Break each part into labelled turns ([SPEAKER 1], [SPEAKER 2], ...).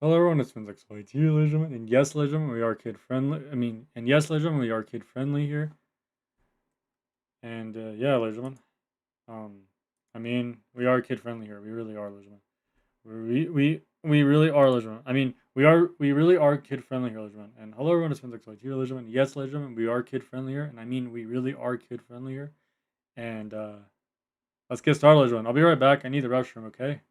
[SPEAKER 1] Hello everyone, it's Finnzax here, Legend, and yes, Legend, we are kid friendly. And yes, Legend, we are kid friendly here. And yeah, Legend, um, we are kid friendly here. We really are, Legend. We really are, Legend. We really are kid friendly here, Legend. And hello everyone, it's Finnzax here, Legend. Yes, Legend, we are kid friendly here, and we really are kid friendly here. And let's get started, Legend. I'll be right back. I need the restroom, okay?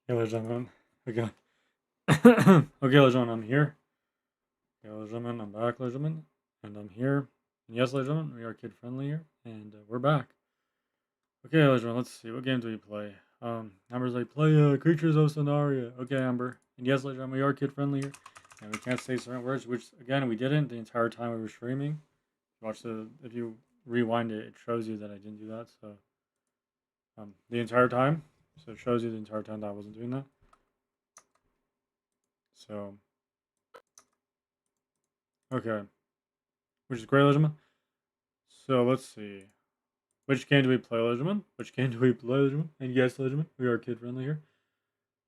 [SPEAKER 1] Okay, ladies and gentlemen. Okay. Okay, ladies and gentlemen, I'm here. Okay, ladies and gentlemen, I'm back, ladies and gentlemen. And I'm here. And yes, ladies and gentlemen, we are kid friendly here. And we're back. Okay, ladies and gentlemen, let's see. What game do we play? Amber's like, play Creatures of Sonaria. Okay, Amber. And yes, ladies and gentlemen, we are kid friendly here. And we can't say certain words, which, again, we didn't the entire time we were streaming. If you rewind it, it shows you that I didn't do that. So, the entire time. So it shows you the entire time that I wasn't doing that. So, okay. Which is great, Legend. So let's see. Which game do we play, Legend? Which game do we play, Legend? And yes, Legend, we are kid friendly here.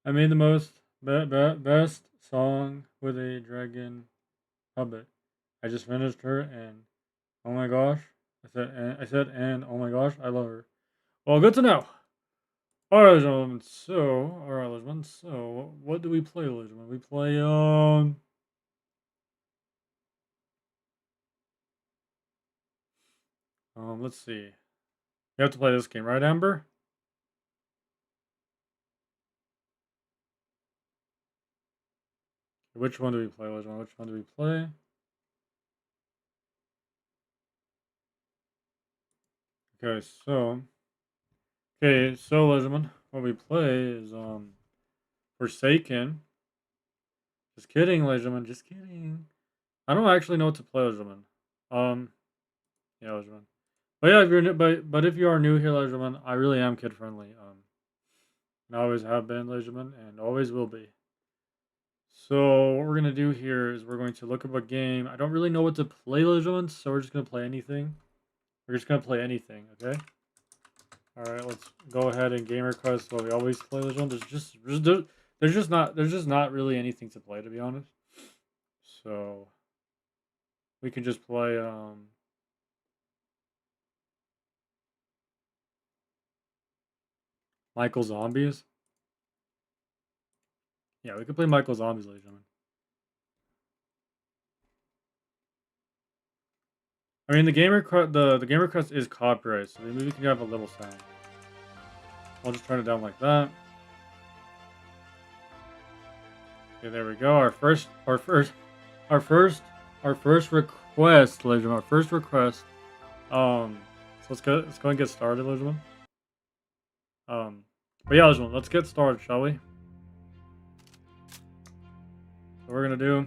[SPEAKER 1] I made the best song with a dragon puppet. I just finished her, and oh my gosh, and oh my gosh, I love her. Well, good to know. All right, gentlemen. So, all right, Legend. So, what do we play, Legend? We play let's see. You have to play this game, right, Amber? Which one do we play, Legend? Which one do we play? Okay, so Legend, what we play is Forsaken. Just kidding, Legend. Just kidding. I don't actually know what to play, Legend. Yeah, Legend. But yeah, if you're new, but if you are new here, Legend, I really am kid friendly. And I always have been, Legend, and always will be. So what we're gonna do here is we're going to look up a game. I don't really know what to play, Legend, so we're just gonna play anything. We're just gonna play anything, okay? All right, let's go ahead and game request what we always play, Legend. There's just not really anything to play, to be honest. So we can just play Michael Zombies. Yeah, we could play Michael Zombies, ladies and gentlemen. I mean, the game request is copyright, so maybe we can have a little sound. I'll just turn it down like that. Okay, there we go. Our first request, Legend. Our first request. So let's go and get started, Legend. But yeah, Legend, let's get started, shall we? So we're gonna do.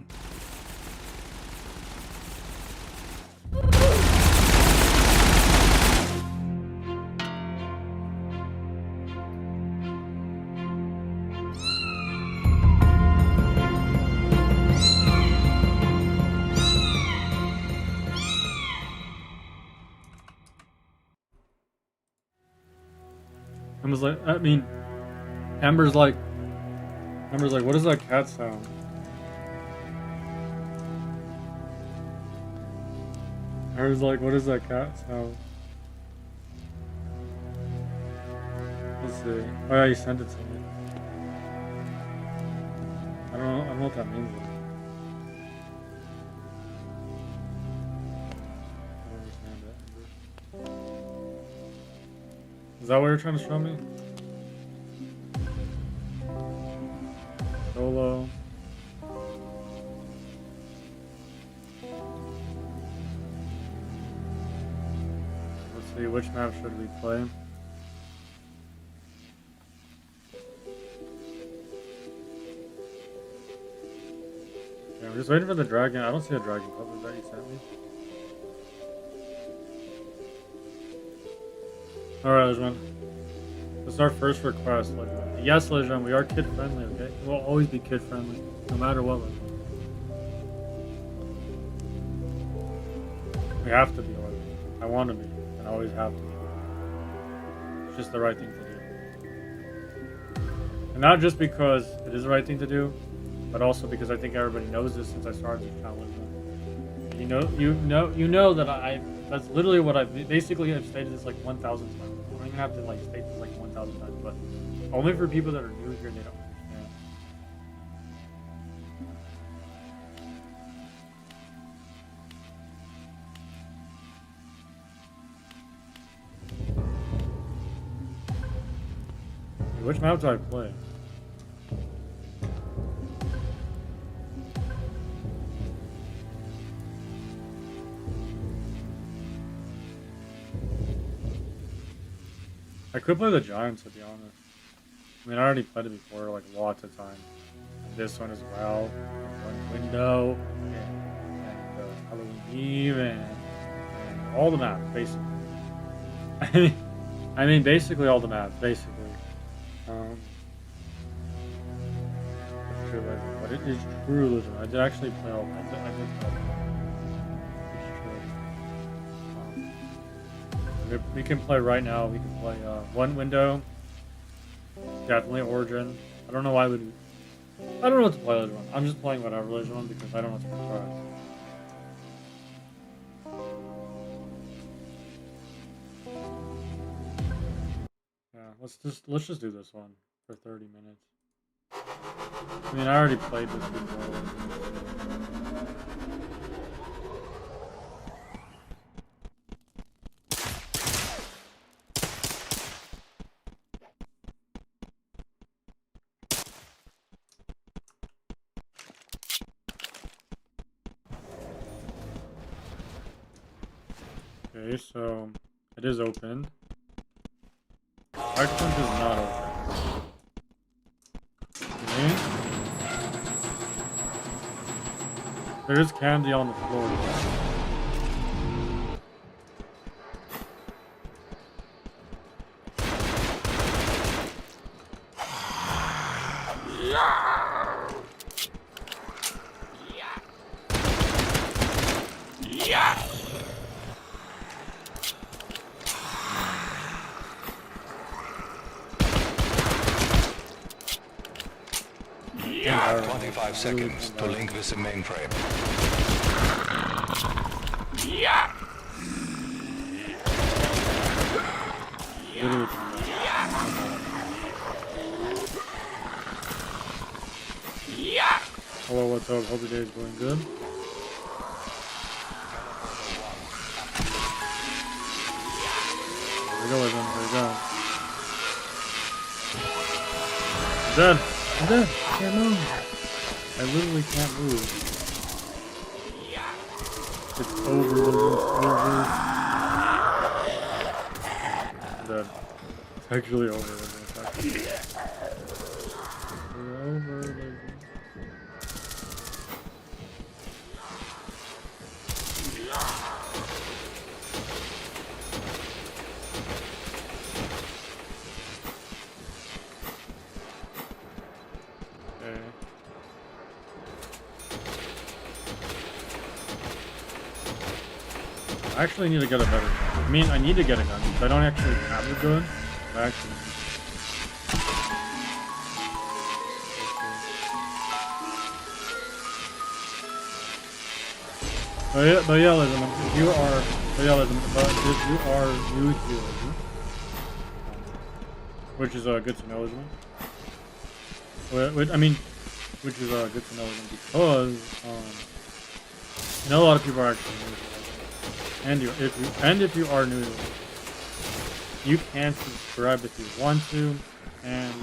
[SPEAKER 1] Amber's like, what is that cat sound? Amber's like, what is that cat sound? Let's see. Oh yeah, you sent it to me. I don't know what that means. I don't understand it. Is that what you're trying to show me? Solo. Let's see, which map should we play? Yeah, I'm just waiting for the dragon. I don't see a dragon puppet that you sent me. Alright, Legend. This is our first request, Legend. Yes, Legend, we are kid friendly, okay? We'll always be kid friendly, no matter what, Legend. We have to be, Legend. I want to be, and I always have to be. It's just the right thing to do. And not just because it is the right thing to do, but also because I think everybody knows this since I started this channel. You know that that's literally what I've basically have stated this like 1,000 times. I don't even have to like state this like 1,000 times, but only for people that are new here, they don't understand. Which map do I play? I could play the Giants, to be honest. I mean, I already played it before, like, lots of times. And this one as well. And one window. And Halloween Eve. And all the maps, basically. I mean, basically all the maps, basically. True legend, but it is true legend. I did actually play all. I did play all. It's true. We can play right now. We can play one window. Definitely Origin. I don't know why I would. I don't know what to play Legend 1. I'm just playing whatever Legend 1 because I don't know what to try. Yeah, let's just do this one for 30 minutes. I mean, I already played this before. Okay, so it is open. Excellent is not open. Okay. There is candy on the floor.
[SPEAKER 2] You have 25 seconds to link with the mainframe.
[SPEAKER 1] Hello, what's up? Hope your day is going good. Here we go, everyone. Here we go. I'm dead. I'm dead. I can't move. I literally can't move. It's over, Logan. It's over. I'm dead. It's actually over, Logan. It's actually over, Logan. I actually need to get a better gun. I mean, I need to get a gun because I don't actually have a gun. But I actually need. But yeah, Legend, if you are new here, which is good to know, Legend. I mean, which is good to know, Legend, because I know a lot of people are actually new to Legend. And if you are new to it, you can subscribe if you want to, and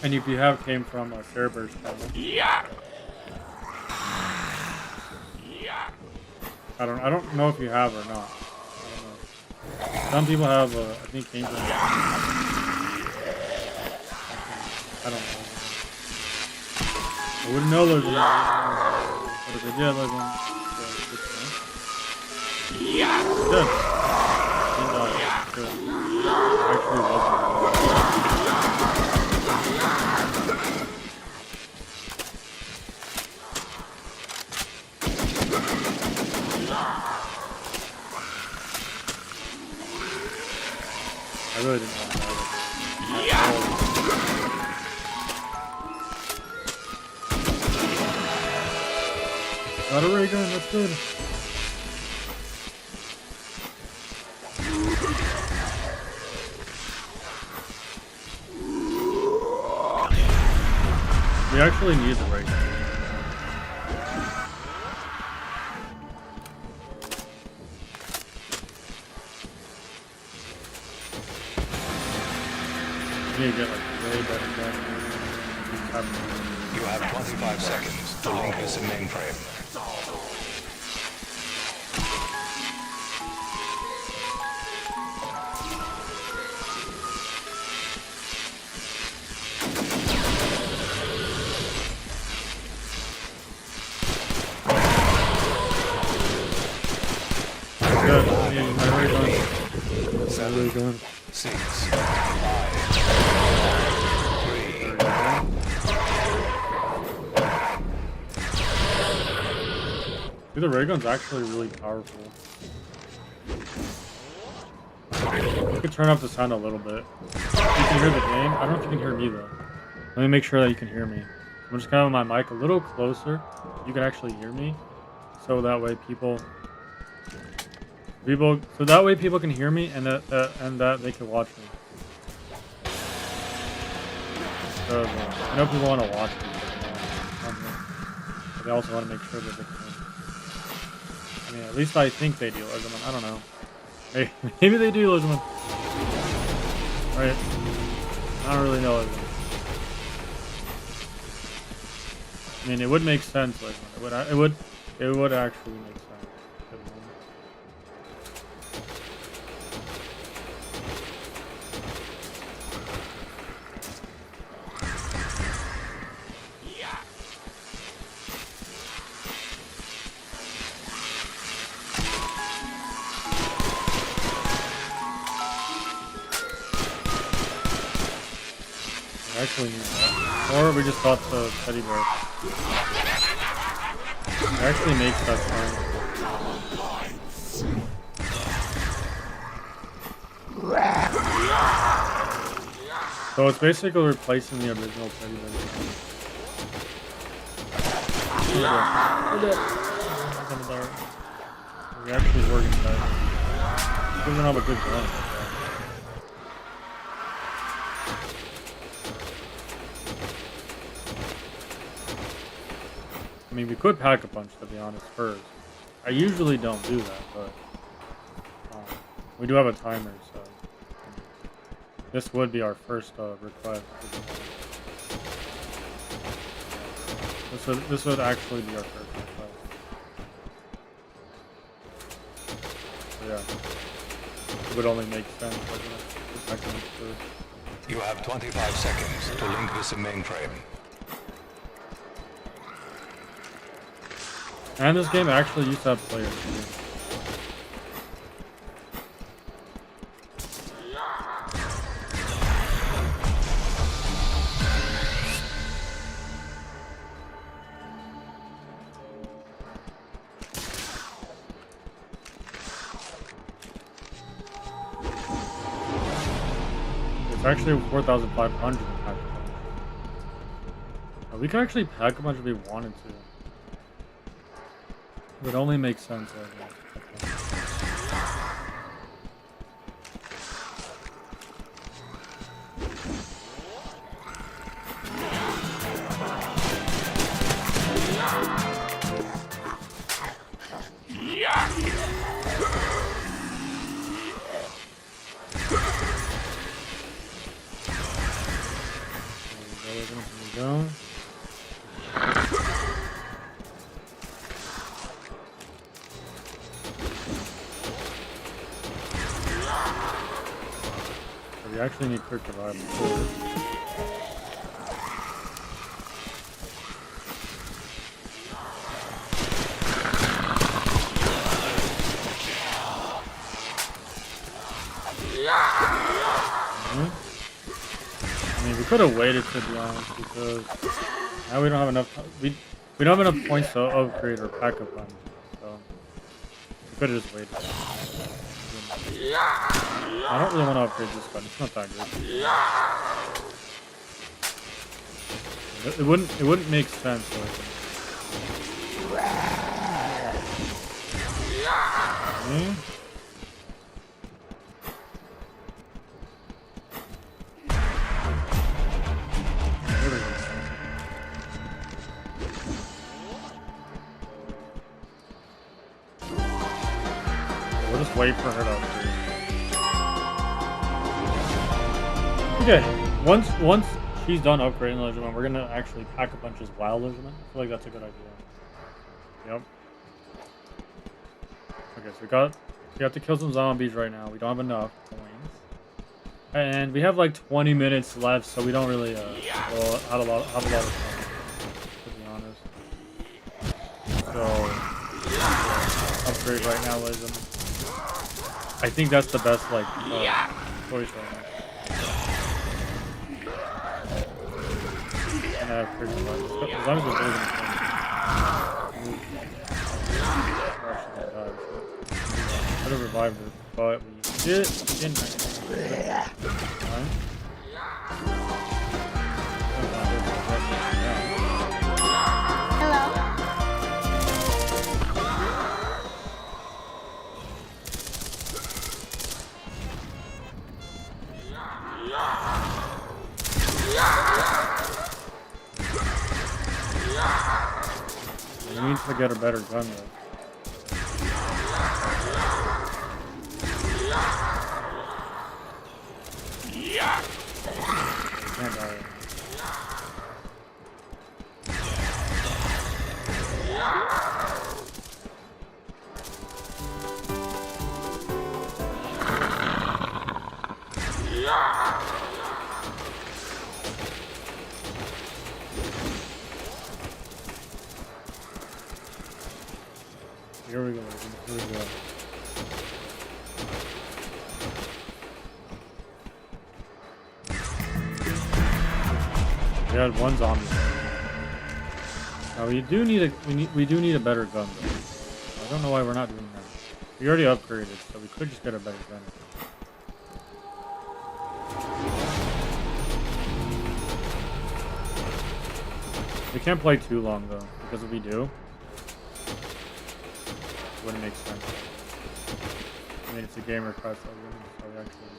[SPEAKER 1] if you have came from a Cereburst channel, I don't know if you have or not. I don't know. Some people have, I think, came from. I don't know. I wouldn't know those. But if they did, like them. Good. Good. Actually, wasn't. I really didn't want to die with it. Got a ray gun, that's good. We actually need the ray gun. We need to get like way better gun.
[SPEAKER 2] You have 25 seconds to link with the mainframe.
[SPEAKER 1] Where are they going?
[SPEAKER 2] 6, 5, 3.
[SPEAKER 1] Dude, the ray gun's actually really powerful. I could turn up the sound a little bit. You can hear the game. I don't know if you can hear me though. Let me make sure that you can hear me. I'm just gonna have my mic a little closer. You can actually hear me, so that way people can hear me and that they can watch me. So I know people want to watch me, but they also want to make sure that they can. I mean, at least I think they do, Legiman. I don't know. Maybe they do, Legiman. Right? I don't really know, Legiman. I mean, it would make sense, Legiman. It would actually make sense. Actually need that. Or we just thought the teddy bear. It actually makes that sound. So it's basically replacing the original teddy bear. We actually working that. He doesn't have a good gun. I mean, we could pack a punch, to be honest, first. I usually don't do that, but we do have a timer, so this would be our first request. This would actually be our first request. So yeah, it would only make sense.
[SPEAKER 2] You have 25 seconds to link this mainframe.
[SPEAKER 1] And this game actually used to have players. It's actually 4,500 to pack a bunch. We could actually pack a bunch if we wanted to. It would only make sense right now. Go. We actually need quick revival too. I mean, we could have waited, to be honest, because now we don't have enough. We don't have enough points to upgrade or pack up on, so we could have just waited. I don't really want to upgrade this gun. It's not that good. It wouldn't make sense. We'll just wait for her to upgrade. Okay, once she's done upgrading the Legend, we're gonna actually pack a bunch as wild Legend. I feel like that's a good idea. Yep. Okay, so we have to kill some zombies right now. We don't have enough points, and we have like 20 minutes left, so we don't really have a lot of time, to be honest. So upgrade right now, Legend. I think that's the best like choice right now. And I have pretty much. As long as we're building could have revived it, but we didn't. Fine.
[SPEAKER 3] Hello.
[SPEAKER 1] We need to get a better gun though. We can't die. Here we go. Here we go. We had one zombie. Now we do need a better gun though. I don't know why we're not doing that. We already upgraded, so we could just get a better gun. We can't play too long though, because if we do, it wouldn't make sense. I mean, it's a gamer class, so we actually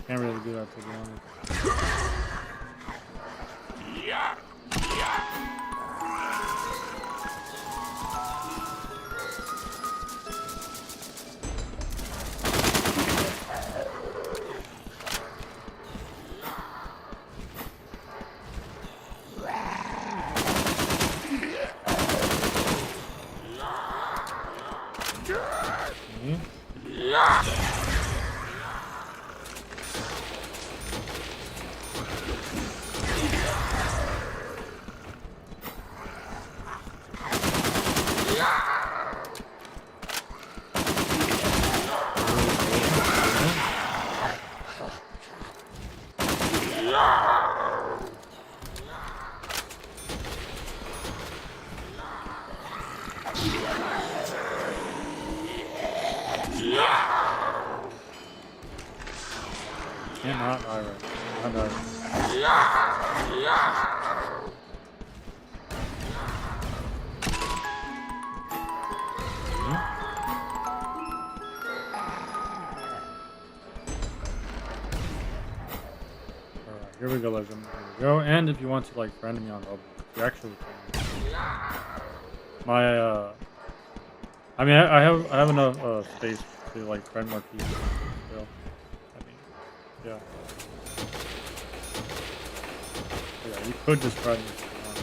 [SPEAKER 1] can't really do that to be honest. Cannot die right now. Not die. Alright, here we go, legend. Here we go. And if you want to like friend me on Roblox, you actually can. My I mean I have enough space to like friend more people. So, I mean, yeah. Yeah, you could just friend me if you want.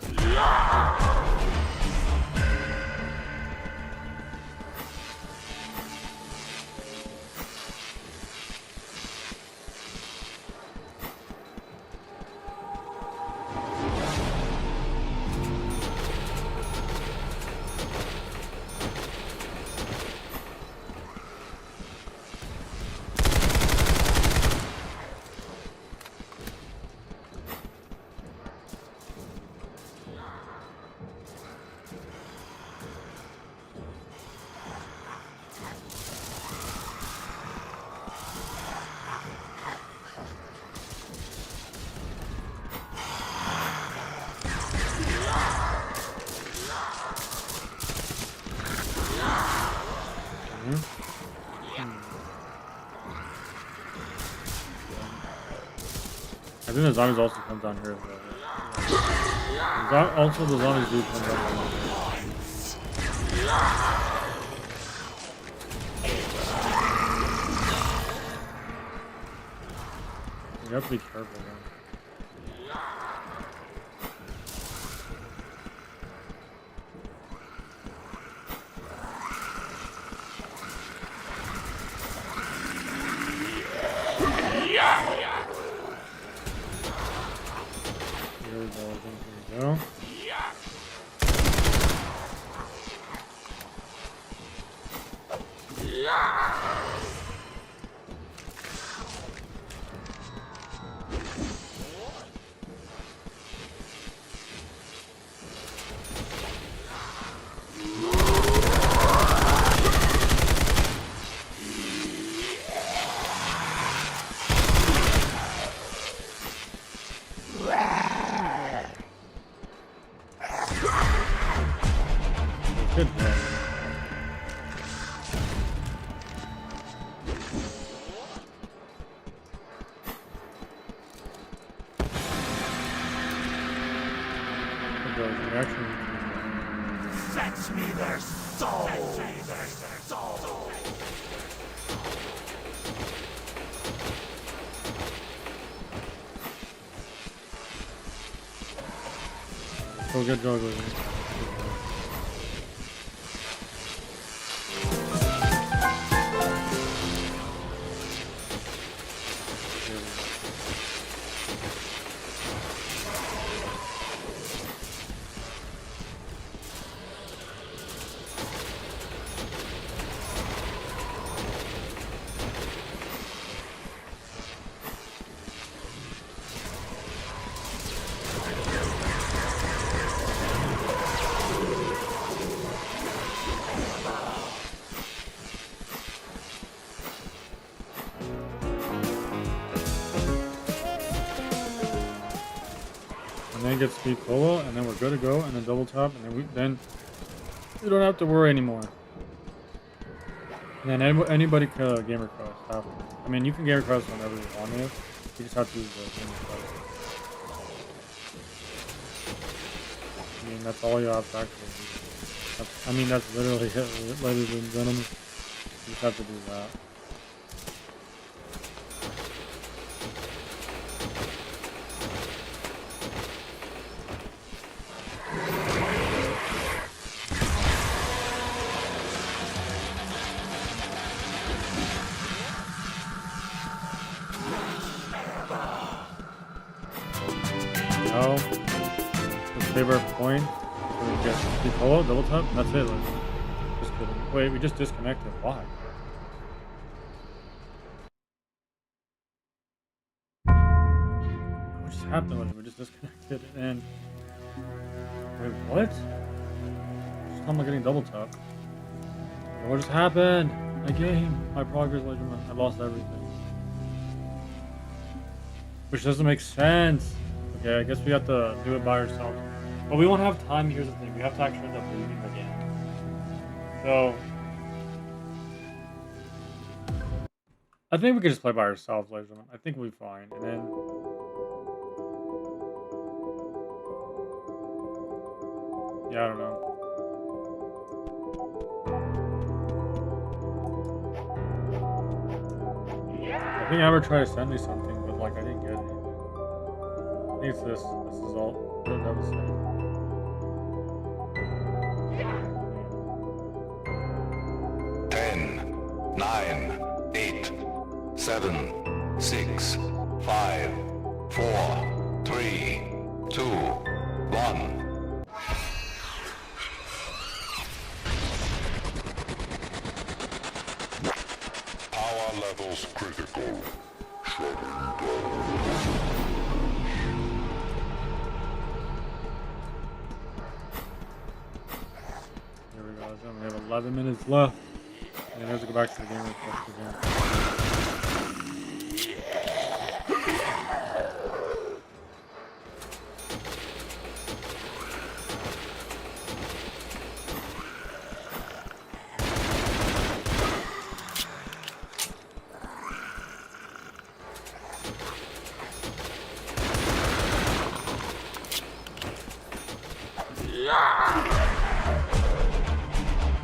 [SPEAKER 1] If you really want. I think the zombies also come down here as well. Also, the zombies do come down here. You have to be careful, man. Here we go. Good boy. Good boy. Reaction.
[SPEAKER 4] Fetch me their souls!
[SPEAKER 1] Go get jugglers. And then get speed cola, and then we're good to go, and then double tap, and then we don't have to worry anymore. And then anybody can game request after. I mean, you can game request whenever you want it. You just have to use the game request. I mean, that's all you have to actually do. I mean, that's literally it, ladies and gentlemen. You just have to do that. No. Just save our point. So we get speed cola, double tap, and that's it. Like, just kidding. Wait, we just disconnected. Why? What just happened? Like, we just disconnected and. Wait, what? Just I'm getting double tap. What just happened? My game, my progress, like I lost everything. Which doesn't make sense. Okay, I guess we have to do it by ourselves. But we won't have time. Here's the thing. We have to actually end up leaving again. So I think we could just play by ourselves, ladies and gentlemen. I think we'll be fine. And then yeah, I don't know. I think Amber tried to send me something, but like I didn't get anything. I think it's this. This is all. That was it.
[SPEAKER 2] 10, 9, 8, 7, 6, 5, 4, 3, 2, 1. Power levels critical.
[SPEAKER 1] Here we go. So we have 11 minutes left. And then we have to go back to the game request again.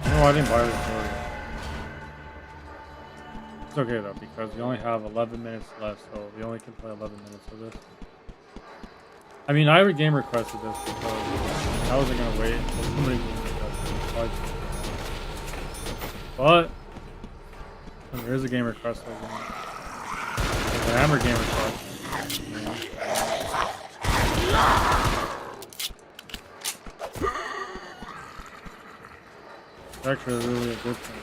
[SPEAKER 1] No, I didn't buy the story. It's okay though, because we only have 11 minutes left, so we only can play 11 minutes of this. I mean, I game requested this because I wasn't gonna wait until somebody game requested it. But when there is a game request, there's an Hammer game request. It's actually really a good thing.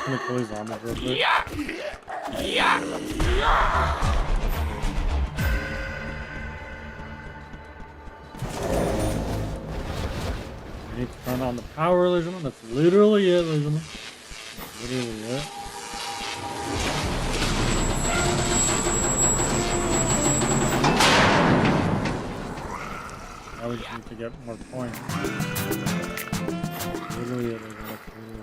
[SPEAKER 1] just gonna kill these zombies real quick. I need to turn on the power, ladies and gentlemen. That's literally it, ladies and gentlemen. That's literally it. Now we just need to get more points. Literally it, ladies and gentlemen. That's literally it.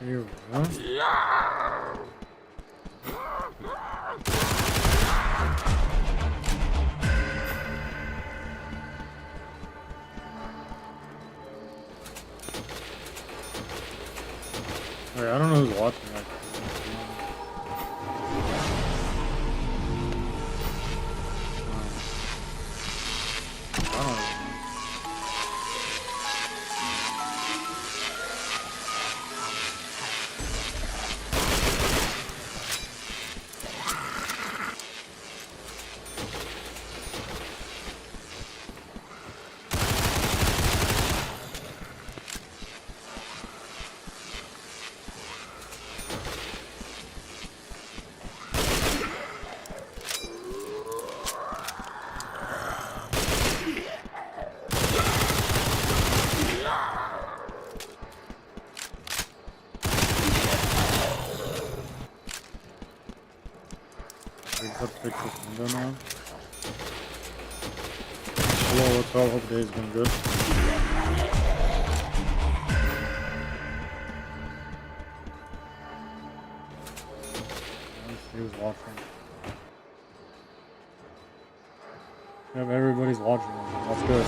[SPEAKER 1] Here we go. Wait, I don't know who's watching actually. I don't know. Let's fix this window now. Hello, what's up? Hope today's been good. Let's see who's watching. Yep, everybody's watching. That's good.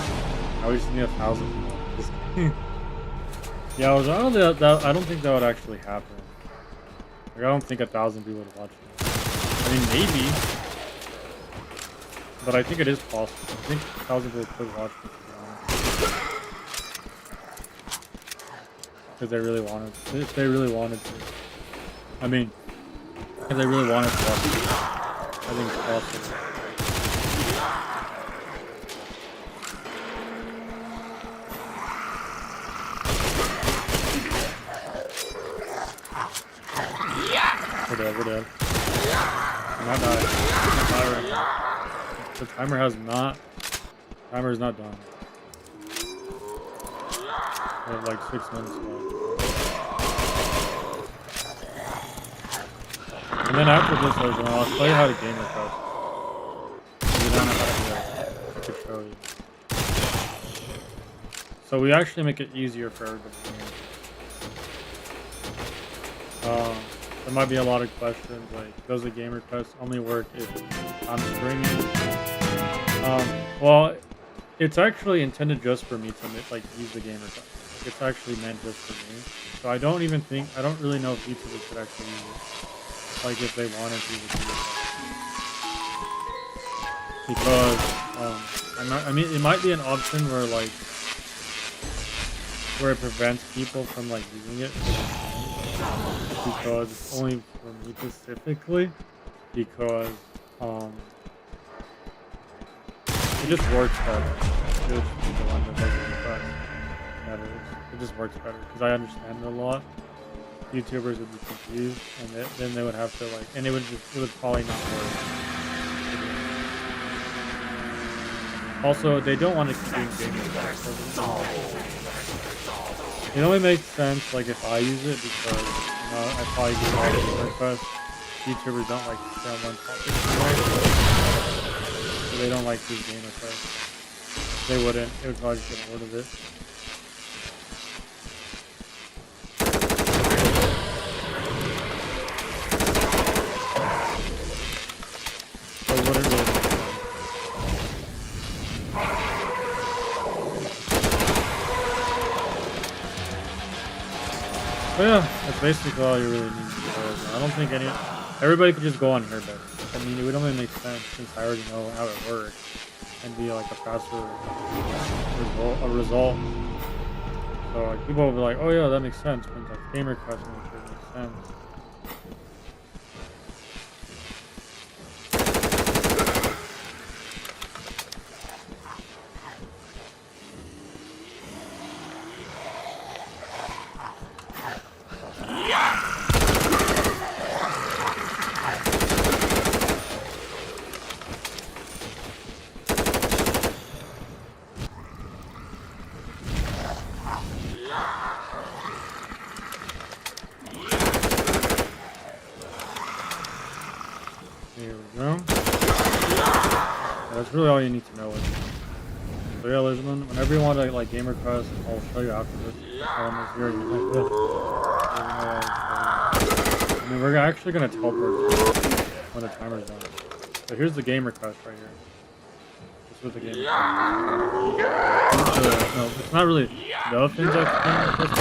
[SPEAKER 1] Now we just need 1,000 more. Just kidding. Yeah, I don't think that would actually happen. Like, I don't think 1,000 people would watch it. I mean, maybe, but I think it is possible. I think 1,000 people could watch this, because they really wanted. If they really wanted to, I mean, if they really wanted to watch it, I think it's possible. We're dead. I'm not dying. I'm not right now. The timer is not done. We have like 6 minutes left. And then after this, I'll show you how to game request. If you don't know how to do it, I could show you. So we actually make it easier for everybody here. There might be a lot of questions like, does the game request only work if I'm streaming? Well, it's actually intended just for me to use the game request. Like, it's actually meant just for me. So I don't really know if YouTubers could actually use it. Like if they wanted to use the game request. Because, I mean, it might be an option where it prevents people from using it. Because it's only for me specifically, because it just works better. It just works better because I understand it a lot. YouTubers would be confused, and then they would have to and it would probably not work. Also, they don't want to keep doing game requests. It only makes sense if I use it because I probably do all the game requests. YouTubers don't like to stay on one topic, so they don't like these game requests. They would probably just get bored of it. But yeah, that's basically all you really need to do. I don't think everybody could just go on here, but I mean, it would only make sense since I already know how it works and be like a faster result. So like people will be like, oh yeah, that makes sense. When like gamer quest makes sense. Here we go. That's really all you need to know. So yeah, Lisbon, whenever you want to like gamer quest, I'll show you after this. Almost here. I mean, we're actually gonna teleport when the timer's done. So here's the gamer quest right here. This was the gamer quest. No, it's not really the Finnzax quest.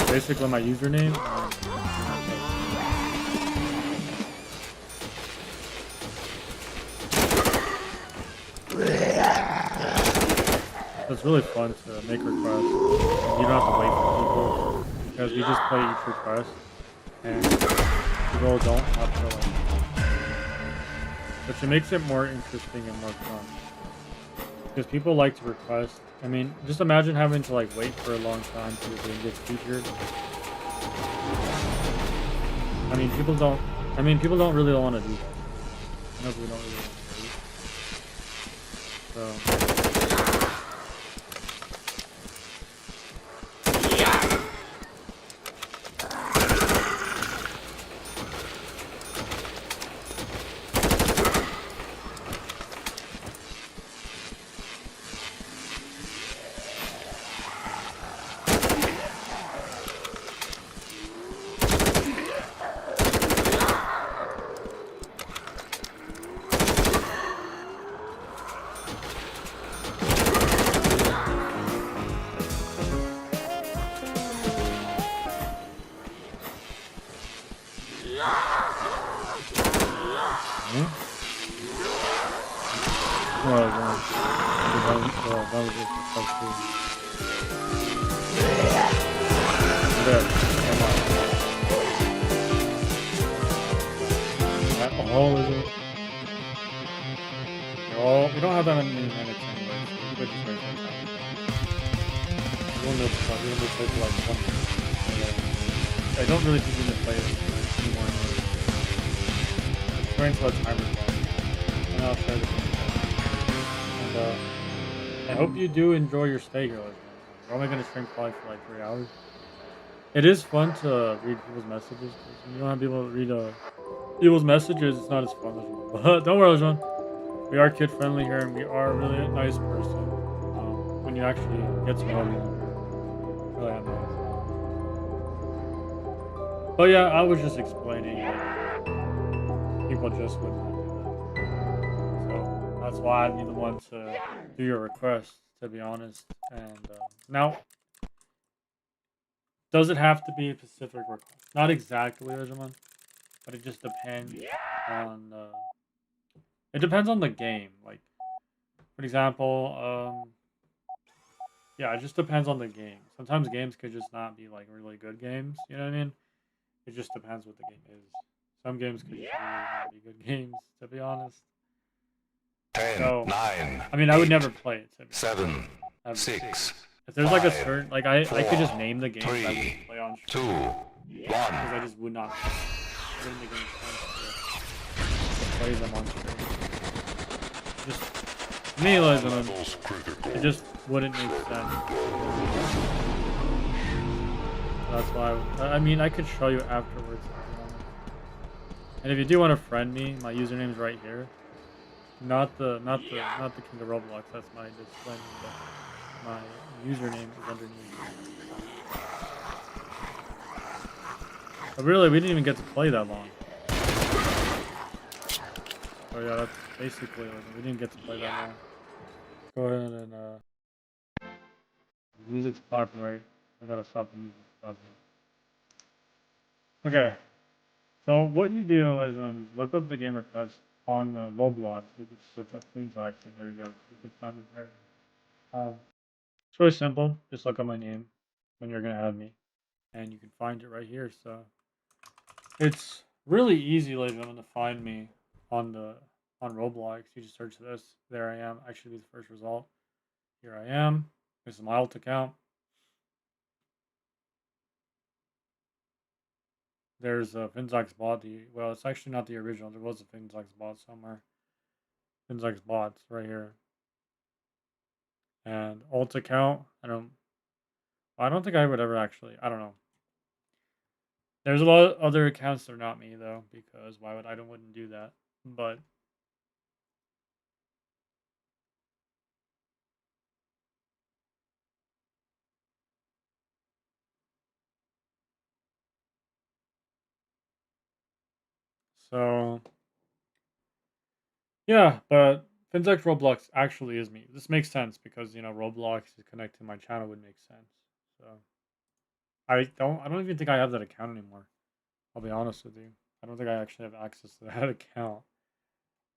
[SPEAKER 1] Basically, my username. It's really fun to make requests. You don't have to wait for people because you just play each request, and people don't have to like. Which makes it more interesting and more fun. Because people like to request. I mean, just imagine having to like wait for a long time to your game gets featured. I mean, people don't really want to do that. I know people don't really want to do it. So. We don't have that many minutes anyway, so we could just wait for time. We won't play for like 1 minute. I don't really think we can play it anymore. Just waiting until the timer's done. And I'll share this with you. And I hope you do enjoy your stay here. We're only going to stream probably for like 3 hours. It is fun to read people's messages. When you don't have people read people's messages, it's not as fun as well. But don't worry, John. We are kid friendly here, and we are really a nice person. When you actually get to know me, really am nice. But yeah, I was just explaining. People just would not do that. So that's why I'd be the one to do your request, to be honest. And now, does it have to be a specific request? Not exactly, Regiment, but it just depends on. It depends on the game. Like, for example, yeah, it just depends on the game. Sometimes games could just not be like really good games. You know what I mean? It just depends what the game is. Some games could just really not be good games, to be honest.
[SPEAKER 2] 10,
[SPEAKER 1] So,
[SPEAKER 2] 9,
[SPEAKER 1] I mean, I would never play it.
[SPEAKER 2] 7, 6.
[SPEAKER 1] If there's like a
[SPEAKER 2] 5,
[SPEAKER 1] certain, like I could just name the games I
[SPEAKER 2] 3,
[SPEAKER 1] would play on
[SPEAKER 2] 2,
[SPEAKER 1] stream
[SPEAKER 2] 1.
[SPEAKER 1] because I just would not play. It wouldn't make any sense to play them on stream. Just me, Elizabeth. It just wouldn't make sense. That's why. I mean, I could show you afterwards. And if you do want to friend me, my username's right here. Not the King of Roblox. That's my display. But my username is underneath. But really, we didn't even get to play that long. So yeah, that's basically it. We didn't get to play that long. Go ahead and music's popping right I gotta stop using stuff. Okay. So what you do is look up the game request on Roblox. You can switch up Finnzax, and there you go. You can find it there. It's really simple. Just look up my name when you're gonna add me, and you can find it right here. So it's really easy, ladies and gentlemen, to find me on Roblox. You just search this. There I am. Actually, be the first result. Here I am. This is my alt account. There's a Finnzax bot. Well, it's actually not the original. There was a Finnzax bot somewhere. Finnzax bots right here. And alt account. I don't think I would ever actually. I don't know. There's a lot of other accounts that are not me though, because why would I wouldn't do that? But so yeah, but Finnzax Roblox actually is me. This makes sense because Roblox is connected to my channel would make sense. So I don't even think I have that account anymore. I'll be honest with you. I don't think I actually have access to that account.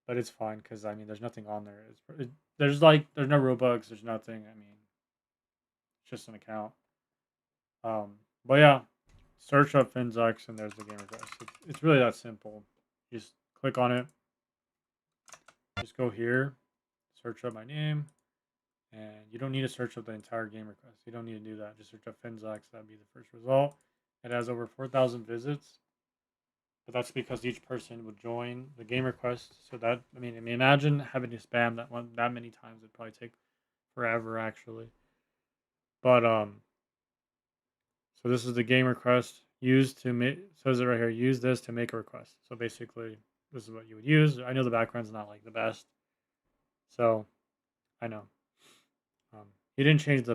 [SPEAKER 1] But it's fine because I mean there's nothing on there. There's no Robux, there's nothing. I mean it's just an account. But yeah, search up Finnzax and there's the game request. It's really that simple. Just click on it. Just go here, search up my name, and you don't need to search up the entire game request. You don't need to do that. Just search up Finnzax. That'd be the first result. It has over 4,000 visits, but that's because each person would join the game request. So that I mean, imagine having to spam that many times. It'd probably take forever actually. But so this is the game request used to make. Says it right here. Use this to make a request. So basically, this is what you would use. I know the background's not like the best, so I know. He didn't change the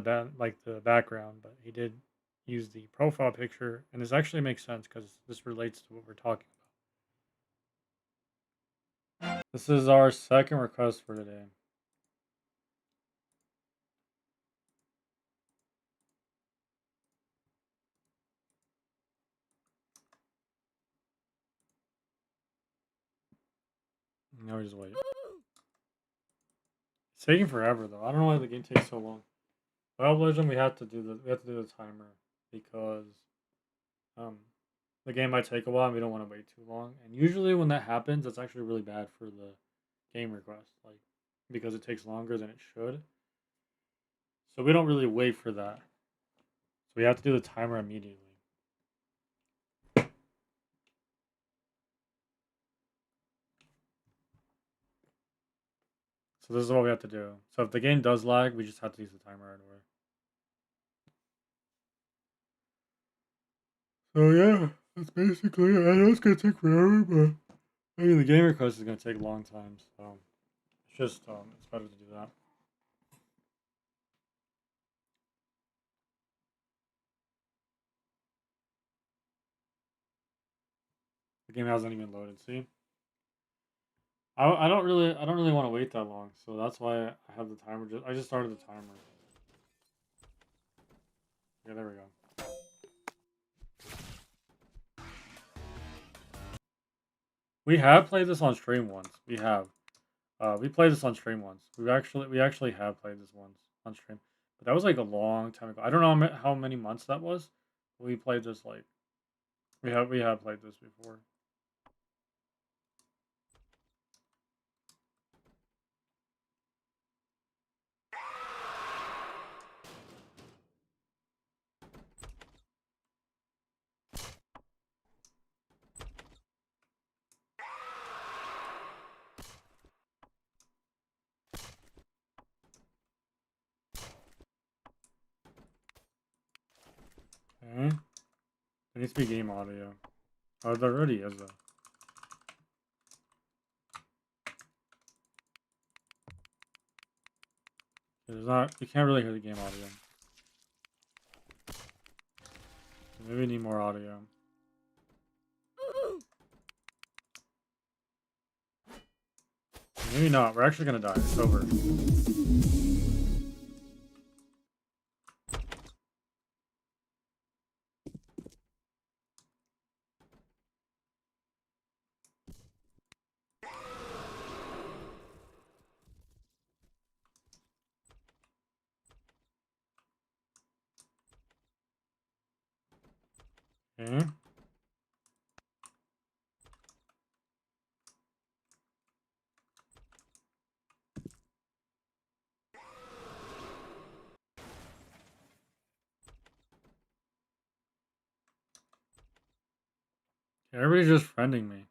[SPEAKER 1] background, but he did use the profile picture, and this actually makes sense because this relates to what we're talking about. This is our second request for today. Now we just wait. It's taking forever though. I don't know why the game takes so long. Well, Legend, we have to do the timer because the game might take a while and we don't want to wait too long. And usually when that happens, it's actually really bad for the game request, like because it takes longer than it should. So we don't really wait for that. So we have to do the timer immediately. So this is what we have to do. So if the game does lag, we just have to use the timer right away. So yeah, that's basically it. I know it's gonna take forever, but I mean the game request is gonna take a long time, so it's just it's better to do that. The game hasn't even loaded. See, I don't really want to wait that long, so that's why I have the timer. I just started the timer. Yeah, there we go. We have played this on stream once. We have. We played this on stream once. We actually have played this once on stream, but that was like a long time ago. I don't know how many months that was. But we played this like we have played this before. Okay. There needs to be game audio. Oh, there already is though. There's not. You can't really hear the game audio. Maybe we need more audio. Maybe not. We're actually gonna die. It's over. Okay. Everybody's just friending me.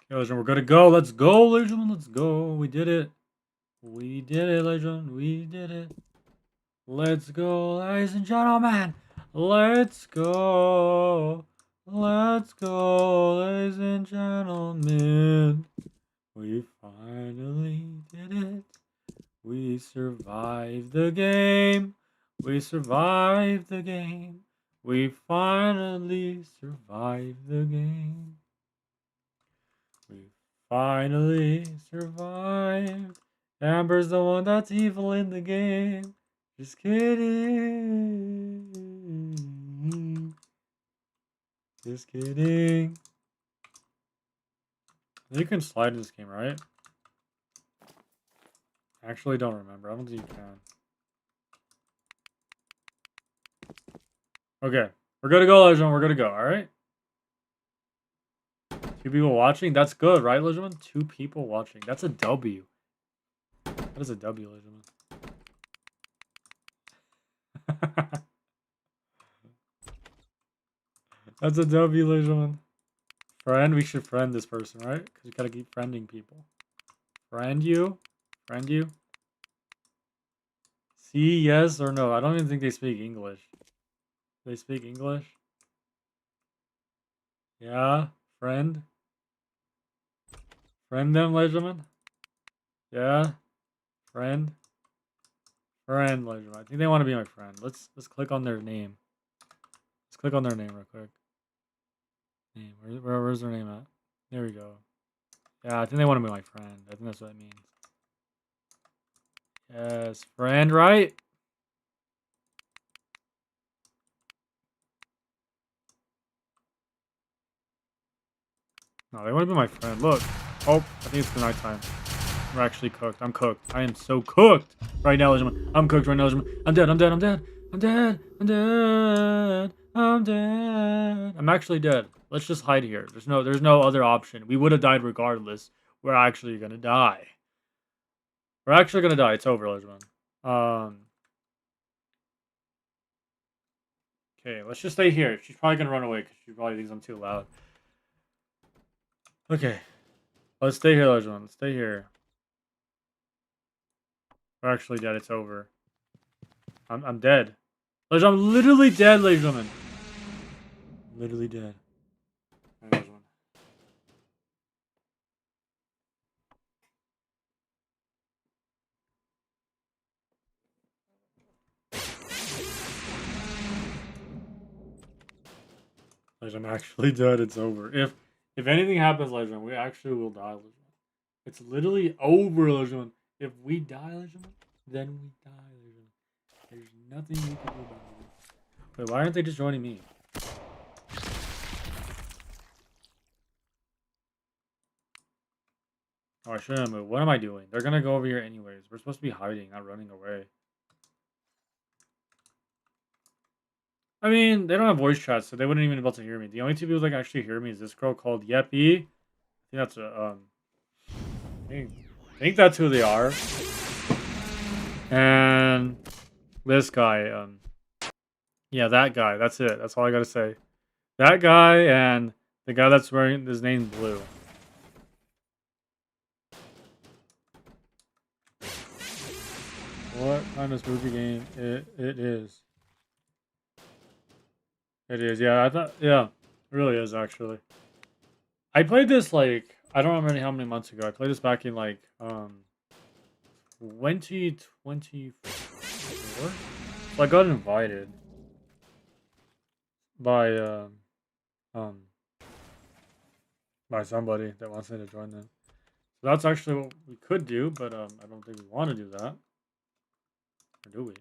[SPEAKER 1] Okay, Legend, we're gonna go. Let's go, Legend. Let's go. We did it. We did it, Legend. We did it. Let's go, ladies and gentlemen. Let's go. Let's go, ladies and gentlemen. We finally did it. We survived the game. We survived the game. We finally survived the game. We finally survived. Amber's the one that's evil in the game. Just kidding. Just kidding. You can slide in this game, right? I actually don't remember. I don't think you can. Okay. We're gonna go, Legend. We're gonna go, alright? 2 people watching? That's good, right, Legend? 2 people watching. That's a W. That is a W, Legend. That's a W, Legend. Friend, we should friend this person, right? Because we gotta keep friending people. Friend you? Friend you? See, yes or no? I don't even think they speak English. They speak English? Yeah? Friend? Friend them, Legend? Yeah? Friend? Friend, Legend. I think they want to be my friend. Let's click on their name. Let's click on their name real quick. Name. Where's their name at? There we go. Yeah, I think they want to be my friend. I think that's what it means. Yes, friend, right? No, they want to be my friend. Look. Oh, I think it's the nighttime. We're actually cooked. I'm cooked. I am so cooked right now, Legend. I'm cooked right now, Legend. I'm dead. I'm dead. I'm dead. I'm dead. I'm dead. I'm dead. I'm actually dead. Let's just hide here. There's no other option. We would have died regardless. We're actually gonna die. We're actually gonna die. It's over, Legend. Okay, let's just stay here. She's probably gonna run away because she probably thinks I'm too loud. Okay. Let's stay here, Legend. Let's stay here. We're actually dead. It's over. I'm dead. Legend, I'm literally dead, ladies and gentlemen. Literally dead. There's one. Legend, I'm actually dead. It's over. If anything happens, Legend, we actually will die, Legend. It's literally over, Legend. If we die, Legend, then we die, Legend. There's nothing we can do about it. Wait, why aren't they just joining me? Oh, I shouldn't move. What am I doing? They're gonna go over here anyways. We're supposed to be hiding, not running away. I mean, they don't have voice chat, so they wouldn't even be able to hear me. The only 2 people that can actually hear me is this girl called Yeppy. I think that's a, I think that's who they are. And this guy, yeah, that guy. That's it. That's all I gotta say. That guy and the guy that's wearing his name's blue. What kind of spooky game it is? It is, yeah. I thought, yeah, it really is actually. I played this like I don't remember how many months ago. I played this back in like 2024. So I got invited by by somebody that wants me to join them. So that's actually what we could do, but I don't think we want to do that. Or do we?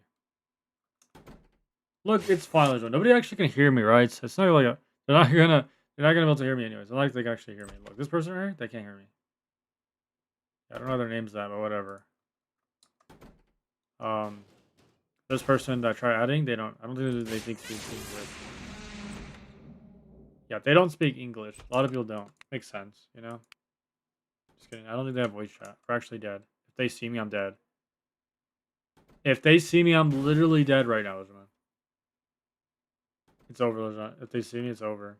[SPEAKER 1] Look, it's fine, Legend. Nobody actually can hear me, right? So it's not like they're not gonna be able to hear me anyways. It's not like they can actually hear me. Look, this person right here, they can't hear me. Yeah, I don't know their names that, but whatever. This person that I try adding, I don't think they speak English. Yeah, they don't speak English. A lot of people don't. Makes sense, you know? Just kidding. I don't think they have voice chat. We're actually dead. If they see me, I'm dead. If they see me, I'm literally dead right now, Legion. It's over, Legion. If they see me, it's over.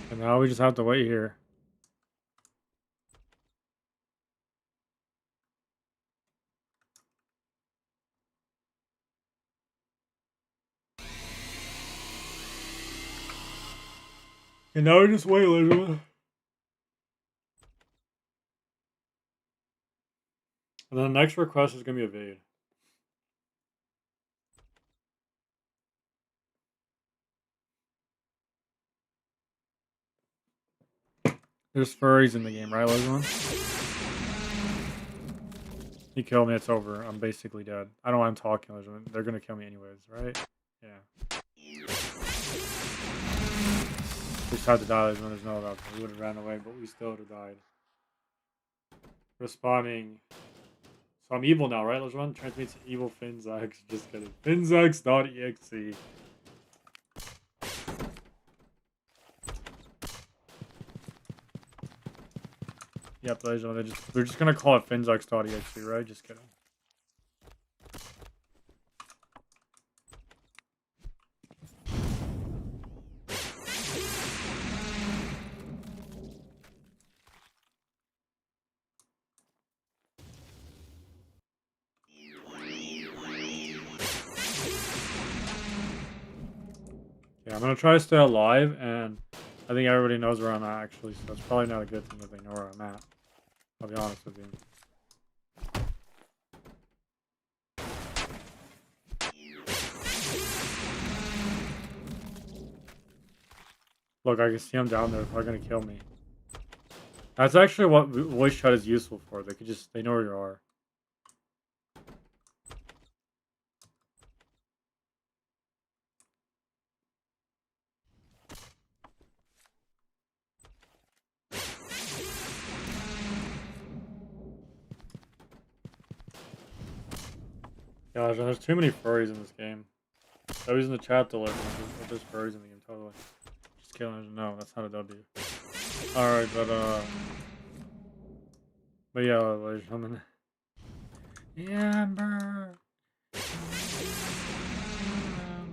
[SPEAKER 1] And now we just have to wait here. And now we just wait, Legion. And then the next request is going to be evade. There's furries in the game, right, Legion? You kill me, it's over. I'm basically dead. I don't know why I'm talking, Legion. They're going to kill me anyways, right? Yeah. We just had to die, Legion. There's no about that. We would have ran away, but we still would have died. Respawning. So I'm evil now, right? Legion? Transmits evil Finnzax. Just kidding. Finnzax.exe. Yep, Legion. We're just gonna call it Finnzax.exe, right? Just kidding. Yeah, I'm gonna try to stay alive, and I think everybody knows where I'm at, actually, so that's probably not a good thing if they know where I'm at. I'll be honest with you. Look, I can see them down there. They're gonna kill me. That's actually what voice chat is useful for. They know where you are. Gosh, there's too many furries in this game. I was in the chat to let there's furries in the game, totally. Just kidding. No, that's not a W. Alright, but yeah, ladies and gentlemen. Amber.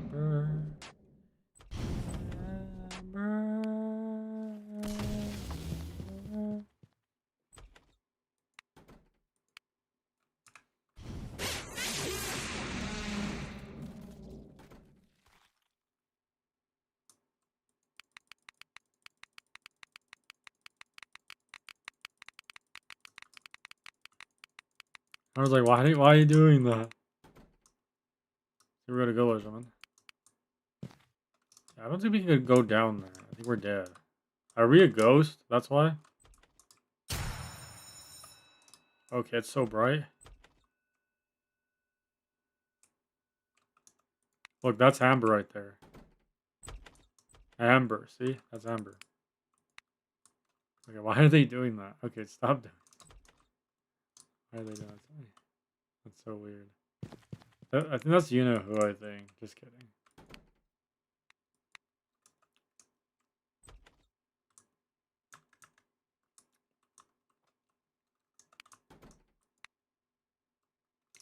[SPEAKER 1] Amber. I was like, why are you doing that? We're gonna go, ladies and gentlemen. I don't think we can go down there. I think we're dead. Are we a ghost? That's why? Okay, it's so bright. Look, that's Amber right there. Amber, see? That's Amber. Okay, why are they doing that? Okay, stop doing it. Why are they doing that? That's so weird. I think that's you know who, I think. Just kidding.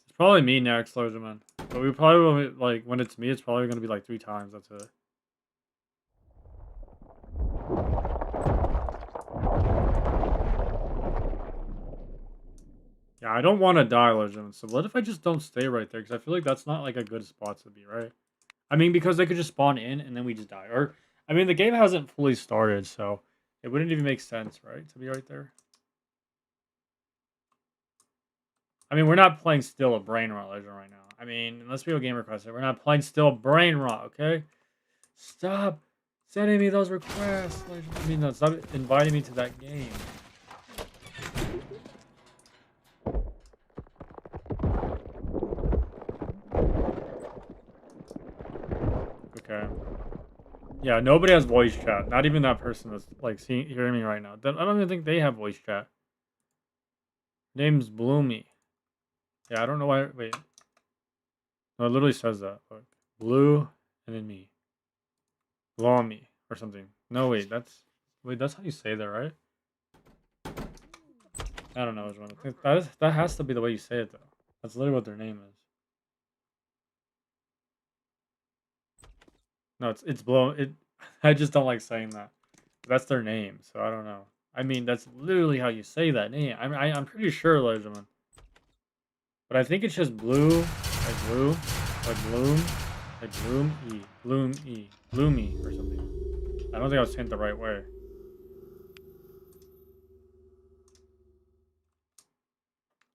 [SPEAKER 1] It's probably me next, Largeman. But we probably will, like, when it's me, it's probably gonna be like 3 times, that's it. Yeah, I don't want to die, Legend. So what if I just don't stay right there? Because I feel like that's not like a good spot to be, right? I mean, because they could just spawn in and then we just die. Or, I mean, the game hasn't fully started, so it wouldn't even make sense, right? To be right there. I mean, we're not playing still a brain rot, Legend, right now. I mean, unless we have a game request, we're not playing still brain rot, okay? Stop sending me those requests. Legend. I mean, no, stop inviting me to that game. Okay. Yeah, nobody has voice chat. Not even that person that's like hearing me right now. I don't even think they have voice chat. Name's Bloomy. Yeah, I don't know why. Wait. No, it literally says that. Look. Blue and then me. Bloomy or something. No, wait, that's how you say that, right? I don't know, John. I think that has to be the way you say it though. That's literally what their name is. No, it's blow it I just don't like saying that. That's their name, so I don't know. I mean, that's literally how you say that name. I'm pretty sure, ladies and gentlemen. But I think it's just blue, like blue, like bloom, like bloomy or something. I don't think I was saying it the right way.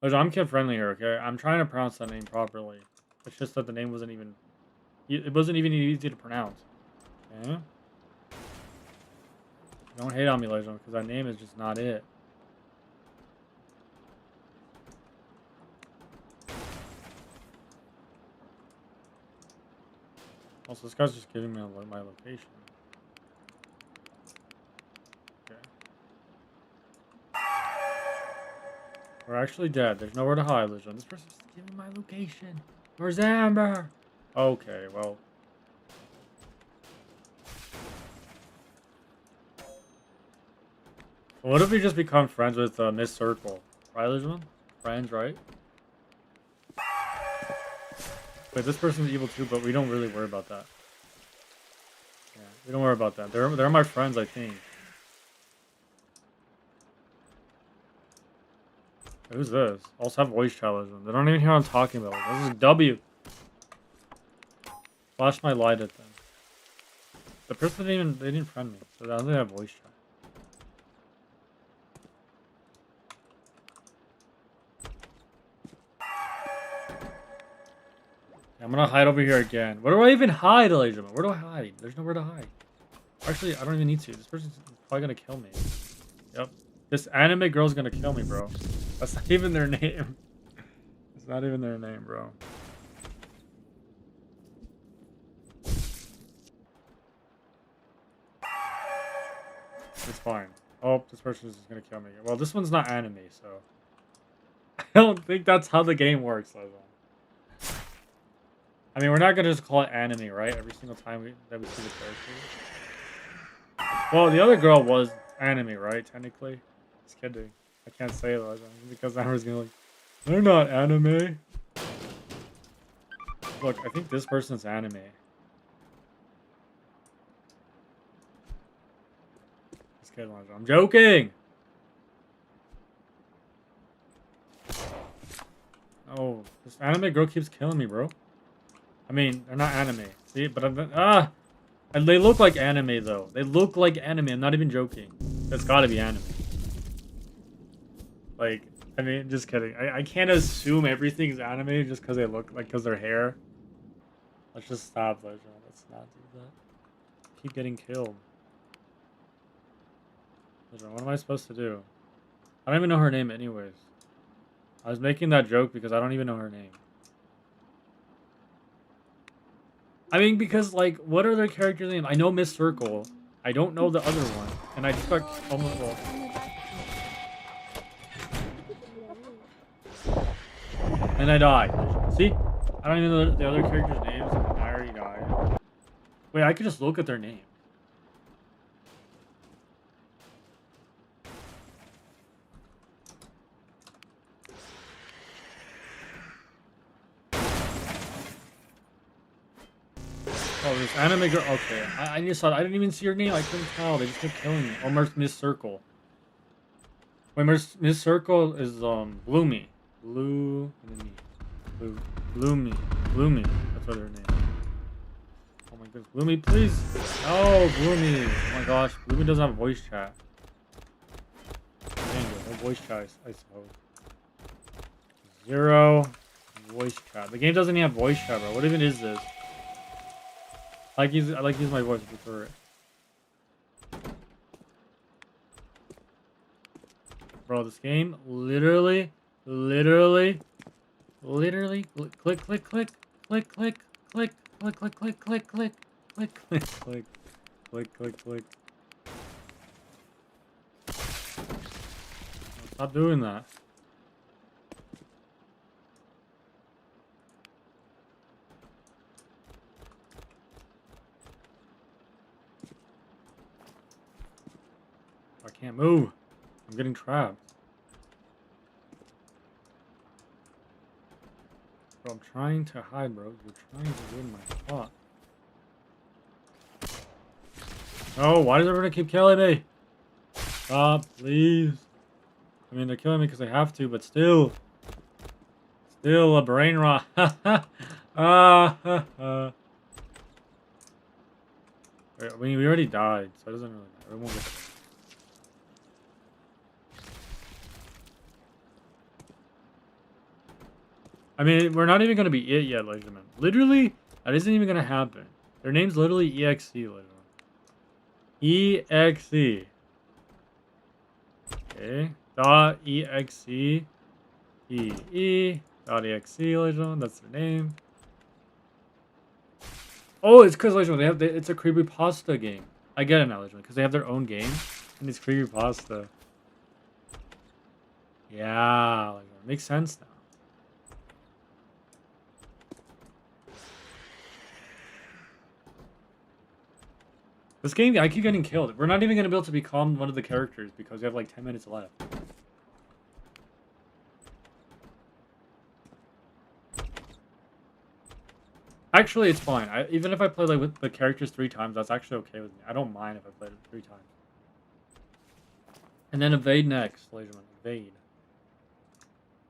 [SPEAKER 1] Listen, I'm kid friendly here, okay? I'm trying to pronounce that name properly. It's just that the name wasn't even, it wasn't even easy to pronounce. Okay? Don't hate on me, ladies and gentlemen, because that name is just not it. Also, this guy's just giving me my location. Okay. We're actually dead. There's nowhere to hide, ladies and gentlemen. This person's giving my location. Where's Amber? Okay, well. What if we just become friends with Miss Circle? Right, ladies and gentlemen? Friends, right? Wait, this person's evil too, but we don't really worry about that. Yeah, we don't worry about that. They're my friends, I think. Who's this? Also have voice challenge. They don't even hear what I'm talking about. This is W. Flash my light at them. The person they didn't friend me, so I don't think they have voice chat. I'm gonna hide over here again. Where do I even hide, ladies and gentlemen? Where do I hide? There's nowhere to hide. Actually, I don't even need to. This person's probably gonna kill me. Yep. This anime girl's gonna kill me, bro. That's not even their name. It's not even their name, bro. It's fine. Oh, this person's just gonna kill me. Well, this one's not anime, so... I don't think that's how the game works, Leslie. I mean, we're not gonna just call it anime, right? Every single time that we see the character. Well, the other girl was anime, right? Technically. Just kidding. I can't say it because Amber's gonna like, they're not anime. Look, I think this person's anime. Just kidding, I'm joking! Oh, this anime girl keeps killing me, bro. I mean, they're not anime. See, but and they look like anime though. They look like anime. I'm not even joking. That's got to be anime. Like, I mean, just kidding. I can't assume everything's anime just because they look like because their hair. Let's just stop, Legend. Let's not do that. Keep getting killed. Legend, what am I supposed to do? I don't even know her name, anyways. I was making that joke because I don't even know her name. I mean, because, like, what are their characters' names? I know Miss Circle. I don't know the other one. And I just got... Oh, well. And I died. See? I don't even know the other characters' names. And I already died. Wait, I could just look at their name. Oh, this anime girl. Okay, I just saw. I didn't even see her name. I couldn't tell. They just kept killing me. Oh, Miss Circle. Wait, Miss Circle is Bloomy. Blue. Bloomy. That's what her name. Oh my goodness, Bloomy, please. Oh, Bloomy. Oh my gosh, Bloomy doesn't have voice chat. Dang it, no voice chat, I suppose. 0 voice chat. The game doesn't even have voice chat, bro. What even is this? I like using my voice for it. Bro, this game literally click, click, click, click, click, click, click, click, click, click, click, click, click, click, can't move. I'm getting trapped. Bro, I'm trying to hide, bro. You're trying to ruin my spot. Oh, why does everyone keep killing me? Stop, please. I mean, they're killing me because they have to, but still. Still a brain rot. I mean, we already died, so it doesn't really matter. We won't get there. I mean, we're not even going to be it yet, ladies and gentlemen. Literally, that isn't even going to happen. Their name's literally EXE, ladies and gentlemen. EXE. Okay. Dot EXE. Dot EXE, ladies and gentlemen. That's their name. Oh, it's because, ladies and gentlemen, it's a creepypasta game. I get it now, ladies and gentlemen, because they have their own game. And it's creepypasta. Yeah, ladies and gentlemen, makes sense now. This game, I keep getting killed. We're not even going to be able to become one of the characters because we have like 10 minutes left. Actually, it's fine. Even if I play like with the characters 3 times, that's actually okay with me. I don't mind if I play it 3 times. And then evade next, ladies and gentlemen.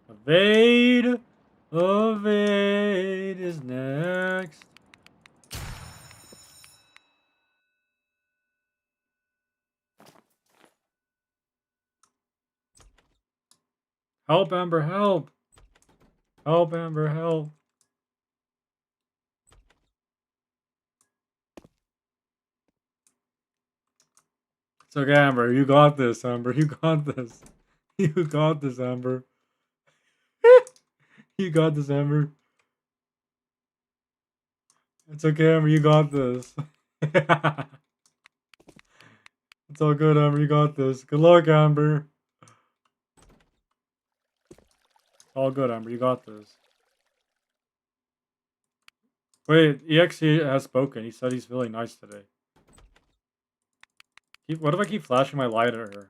[SPEAKER 1] Evade. Evade is next. Help, Amber, help! Help, Amber, help! It's okay, Amber. You got this, Amber. You got this. You got this, Amber. You got this, Amber. It's okay, Amber. You got this. It's all good, Amber. You got this. Good luck, Amber. All good, Amber. You got this. Wait, EXE has spoken. He said he's feeling nice today. What if I keep flashing my light at her?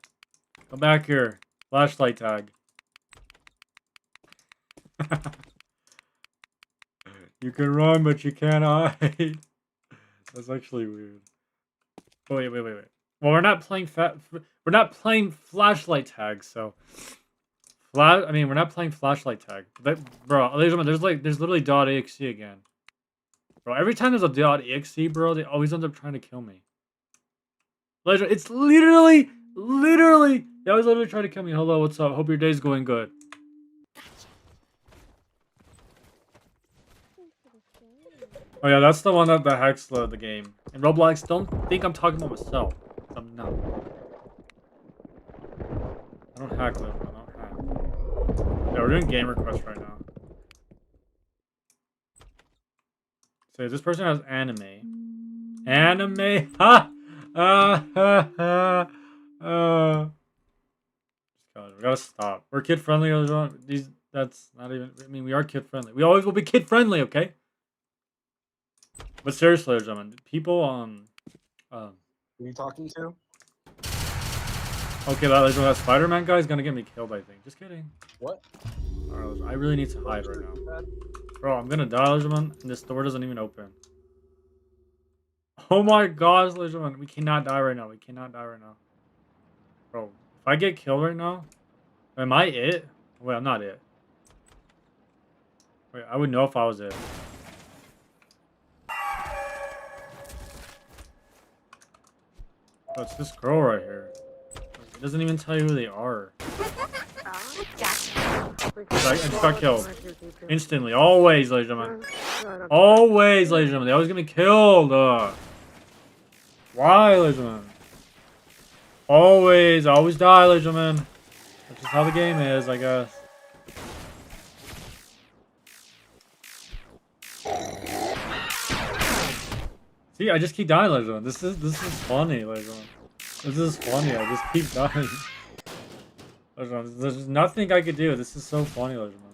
[SPEAKER 1] Come back here. Flashlight tag. You can run, but you can't hide. That's actually weird. Oh, wait. Well, we're not playing flashlight tag, so we're not playing flashlight tag. But, bro, there's literally .exe again. Bro, every time there's a .exe, bro, they always end up trying to kill me. It's literally, they always literally try to kill me. Hello, what's up? Hope your day's going good. Oh yeah, that's the one that hacks the game. In Roblox, don't think I'm talking about myself. I'm not. I don't hack, Liv. I don't hack. Yeah, we're doing game requests right now. So this person has anime. Anime? Ha! God, we gotta stop. We're kid friendly. That's not even. I mean, we are kid friendly. We always will be kid friendly, okay? But seriously, gentlemen, people
[SPEAKER 5] Who are you talking to?
[SPEAKER 1] Okay, that Spider-Man guy is gonna get me killed. I think. Just kidding.
[SPEAKER 5] What?
[SPEAKER 1] Alright, I really need to hide right now, bro. I'm gonna die, gentlemen, and this door doesn't even open. Oh my gosh, gentlemen, we cannot die right now. We cannot die right now, bro. If I get killed right now, am I it? Wait, I'm not it. Wait, I would know if I was it. Oh, it's this girl right here. It doesn't even tell you who they are. I just got killed. Instantly. Always, ladies and gentlemen. Always, ladies and gentlemen. They always get me killed. Why, ladies and gentlemen? Always. I always die, ladies and gentlemen. That's just how the game is, I guess. See, I just keep dying, ladies and gentlemen. This is funny, ladies and gentlemen. This is funny. I just keep dying. There's nothing I could do. This is so funny, ladies and gentlemen.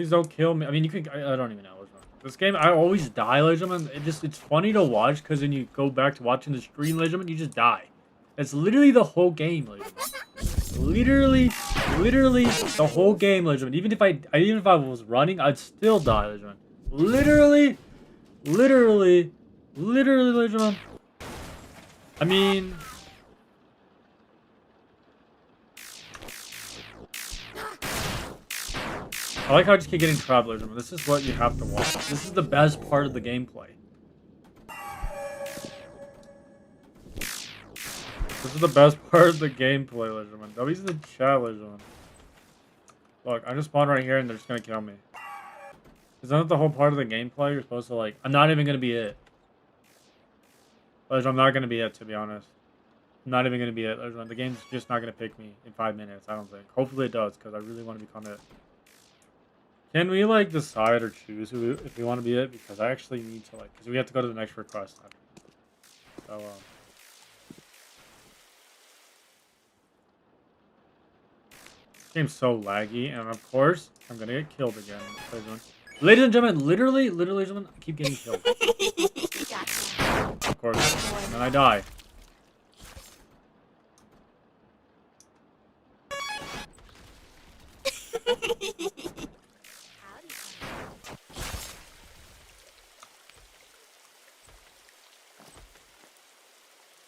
[SPEAKER 1] Please don't kill me. I mean, you can. I don't even know what's wrong. This game, I always die, ladies and gentlemen. It's funny to watch because then you go back to watching the screen, ladies and gentlemen, you just die. That's literally the whole game, ladies and gentlemen. Literally the whole game, ladies and gentlemen. Even if I was running, I'd still die, ladies and gentlemen. Literally, ladies and gentlemen. I mean. I like how I just keep getting trapped, ladies and gentlemen. This is what you have to watch. This is the best part of the gameplay. This is the best part of the gameplay, ladies and gentlemen. W's in the chat, ladies and gentlemen. Look, I just spawned right here and they're just gonna kill me. Isn't that the whole part of the gameplay? You're supposed to like... I'm not even gonna be it. Ladies and gentlemen, I'm not gonna be it, to be honest. I'm not even gonna be it, ladies and gentlemen. The game's just not gonna pick me in 5 minutes, I don't think. Hopefully it does, because I really want to become it. Can we, like, decide or choose if we want to be it? Because I actually need to, like... Because we have to go to the next request. So, This game's so laggy, and of course, I'm gonna get killed again. Ladies and gentlemen, literally, ladies and gentlemen, I keep getting killed. Of course, and then I die.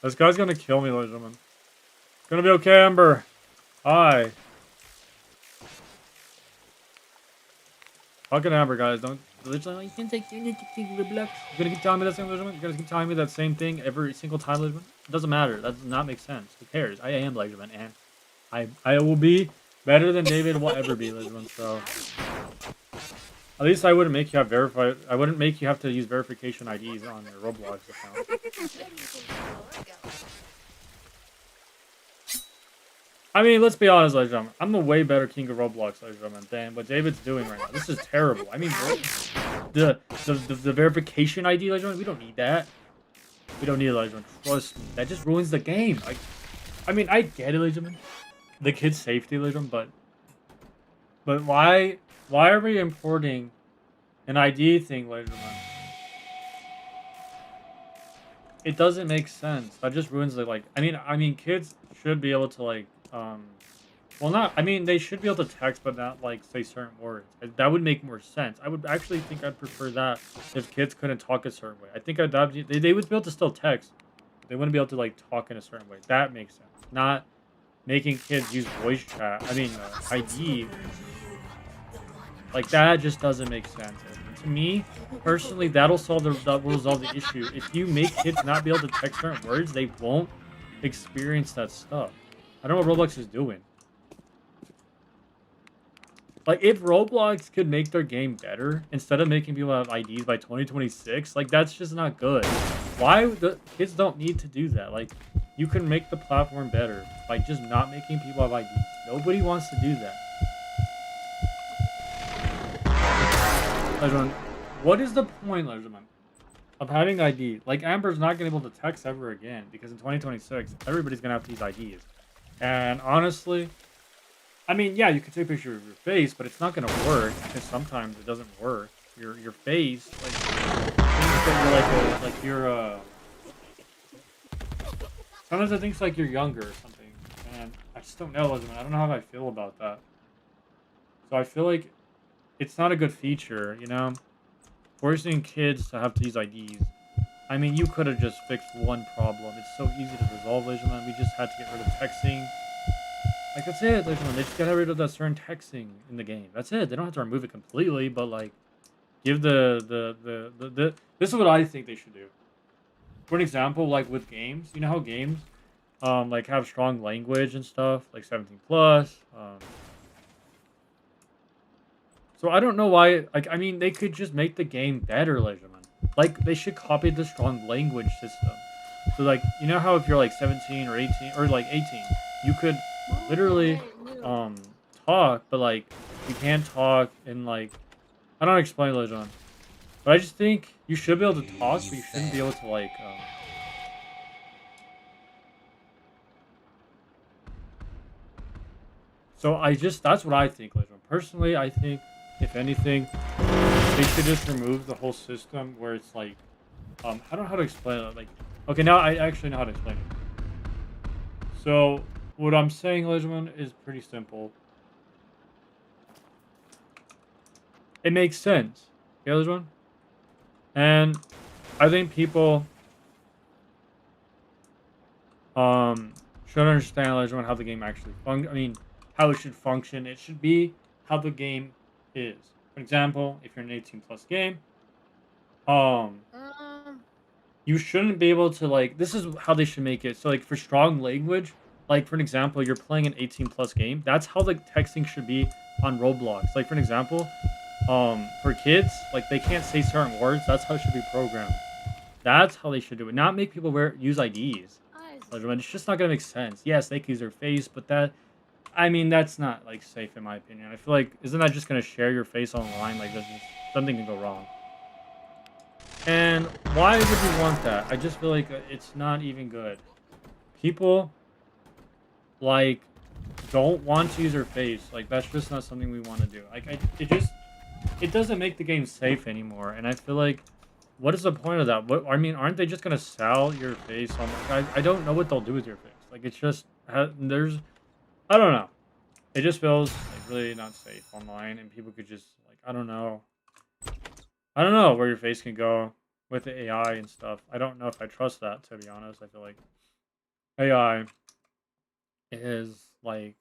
[SPEAKER 1] This guy's gonna kill me, ladies and gentlemen. It's gonna be okay, Amber. Hi. Fucking Amber, guys. Don't. Literally, like, Finnzax, you need to take Roblox. You're gonna keep telling me that same, ladies and gentlemen? You're gonna keep telling me that same thing every single time, ladies and gentlemen? It doesn't matter. That does not make sense. Who cares? I am, ladies and gentlemen, and I will be better than David will ever be, ladies and gentlemen, so. At least I wouldn't make you have verified. I wouldn't make you have to use verification IDs on your Roblox account. I mean, let's be honest, ladies and gentlemen. I'm the way better king of Roblox, ladies and gentlemen, than what David's doing right now. This is terrible. I mean, the verification ID, ladies and gentlemen, we don't need that. We don't need it, ladies and gentlemen. Trust me. That just ruins the game. Like, I mean, I get it, ladies and gentlemen. The kid's safety, ladies and gentlemen, but why are we importing an ID thing, ladies and gentlemen? It doesn't make sense. That just ruins the, like, I mean, kids should be able to, like, well, not, I mean, they should be able to text, but not, like, say certain words. That would make more sense. I would actually think I'd prefer that if kids couldn't talk a certain way. I think they would be able to still text. They wouldn't be able to, like, talk in a certain way. That makes sense. Not making kids use voice chat. I mean, ID. Like, that just doesn't make sense. And to me, personally, that will resolve the issue. If you make kids not be able to text certain words, they won't experience that stuff. I don't know what Roblox is doing. Like, if Roblox could make their game better, instead of making people have IDs by 2026, like, that's just not good. Why? The kids don't need to do that. Like, you can make the platform better by just not making people have IDs. Nobody wants to do that. What is the point, ladies and gentlemen, of having ID? Like, Amber's not going to be able to text ever again, because in 2026, everybody's going to have to use IDs. And honestly, I mean, yeah, you can take a picture of your face, but it's not going to work, because sometimes it doesn't work. Your face, like, things that you're sometimes I think it's like you're younger or something, and I just don't know, listen, I don't know how I feel about that. So I feel like it's not a good feature, you know? Forcing kids to have to use IDs. I mean, you could have just fixed one problem. It's so easy to resolve, ladies and gentlemen. We just had to get rid of texting. Like, that's it, ladies and gentlemen. They just got rid of that certain texting in the game. That's it. They don't have to remove it completely, but, like, give this is what I think they should do. For an example, like, with games, you know how games, like, have strong language and stuff, like 17 plus, so I don't know why, like, I mean, they could just make the game better, ladies and gentlemen. Like, they should copy the strong language system. So, like, you know how if you're, like, 17 or 18, or, like, 18, you could literally, talk, but, like, you can't talk in, like, I don't explain it, ladies and gentlemen. But I just think you should be able to talk, but you shouldn't be able to, like, so that's what I think, ladies and gentlemen. Personally, I think if anything, they should just remove the whole system where it's like, I don't know how to explain it. Like, okay, now I actually know how to explain it. So, what I'm saying, Legion, is pretty simple. It makes sense. Yeah, Legion? And I think people should understand, Legion, how the game actually how it should function. It should be how the game is. For example, if you're an 18+ game, um, you shouldn't be able to, like, this is how they should make it. So, like, for strong language, like, for an example, you're playing an 18+ game. That's how the texting should be on Roblox. Like, for an example, for kids, like, they can't say certain words. That's how it should be programmed. That's how they should do it. Not make people use IDs. Like, it's just not gonna make sense. Yes, they can use their face, but that's not, like, safe in my opinion. I feel like, isn't that just gonna share your face online? Like, something can go wrong. And why would you want that? I just feel like it's not even good. People, like, don't want to use their face. Like, that's just not something we want to do. Like, it doesn't make the game safe anymore. And I feel like, what is the point of that? Aren't they just gonna sell your face on? Like, I don't know what they'll do with your face. Like, it's just I don't know. It just feels like really not safe online, and people could just, like, I don't know where your face can go with the AI and stuff. I don't know if I trust that, to be honest. I feel like AI is, like,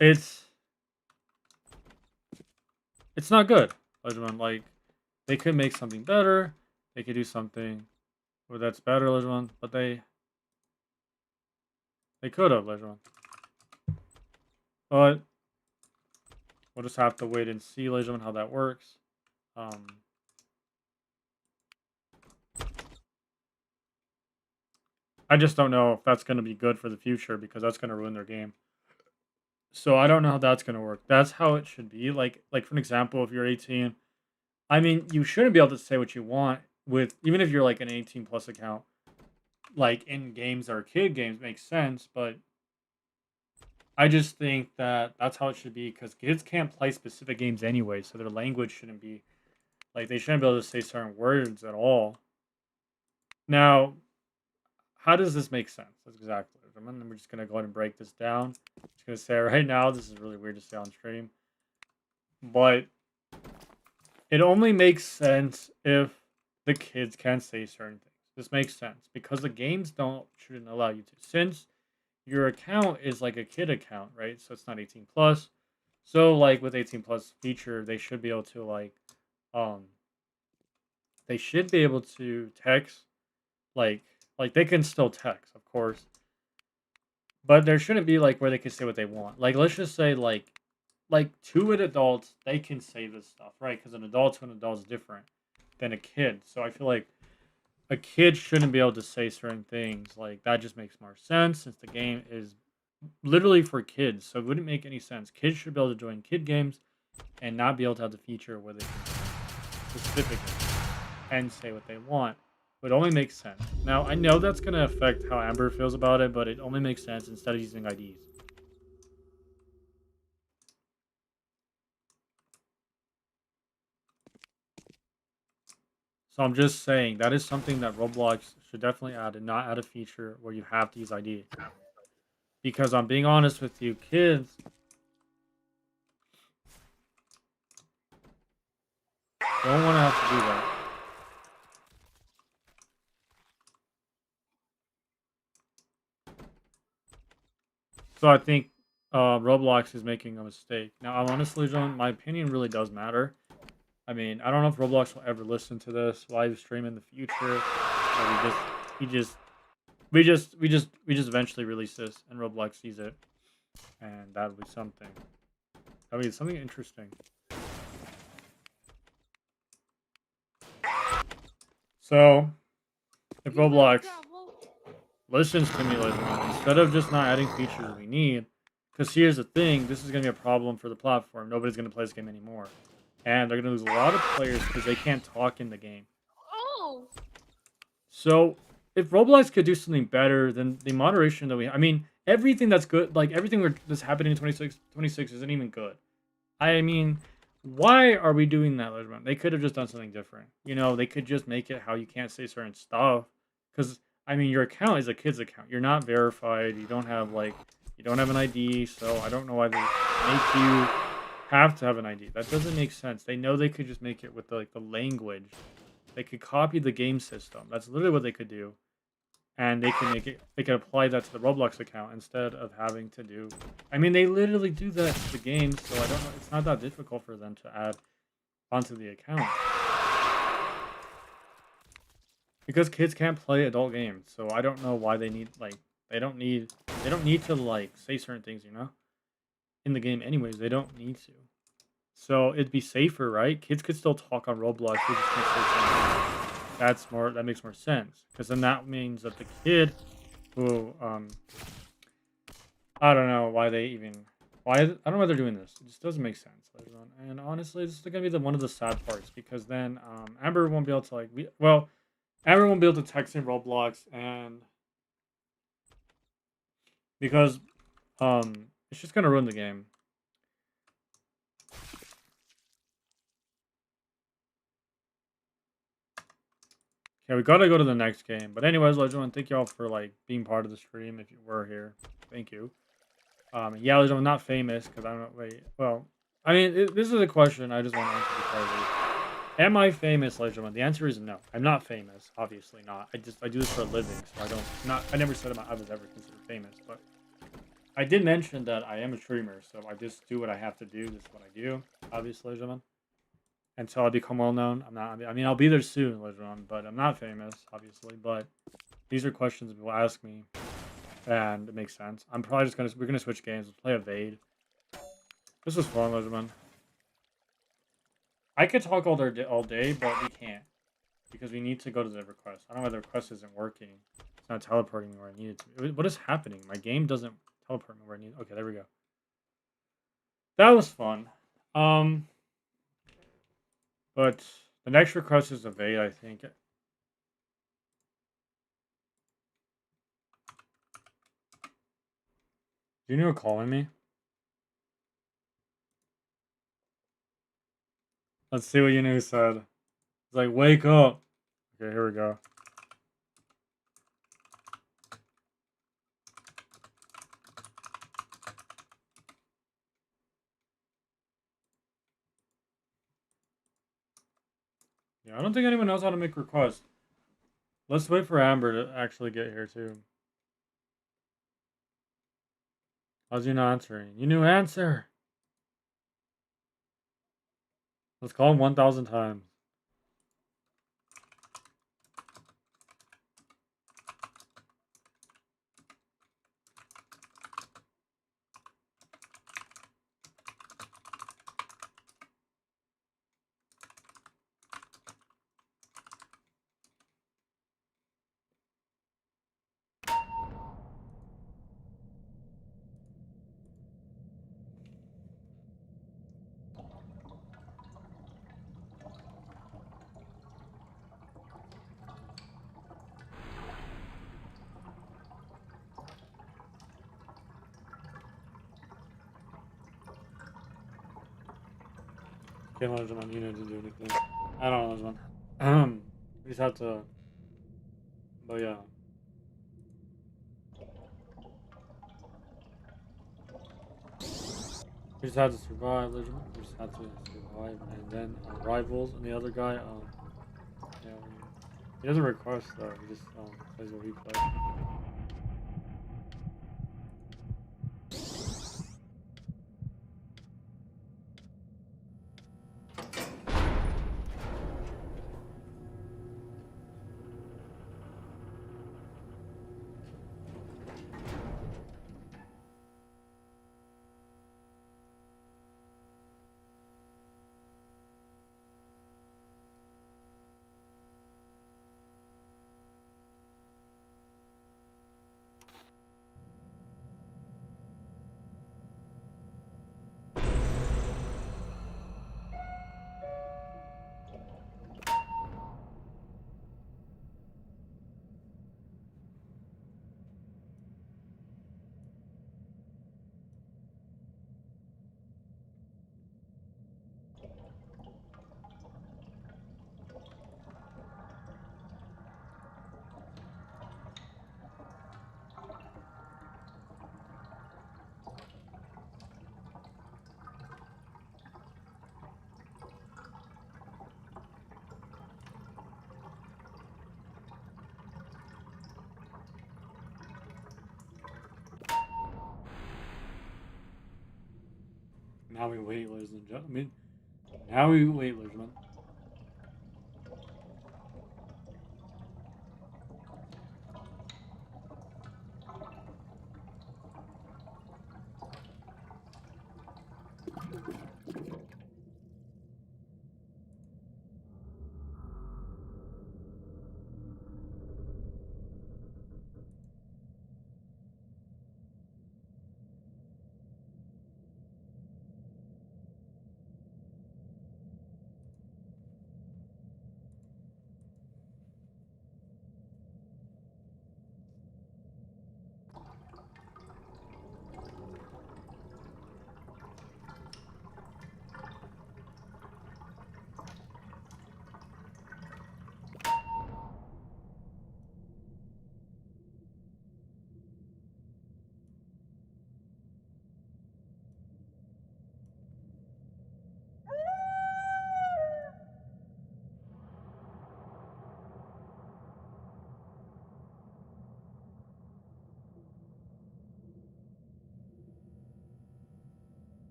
[SPEAKER 1] it's not good. Like, they could make something better. They could do something that's better, but they could have, but we'll just have to wait and see, how that works. I just don't know if that's going to be good for the future, because that's going to ruin their game. So I don't know how that's going to work. That's how it should be. Like, for an example, if you're 18, you shouldn't be able to say what you want even if you're, like, an 18+ account. Like, in games that are kid games, makes sense, but I just think that that's how it should be, because kids can't play specific games anyway, so their language shouldn't be, like, they shouldn't be able to say certain words at all. Now, how does this make sense? That's exactly it. We're just going to go ahead and break this down. I'm just going to say right now, this is really weird to say on stream, but it only makes sense if the kids can say certain things. This makes sense because the games shouldn't allow you to. Since your account is like a kid account, right? So it's not 18+. So, like, with 18+ feature, they should be able to, like, they should be able to text, like they can still text, of course, but there shouldn't be, like, where they can say what they want. Like, let's just say, like to an adult, they can say this stuff, right? Because an adult to an adult is different than a kid. So I feel like a kid shouldn't be able to say certain things. Like, that just makes more sense since the game is literally for kids. So it wouldn't make any sense. Kids should be able to join kid games and not be able to have the feature where they can specifically and say what they want. It only makes sense. Now, I know that's going to affect how Amber feels about it, but it only makes sense instead of using IDs. So I'm just saying, that is something that Roblox should definitely add, and not add a feature where you have to use ID. Because I'm being honest with you, kids don't want to have to do that. So I think Roblox is making a mistake. Now, honestly, John, my opinion really does matter. I mean, I don't know if Roblox will ever listen to this live stream in the future. Or we just eventually release this and Roblox sees it, and that would be something. That would be something interesting. So, if Roblox listens to me later on, instead of just not adding features we need, because here's the thing, this is going to be a problem for the platform. Nobody's going to play this game anymore. And they're going to lose a lot of players because they can't talk in the game.
[SPEAKER 3] Oh.
[SPEAKER 1] So, if Roblox could do something better than the moderation that everything that's good, like everything that's happening in 26 isn't even good. I mean, why are we doing that, Legend? They could have just done something different. You know, they could just make it how you can't say certain stuff. Because I mean, your account is a kid's account. You're not verified. You don't have you don't have an ID. So I don't know why they make you have to have an ID. That doesn't make sense. They know they could just make it with the language. They could copy the game system. That's literally what they could do. And they can make it. They can apply that to the Roblox account instead of having to do. I mean, they literally do that to the game, so I don't know. It's not that difficult for them to add onto the account because kids can't play adult games. So I don't know why they need they don't need to say certain things, you know, in the game. Anyways, they don't need to. So it'd be safer, right? Kids could still talk on Roblox. They just can't say certain things. That's more. That makes more sense because then that means that the kid who I don't know why they even why I don't know why they're doing this. It just doesn't make sense. And honestly, this is gonna be one of the sad parts because then Amber won't be able to Amber won't be able to text in Roblox and because it's just gonna ruin the game. Okay, we gotta go to the next game. But anyways, Legend, thank y'all for being part of the stream if you were here. Thank you. Yeah, Legend, I'm not famous because I don't know. Wait, well, I mean, this is a question I just want to answer before I leave. Am I famous, Legend? The answer is no. I'm not famous. Obviously not. I do this for a living, so I never said I was ever considered famous, but I did mention that I am a streamer, so I just do what I have to do. This is what I do, obviously, gentlemen. Until I become well known, I'm not. I mean, I'll be there soon, later on, but I'm not famous, obviously. But these are questions people ask me, and it makes sense. I'm probably just we're gonna switch games. Let's play Evade. This was fun, Legend. I could talk all day, but we can't because we need to go to the request. I don't know why the request isn't working. It's not teleporting me where I need it to. What is happening? My game doesn't teleport me where I need. Okay, there we go. That was fun. But the next request is Evade, I think. Do you know calling me? Let's see what Yunu said. It's like, wake up. Okay, here we go. Yeah, I don't think anyone knows how to make requests. Let's wait for Amber to actually get here, too. How's you not answering? Yunu, answer! Let's call him 1,000 times. Can't let him on Yunu to do anything. I don't know this one. We just have to. But yeah. We just had to survive, Legend. We just had to survive, and then our rivals and the other guy, yeah, he doesn't request though. He just says what he plays. Now we wait, ladies and gentlemen. Now we wait, ladies and gentlemen.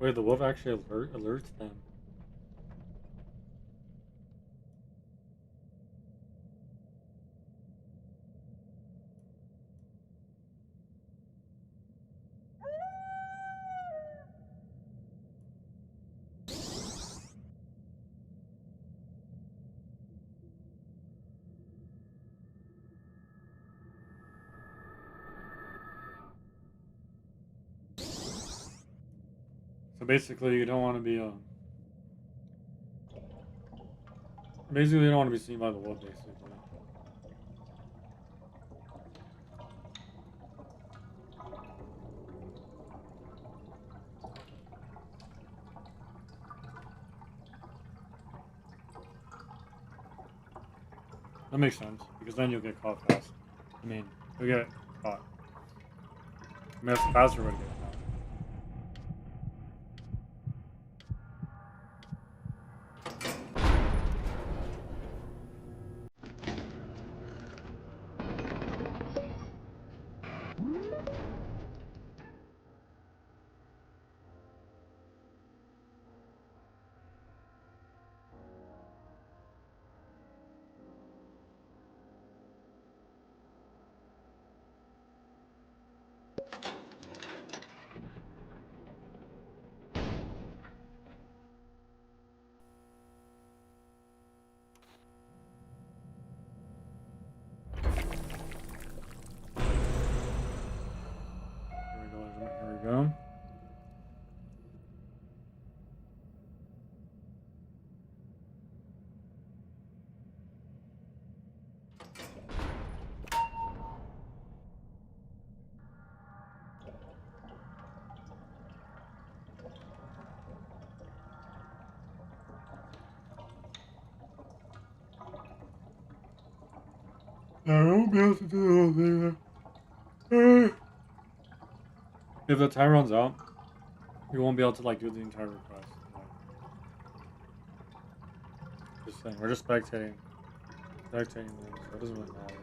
[SPEAKER 1] Wait, the wolf actually alerts them. So basically, you don't want to be basically, you don't want to be seen by the wolf. Basically. That makes sense, because then you'll get caught fast. I mean, you'll get caught. I mean, that's the faster way to get caught. Here we go. I won't be able to do the whole thing. If the time runs out, you won't be able to like do the entire request. Just saying, we're just spectating. Spectating them, so it doesn't really matter.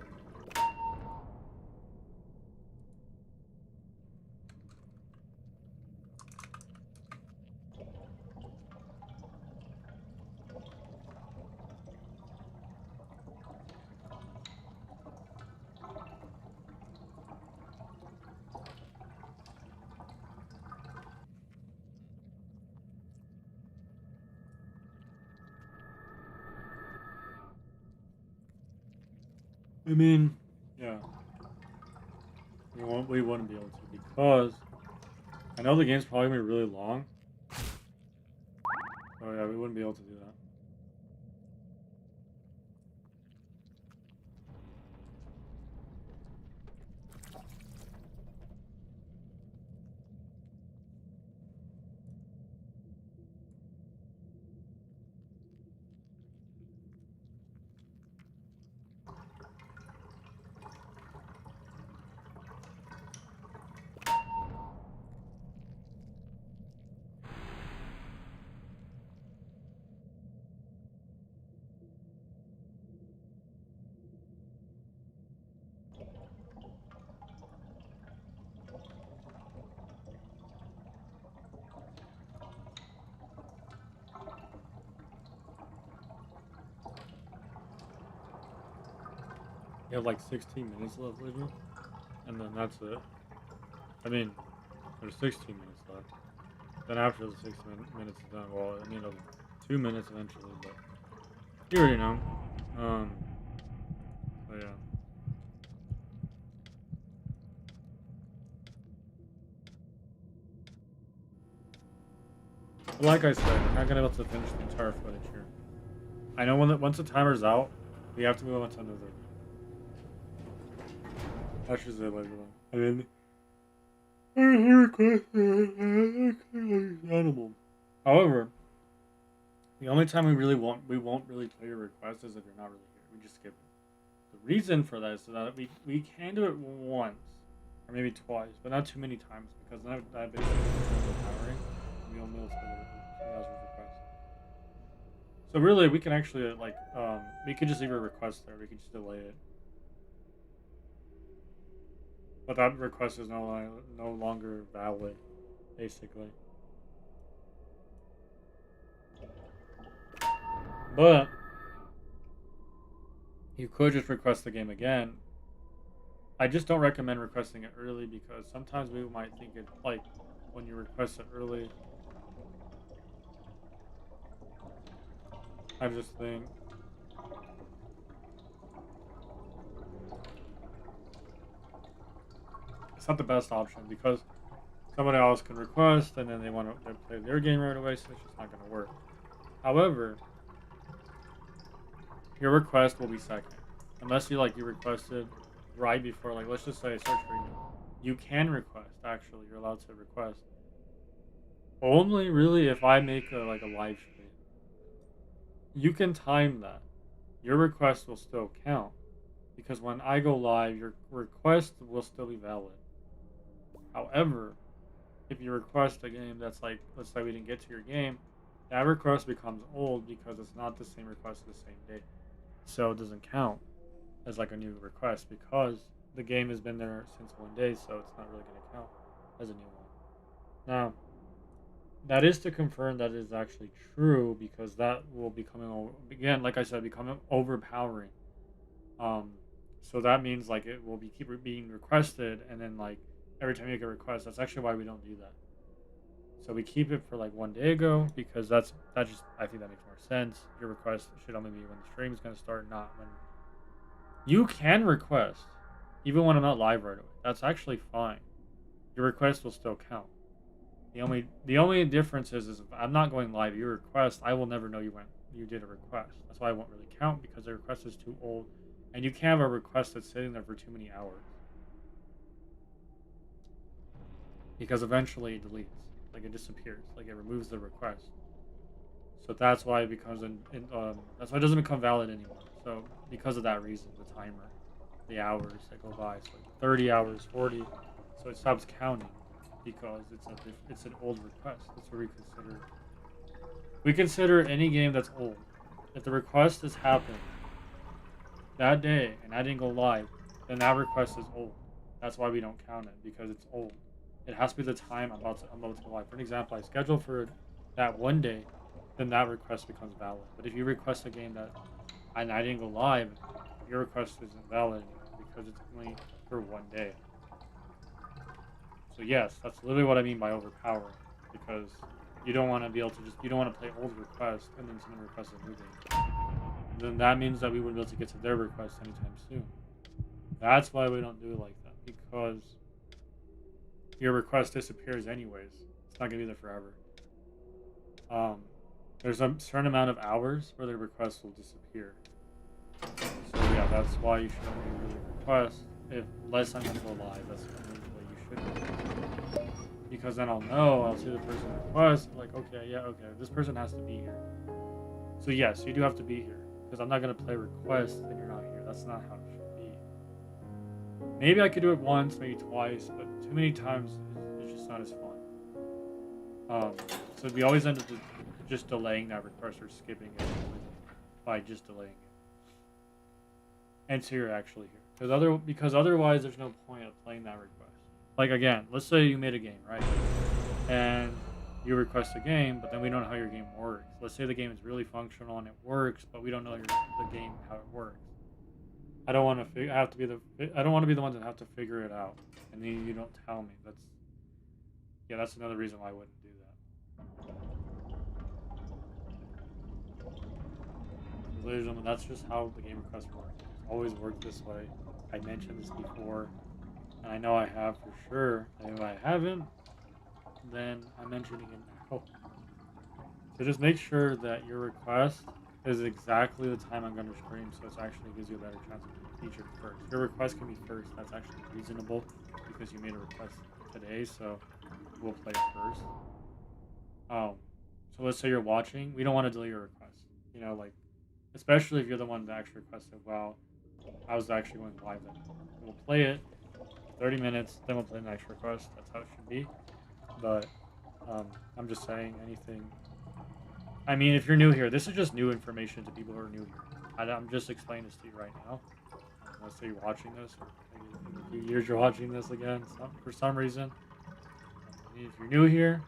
[SPEAKER 1] I mean, yeah. We wouldn't be able to because I know the game's probably gonna be really long. Oh yeah, we wouldn't be able to do that. You have like 16 minutes left, Legion, and then that's it. I mean, there's 16 minutes left. Then after the 6 minutes is done, well, I mean, 2 minutes eventually, but you already know. But yeah. But like I said, we're not gonna be able to finish the entire footage here. I know once the timer's out, we have to move on to another. That's just it, like, I mean, animal. However, the only time we won't really play your request is if you're not really here. We just skip it. The reason for that is so that we can do it once or maybe twice, but not too many times because that basically is overpowering. We only able to play the request. So really, we can actually we could just leave a request there. We could just delay it. But that request is no longer valid, basically. But you could just request the game again. I just don't recommend requesting it early because sometimes we might think it like when you request it early. I just think it's not the best option because somebody else can request and then they want to play their game right away, so it's just not going to work. However, your request will be second, unless you requested right before. Like, let's just say a search for you can request. Actually, you're allowed to request only really if I make a live stream. You can time that. Your request will still count because when I go live, your request will still be valid. However, if you request a game that's like, let's say we didn't get to your game, that request becomes old because it's not the same request the same day. So it doesn't count as like a new request because the game has been there since one day, so it's not really going to count as a new one. Now, that is to confirm that is actually true because that will be coming, again, like I said, becoming overpowering. So that means like it will keep being requested, and then like every time you make a request, that's actually why we don't do that. So we keep it for like one day ago because I think that makes more sense. Your request should only be when the stream is going to start, not when you can request, even when I'm not live right away. That's actually fine. Your request will still count. The only difference is if I'm not going live, your request, I will never know you did a request. That's why it won't really count because the request is too old, and you can't have a request that's sitting there for too many hours because eventually it deletes. Like it disappears, like it removes the request. So that's why it becomes that's why it doesn't become valid anymore. So because of that reason, the timer, the hours that go by, so like 30 hours, 40, so it stops counting because it's an old request. That's what we consider any game that's old. If the request has happened that day and I didn't go live, then that request is old. That's why we don't count it because it's old. It has to be the time I'm about to go live. For an example, I scheduled for that one day, then that request becomes valid. But if you request a game that I didn't go live, your request isn't valid anymore because it's only for one day. So yes, that's literally what I mean by overpowering, because you don't want to be able to you don't want to play old requests and then someone requests a new game. Then that means that we wouldn't be able to get to their request anytime soon. That's why we don't do it like that, because your request disappears anyways. It's not going to be there forever. There's a certain amount of hours where the request will disappear. So yeah, that's why you should only really request if less I'm going to go live. That's the way you should do it. Because then I'll see the person request, like, okay, this person has to be here. So yes, you do have to be here. Because I'm not going to play request and you're not here. That's not how it should be. Maybe I could do it once, maybe twice, but too many times it's just not as fun. So we always end up just delaying that request or skipping it by just delaying it until you're actually here. Because otherwise there's no point of playing that request. Like again, let's say you made a game, right? And you request a game, but then we don't know how your game works. Let's say the game is really functional and it works, but we don't know the game how it works. I don't want to have to be the. I don't want to be the one to have to figure it out, and then you don't tell me. That's another reason why I wouldn't do that. Ladies and gentlemen, that's just how the game request works. It's always worked this way. I mentioned this before, and I know I have for sure. And if I haven't, then I'm mentioning it now. So just make sure that your request is exactly the time I'm going to stream, so it actually gives you a better chance of being featured first. Your request can be first. That's actually reasonable because you made a request today, so we'll play it first. So let's say you're watching. We don't want to delay your request. You know, like, especially if you're the one that actually requested. Well, I was actually going live then. We'll play it 30 minutes, then we'll play the next request. That's how it should be. But I'm just saying anything. I mean, if you're new here, this is just new information to people who are new here. I'm just explaining this to you right now. Let's say you're watching this, or maybe in a few years you're watching this again for some reason. If you're new here,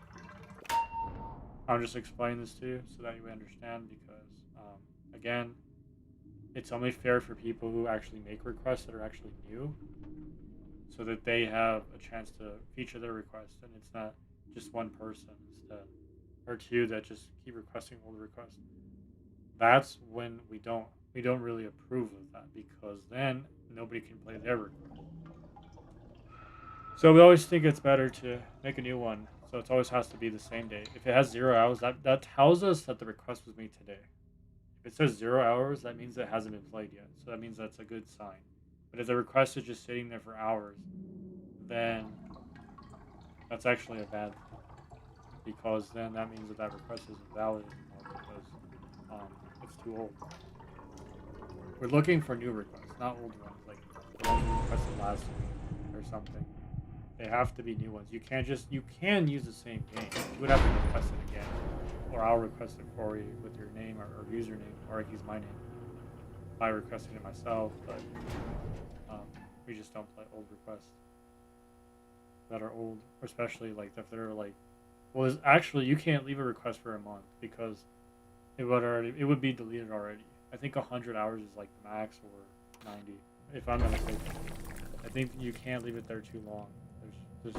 [SPEAKER 1] I'm just explaining this to you so that you understand because, again, it's only fair for people who actually make requests that are actually new so that they have a chance to feature their request and it's not just one person instead. Or two that just keep requesting older requests. That's when we don't really approve of that because then nobody can play their request. So we always think it's better to make a new one. So it always has to be the same day. If it has 0 hours, that tells us that the request was made today. If it says 0 hours, that means it hasn't been played yet. So that means that's a good sign. But if the request is just sitting there for hours, then that's actually a bad thing. Because then that means that request isn't valid anymore because it's too old. We're looking for new requests, not old ones, like the ones we requested last week or something. They have to be new ones. You can use the same game. You would have to request it again. Or I'll request it for you with your name or username, or I use my name. I requested it myself, but we just don't play old requests that are old, especially like if they're like. Well, actually, you can't leave a request for a month because it would be deleted already. I think 100 hours is like the max, or 90, if I'm not mistaken. I think you can't leave it there too long. There's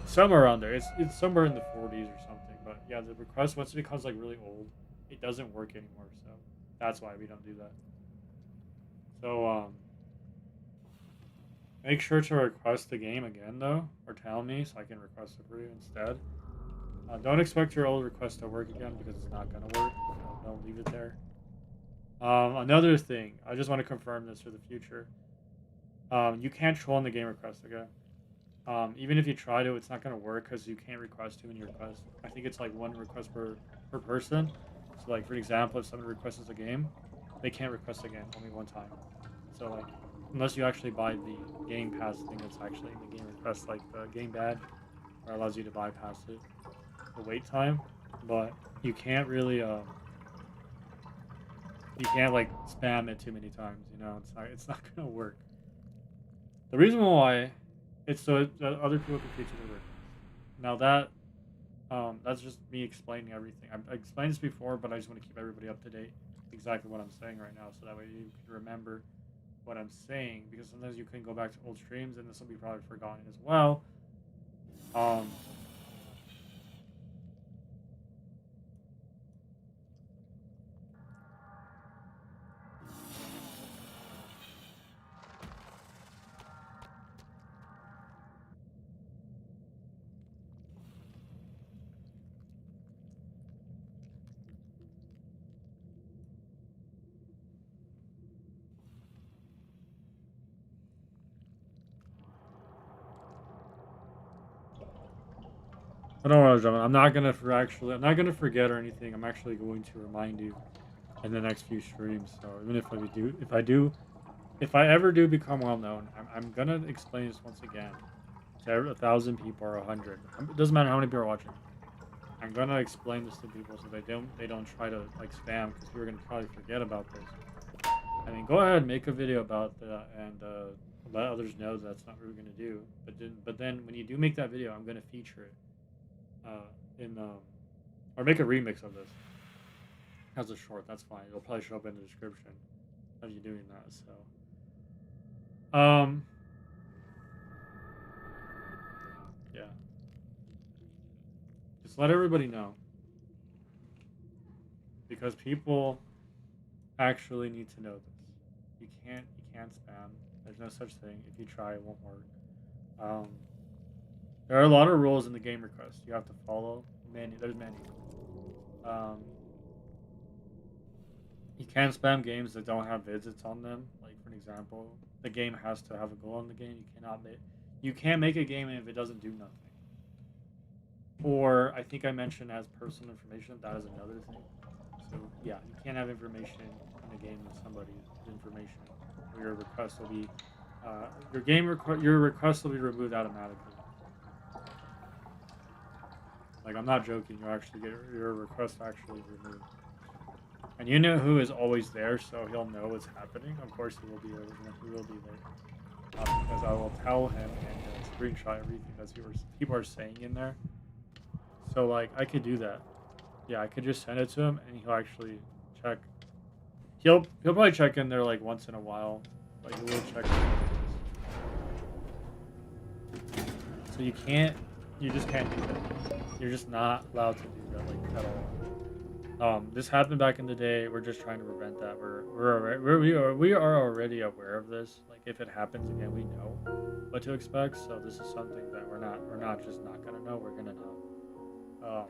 [SPEAKER 1] somewhere around there. It's somewhere in the 40s or something. But yeah, the request once it becomes like really old, it doesn't work anymore. So that's why we don't do that. So make sure to request the game again, though, or tell me so I can request it for you instead. Don't expect your old request to work again because it's not going to work. So don't leave it there. Another thing, I just want to confirm this for the future. You can't troll in the game request again. Even if you try to, it's not going to work because you can't request too many requests. I think it's like one request per person. So, like, for example, if someone requests a game, they can't request again, only one time. So, like, unless you actually buy the game pass thing that's actually in the game request, like the game badge, or allows you to bypass it, the wait time. But you can't really, you can't like spam it too many times. You know, it's not gonna work. The reason why it's so that other people can feature the request. Now that's just me explaining everything. I explained this before, but I just want to keep everybody up to date. Exactly what I'm saying right now, so that way you can remember what I'm saying, because sometimes you can go back to old streams and this will be probably forgotten as well. I don't know, John. I'm not gonna forget or anything. I'm actually going to remind you in the next few streams. So even if I ever do become well known, I'm gonna explain this once again to 1,000 people or 100. It doesn't matter how many people are watching. I'm gonna explain this to people so they don't try to like spam, because people are gonna probably forget about this. I mean, go ahead, make a video about that and let others know that's not what we're gonna do. But then when you do make that video, I'm gonna feature it or make a remix of this as a short. That's fine. It'll probably show up in the description. of you doing that. So, yeah, just let everybody know because people actually need to know this. You can't spam. There's no such thing. If you try, it won't work. Um, there are a lot of rules in the game request you have to follow. There's many. Um, you can't spam games that don't have visits on them. Like for an example, the game has to have a goal in the game. You can't make a game if it doesn't do nothing. Or I think I mentioned as personal information. That is another thing. So yeah, you can't have information in a game with somebody's information, or your request will be your request will be removed automatically. Like I'm not joking. You actually get your request actually removed. And you know who is always there, so he'll know what's happening. Of course, he will be there. He will be there because I will tell him and screenshot everything that people are saying in there. So like I could do that. Yeah, I could just send it to him, and he'll actually check. He'll probably check in there like once in a while, but he will check. So you just can't do that. You're just not allowed to do that like at all. This happened back in the day. We're just trying to prevent that. We are already aware of this. Like if it happens again, we know what to expect. So this is something that we're not just not gonna know. We're gonna know.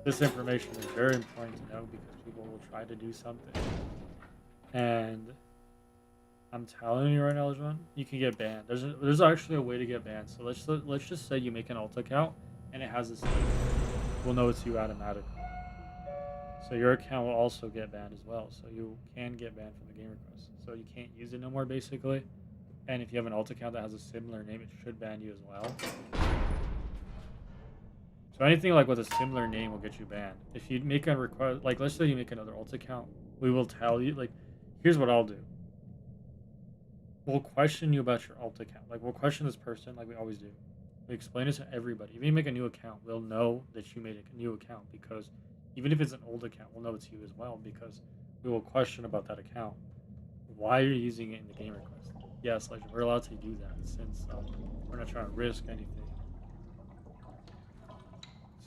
[SPEAKER 1] This information is very important to know because people will try to do something. And I'm telling you right now, John, you can get banned. There's actually a way to get banned. So let's just say you make an alt account and it has this thing. We'll know it's you automatically. So your account will also get banned as well. So you can get banned from the game request. So you can't use it no more basically. And if you have an alt account that has a similar name, it should ban you as well. So anything like with a similar name will get you banned. If you make a request, like let's say you make another alt account, we will tell you, like, here's what I'll do. We'll question you about your alt account. Like we'll question this person like we always do. We explain it to everybody. If you make a new account, we'll know that you made a new account because even if it's an old account, we'll know it's you as well because we will question about that account. Why are you using it in the game request? Yes, like we're allowed to do that since we're not trying to risk anything.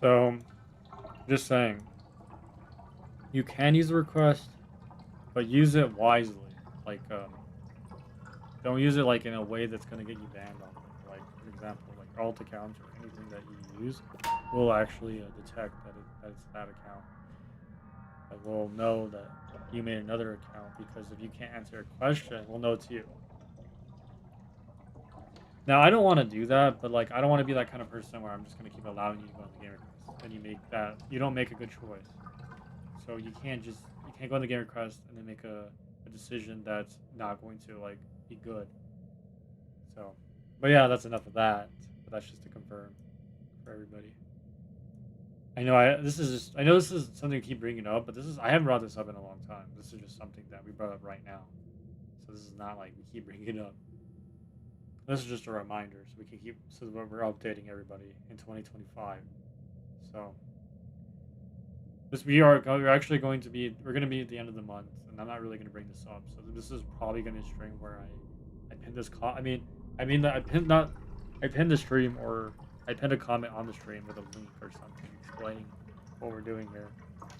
[SPEAKER 1] So, just saying, you can use the request, but use it wisely. Like, don't use it like in a way that's gonna get you banned on it. Like, for example, like alt accounts or anything that you use will actually detect that it's that account. Like, we'll know that you made another account because if you can't answer a question, we'll know it's you. Now, I don't want to do that, but like, I don't want to be that kind of person where I'm just gonna keep allowing you to go on the game request. And you don't make a good choice. So you can't go on the game request and then make a decision that's not going to like be good. So, but yeah, that's enough of that. But that's just to confirm for everybody. I know this is something to keep bringing up, but I haven't brought this up in a long time. This is just something that we brought up right now. So this is not like we keep bringing it up. This is just a reminder, so we're updating everybody in 2025. So we're going to be at the end of the month, and I'm not really going to bring this up. So this is probably going to be a stream where I pin this I pinned the stream, or I pinned a comment on the stream with a link or something explaining what we're doing here,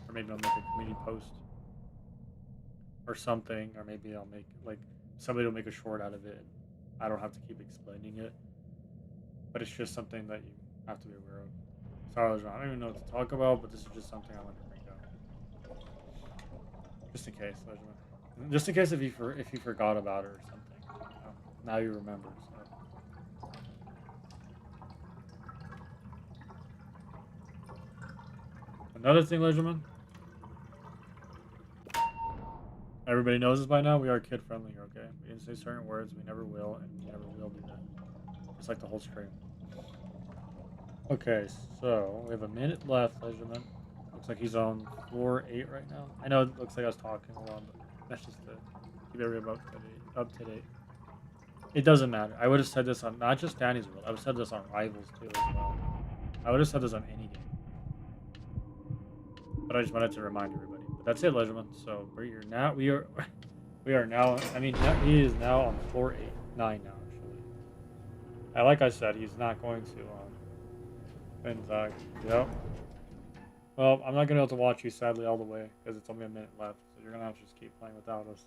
[SPEAKER 1] or maybe I'll make a community post or something, or maybe I'll make like somebody will make a short out of it. I don't have to keep explaining it, but it's just something that you have to be aware of. Sorry, I don't even know what to talk about, but this is just something I want to bring up. Just in case, just in case if you forgot about it or something. Now you remember. So. Another thing, Legion. Everybody knows this by now. We are kid friendly here, okay? We didn't say certain words. We never will, and we never will do that. Just like the whole stream. Okay, so we have a minute left, Legion. Looks like he's on floor 8 right now. I know it looks like I was talking a lot, but that's just to keep everybody up to date. It doesn't matter. I would have said this on not just Danny's World. I would have said this on Rivals too as well. I would have said this on any game. But I just wanted to remind everybody. But that's it, Legion. So we are We are now, I mean, he is now on floor 9 now, actually. And like I said, he's not going to, Finnzax. Yep. Well, I'm not going to be able to watch you, sadly, all the way, because it's only a minute left, so you're going to have to just keep playing without us.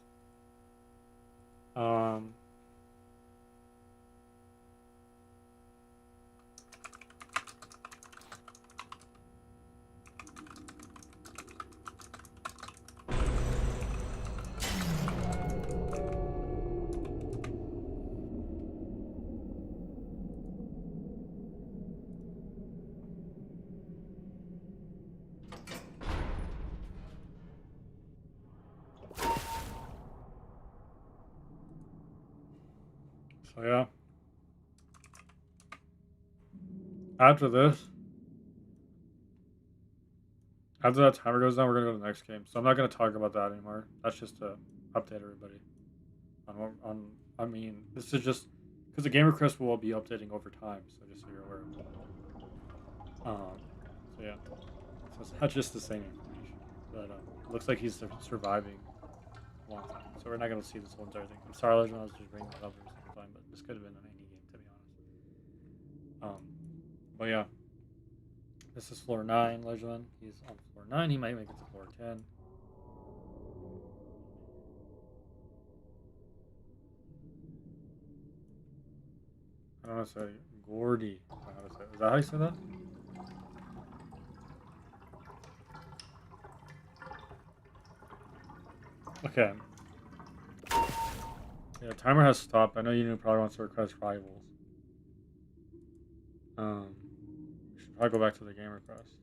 [SPEAKER 1] So yeah. After this, after that timer goes down, we're gonna go to the next game. So I'm not gonna talk about that anymore. That's just to update everybody on. I mean, this is just because the game request will be updating over time. So just so you're aware. So yeah. So it's not just the same information, but it looks like he's surviving a long time. So we're not gonna see this whole entire thing. I'm sorry, Legend. I was just bringing it up every single time, but this could have been on any game, to be honest. But yeah. This is floor 9, Legend. He's on floor 9. He might make it to floor 10. I don't know how to say Gordy. I don't know how to say it. Is that how you say that? Okay. Yeah, timer has stopped. I know you probably wants to request rivals. We should probably go back to the game request.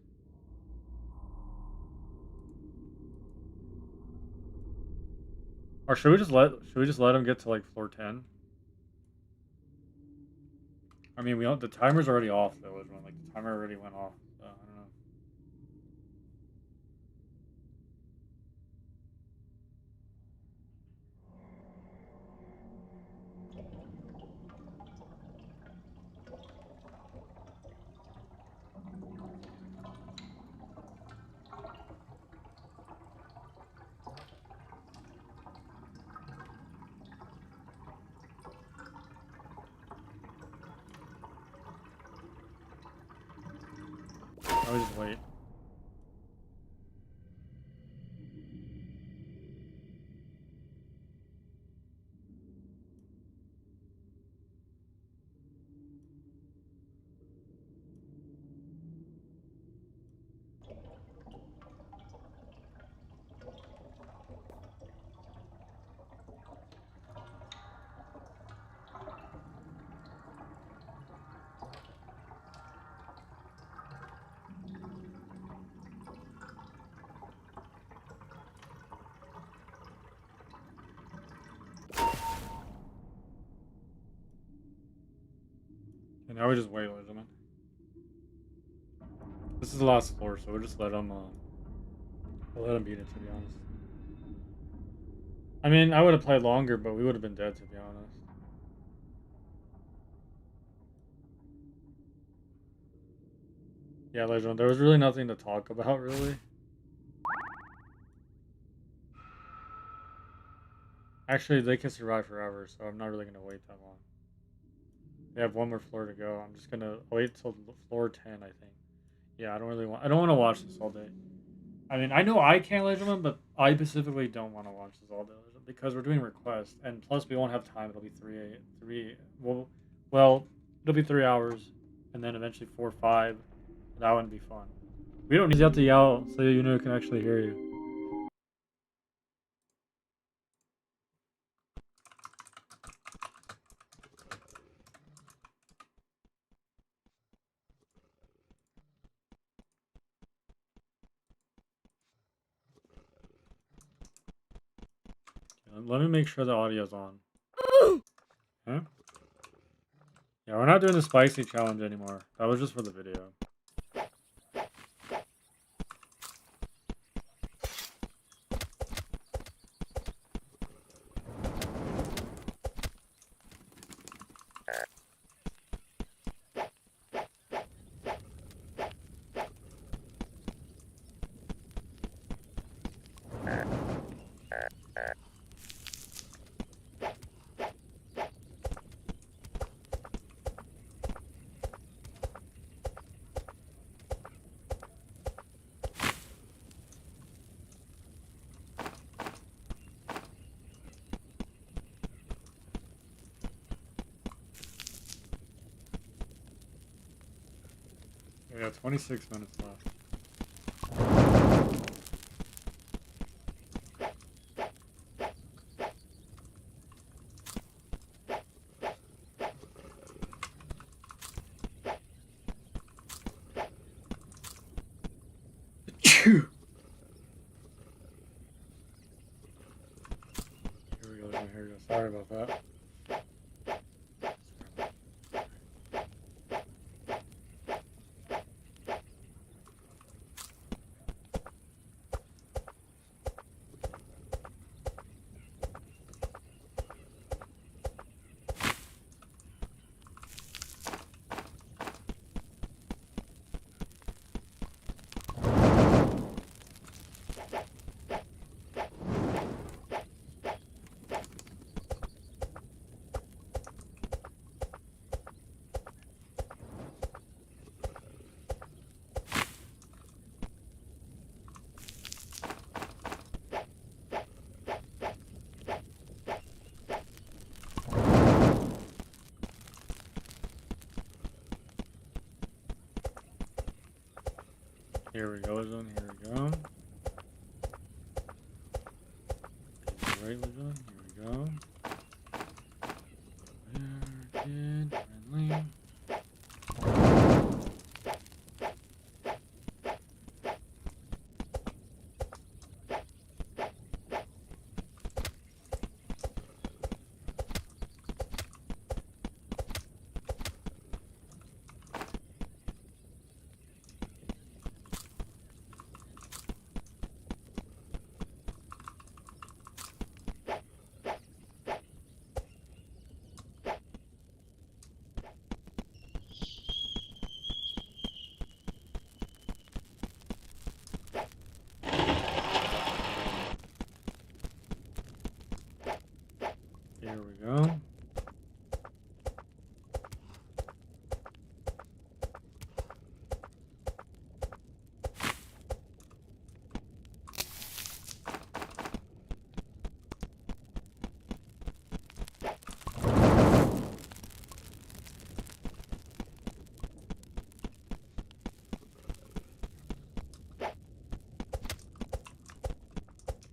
[SPEAKER 1] Or should we just let him get to like floor 10? I mean, the timer's already off though. Like the timer already went off. So I don't know. I would just wait. And now we just wait, Legend. This is the last floor, so we'll just let him. We'll let him beat it. To be honest. I mean, I would have played longer, but we would have been dead. To be honest. Yeah, Legend. There was really nothing to talk about, really. Actually, they can survive forever, so I'm not really gonna wait that long. They have one more floor to go. I'm just gonna wait till floor 10, I think. Yeah, I don't want to watch this all day. I mean, I know I can't, Legend, but I specifically don't want to watch this all day, Legend, because we're doing requests, and plus we won't have time. It'll be well, it'll be 3 hours, and then eventually 4, 5. That wouldn't be fun. We don't need to have to yell so you know can actually hear you. Let me make sure the audio's on. Okay? Yeah, we're not doing the spicy challenge anymore. That was just for the video. Yeah, 26 minutes left. Here we go, here we go. Sorry about that. Here we go, Legion. Here we go. Right, Legion. Here we go. There, kid, friendly. Here we go.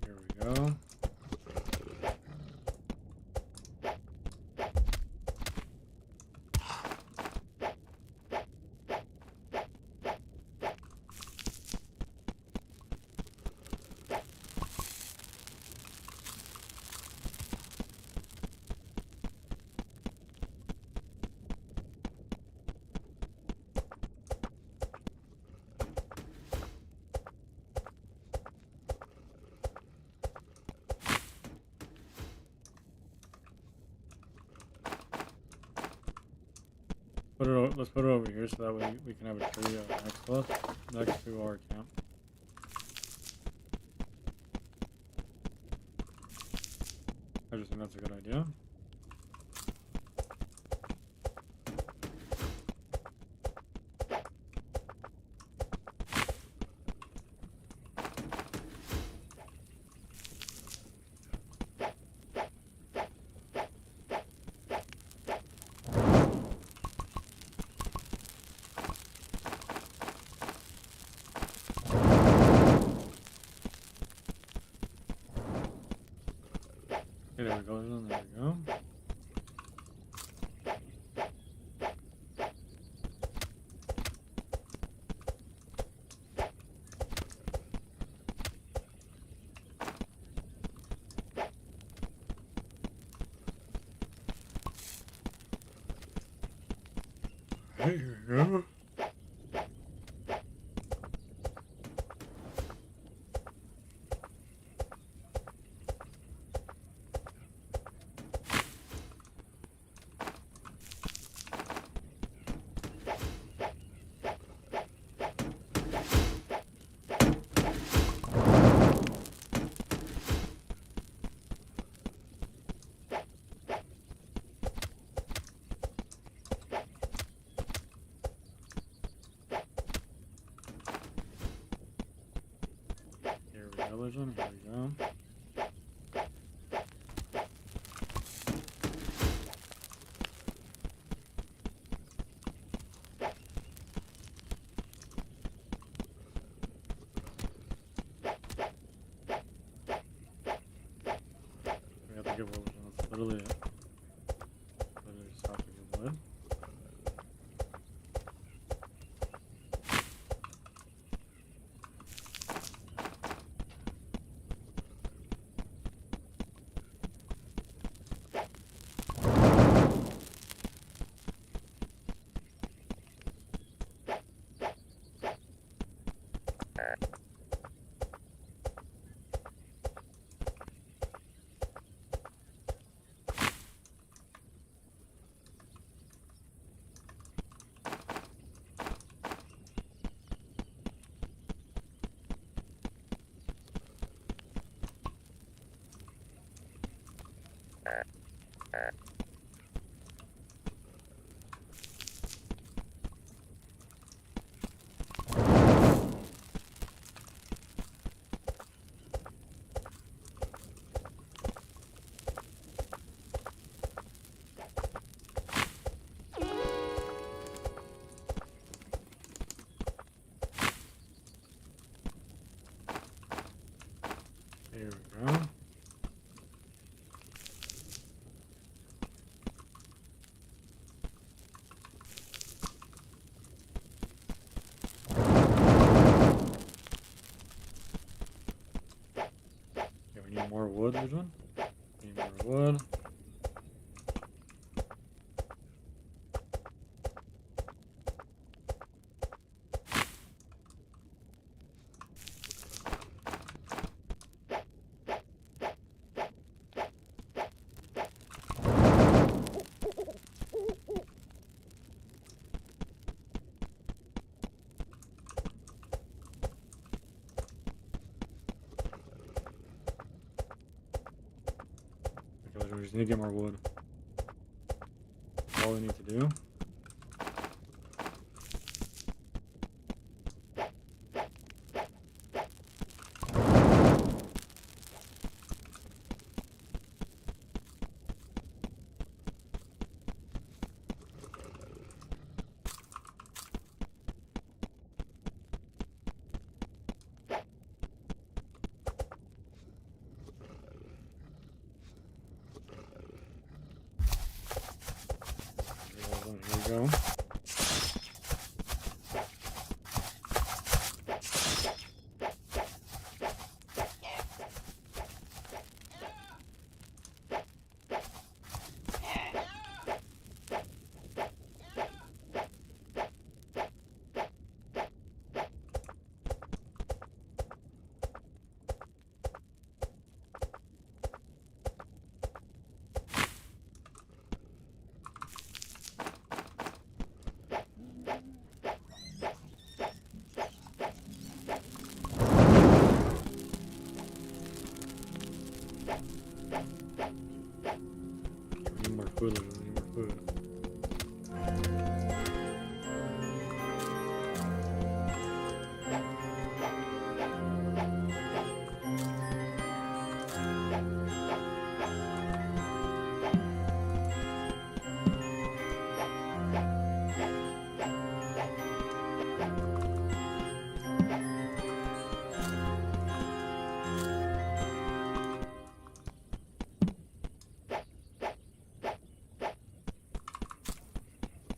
[SPEAKER 1] Here we go. Let's put it over here so that way we can have a tree next to us, next to our camp. I just think that's a good idea. Okay, there we go, there we go. Hey, here we go. Here we go, Legion. Here we go. literally just have to get wood. There we go. Okay, we need more wood, this one. Need more wood. Okay, we just need to get more wood. That's all we need to do. Here we go. We need more food, we need more food.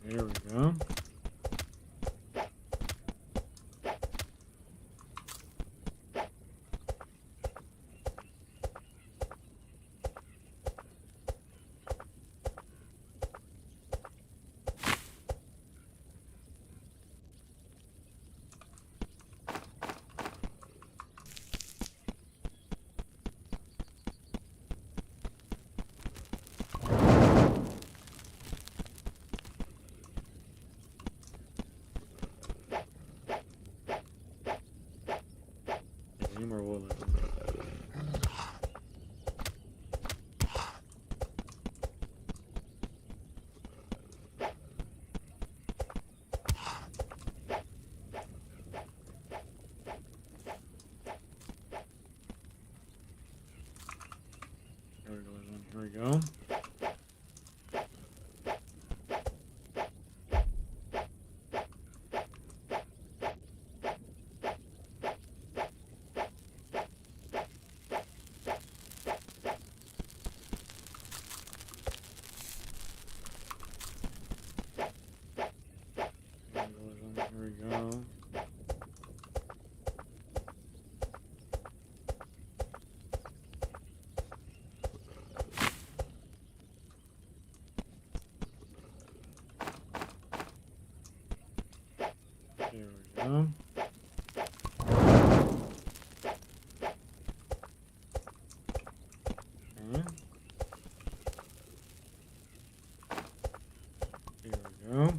[SPEAKER 1] There we go. We need more wood. Here we go, everyone. Here we go. go. Okay. Here we go.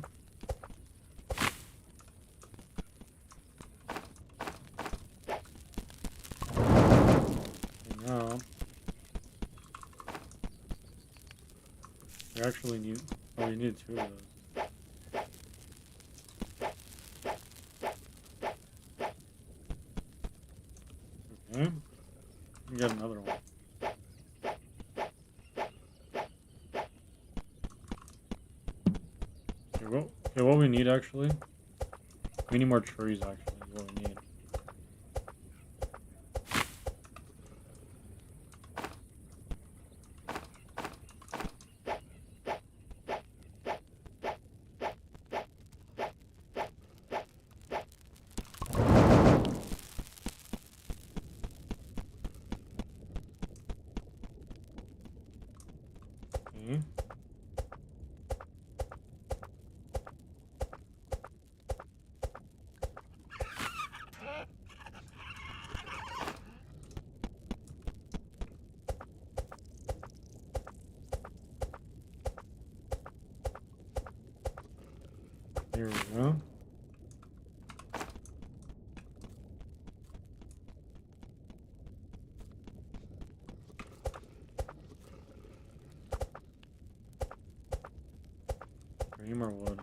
[SPEAKER 1] And now we actually need. Oh, we need 2 of those. Okay. We get another one. Okay, what we need actually? We need more trees actually, is what we need. Okay. Here we go. We need more wood.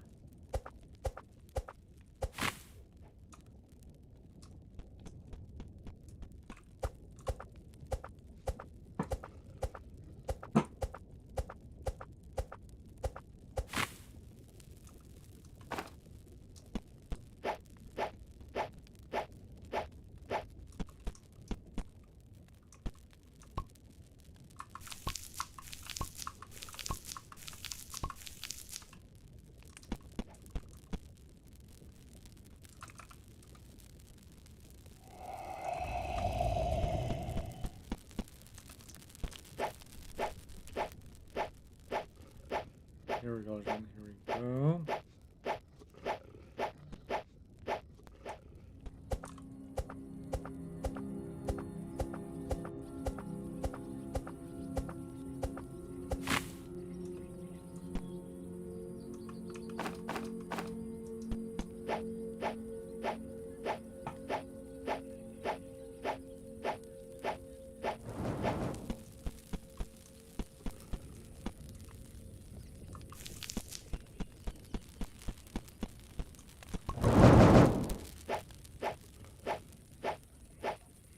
[SPEAKER 1] Here we go, John. Here we go.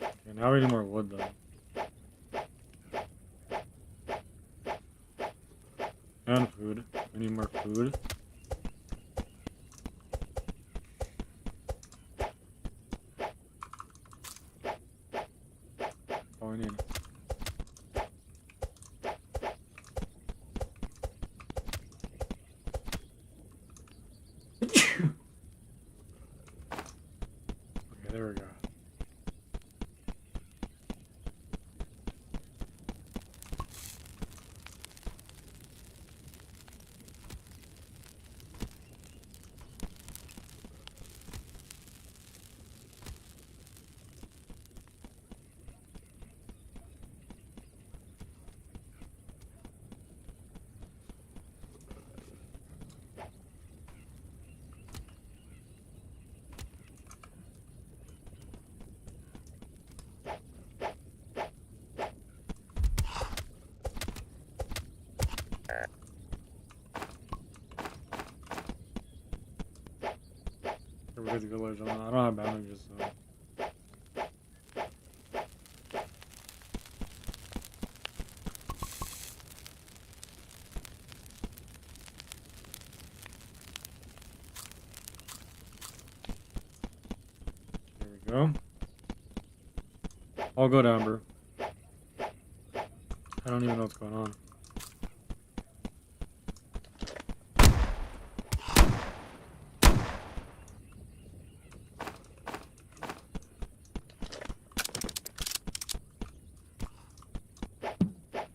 [SPEAKER 1] Okay, now we need more wood though. And food. We need more food. All we need. Okay, there we go. Everybody's good village. I don't have bandages, so. There we go. I'll go to Amber. I don't even know what's going on.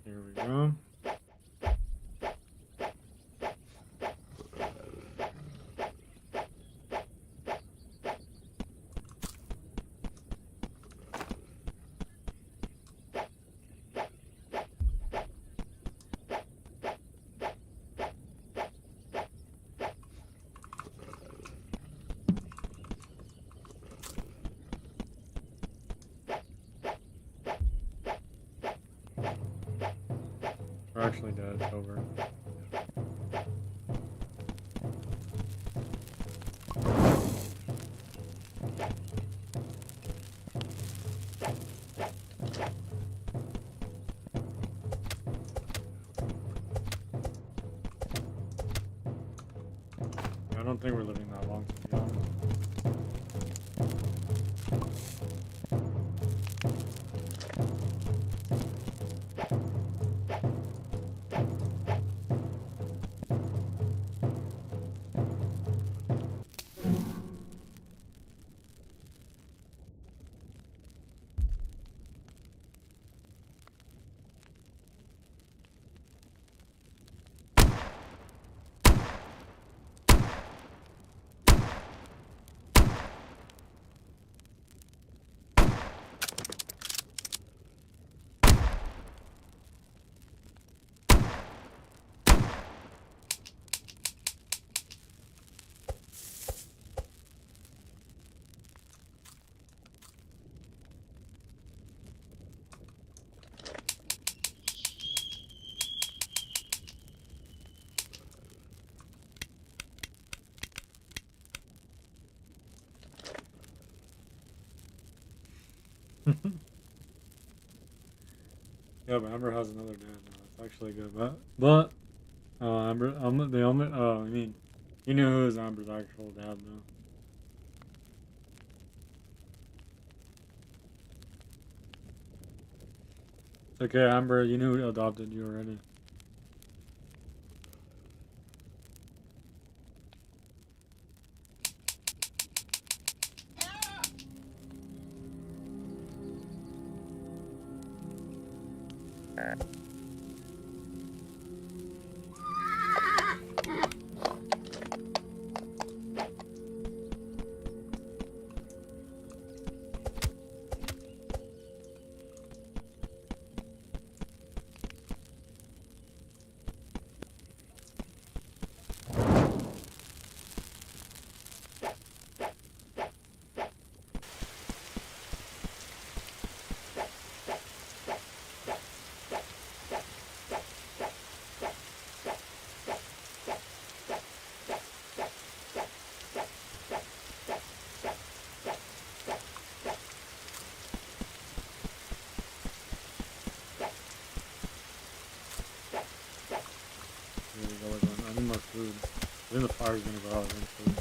[SPEAKER 1] Here we go. We're actually dead. It's over. I don't think we're living that long, to be honest. Yeah, but Amber has another dad now. It's actually good, but Amber, they only. Oh, I mean, you knew who was Amber's actual dad, though. It's okay, Amber. You knew who adopted you already. Here we go again. I need more food. I think the fire's gonna go out eventually.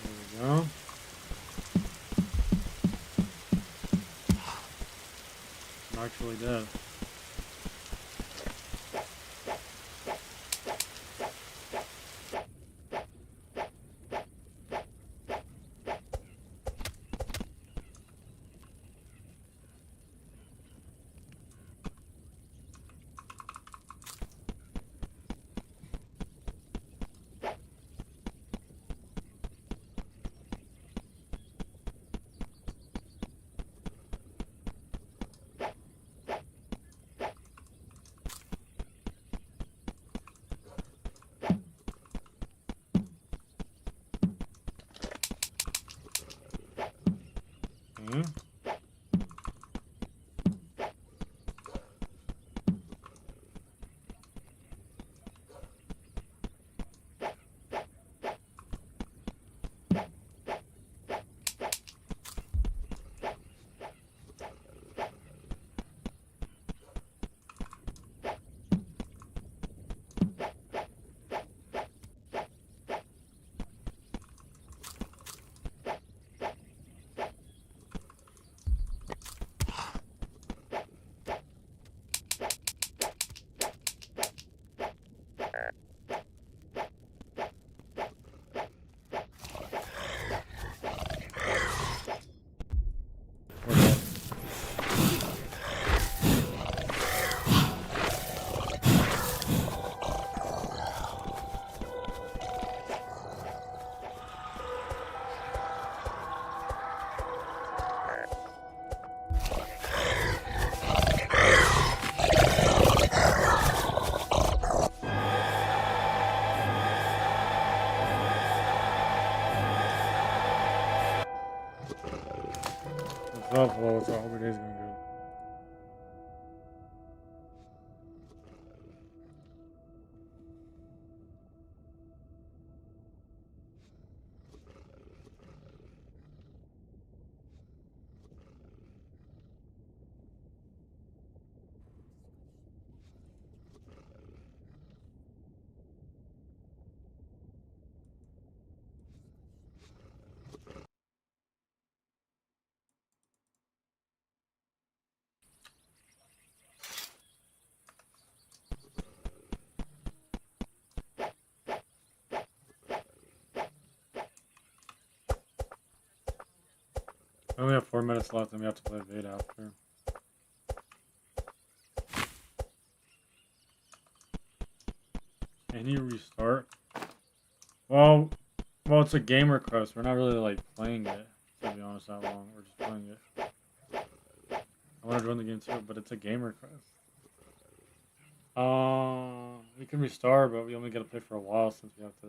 [SPEAKER 1] There we go. I'm actually dead. up, hello? So I hope your day's going good. We only have 4 minutes left, and we have to play Vade after. Can you restart? Well, it's a game request. We're not really like playing it, to be honest, that long. We're just playing it. I want to join the game too, but it's a game request. We can restart, but we only gotta play for a while since we have to.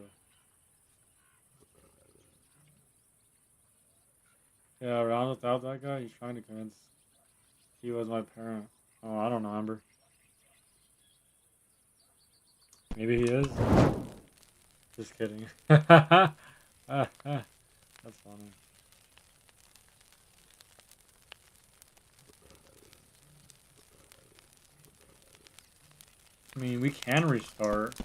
[SPEAKER 1] Yeah, around without that guy, he's trying to convince he was my parent. Oh, I don't know, Amber. Maybe he is. Just kidding. That's funny. I mean, we can restart,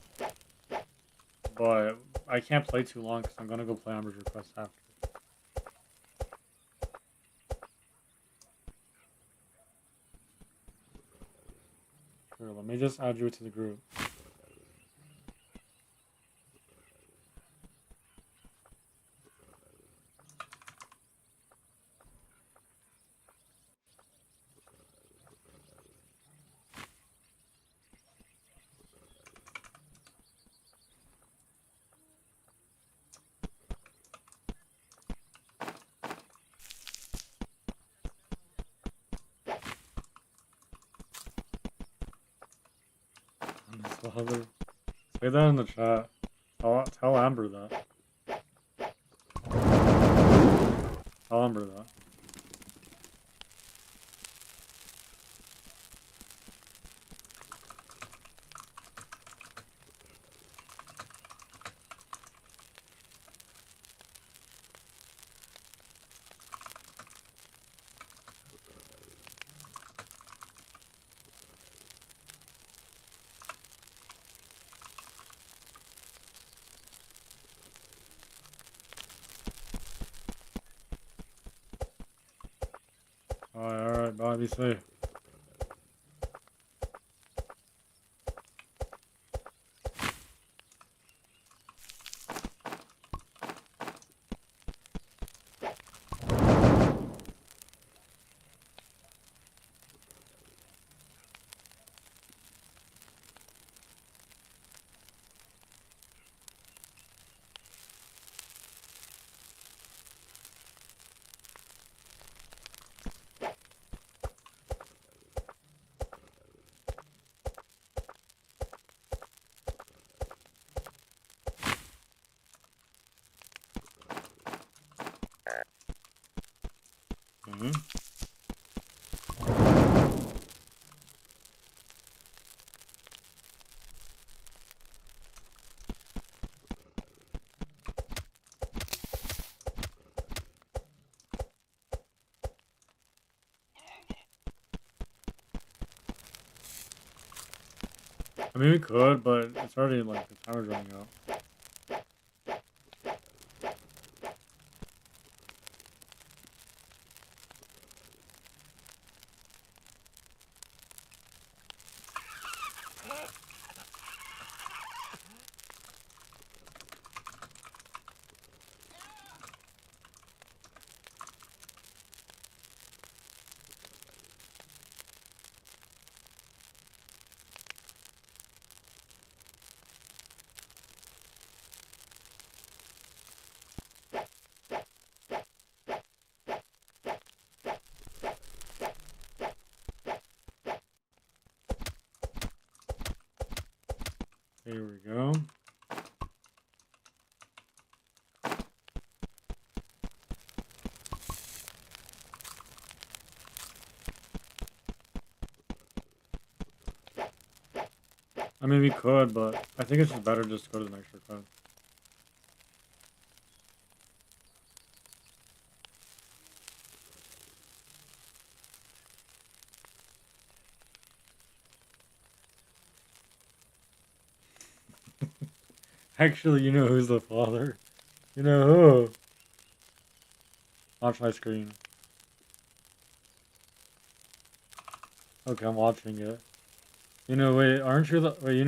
[SPEAKER 1] but I can't play too long because I'm gonna go play Amber's request after. Sure, let me just add you to the group. Say that in the chat. Tell Amber that. Tell Amber that. Alright, bye, be safe. Mm-hmm. I mean, we could, but it's already like the timer's running out. Here we go. I mean, we could, but I think it's just better just to go to the next request. Actually, you know who's the father. You know who? Watch my screen. Okay, I'm watching it. You know, wait, aren't you the father? You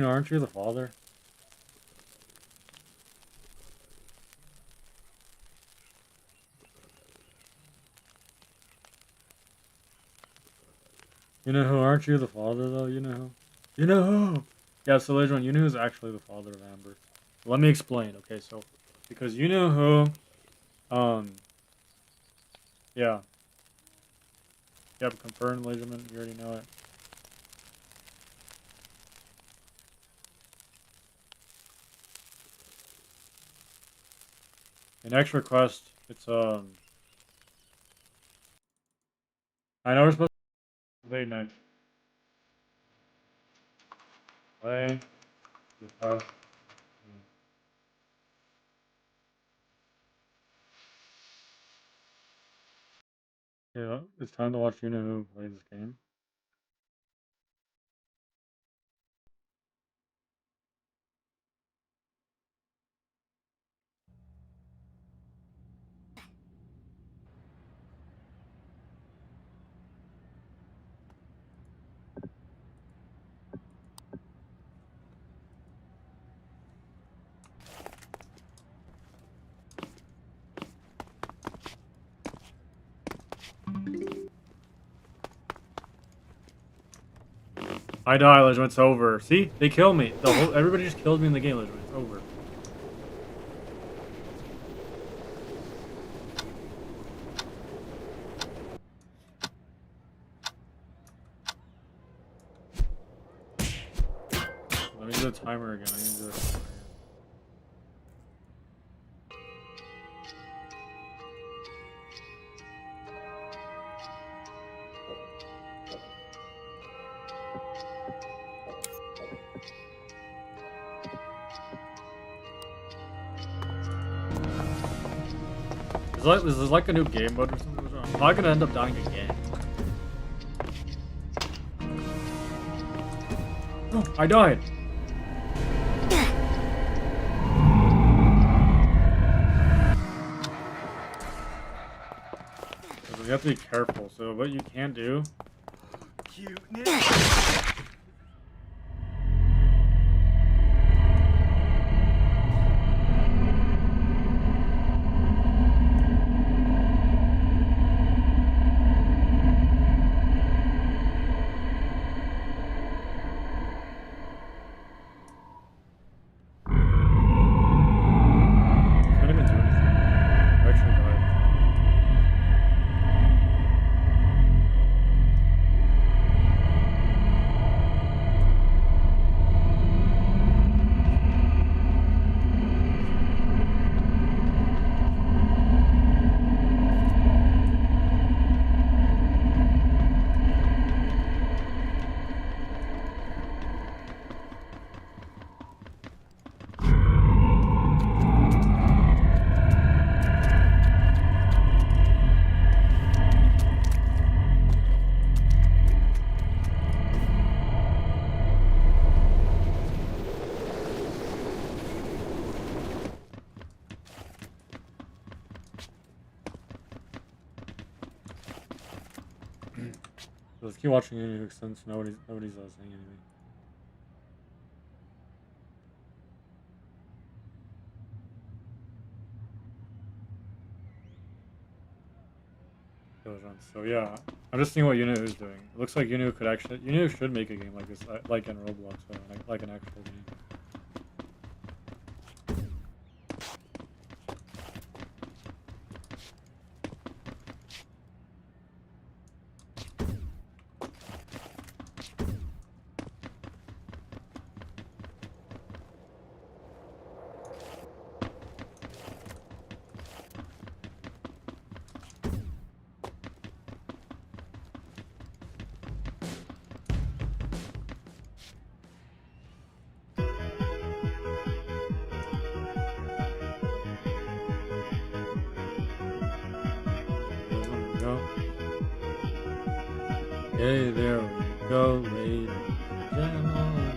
[SPEAKER 1] know who? Aren't you the father, though? You know who? You know who? Yeah, so Legion, you know who's actually the father of Amber. Let me explain, okay? So, because you know who, yeah. Yep, confirmed, Legion, you already know it. The next request, it's, I know we're supposed to play next. Play. Request. Yeah, it's time to watch you know who play this game. I die, Legion, it's over. See? They kill me. Everybody just killed me in the game, Legion. It's over. Let me do the timer again. I need to do the timer again. Is this like a new game mode or something? I'm probably gonna end up dying again. Oh, I died. So you have to be careful. So what you can do.
[SPEAKER 4] Cuteness.
[SPEAKER 1] Can't even do anything. I actually died. So let's keep watching it since nobody's saying anything. So yeah, I'm just seeing what Unit is doing. It looks like Unit could actually Unit should make a game like this, like in Roblox, or like an actual game. go. Hey, there we go, ladies and gentlemen.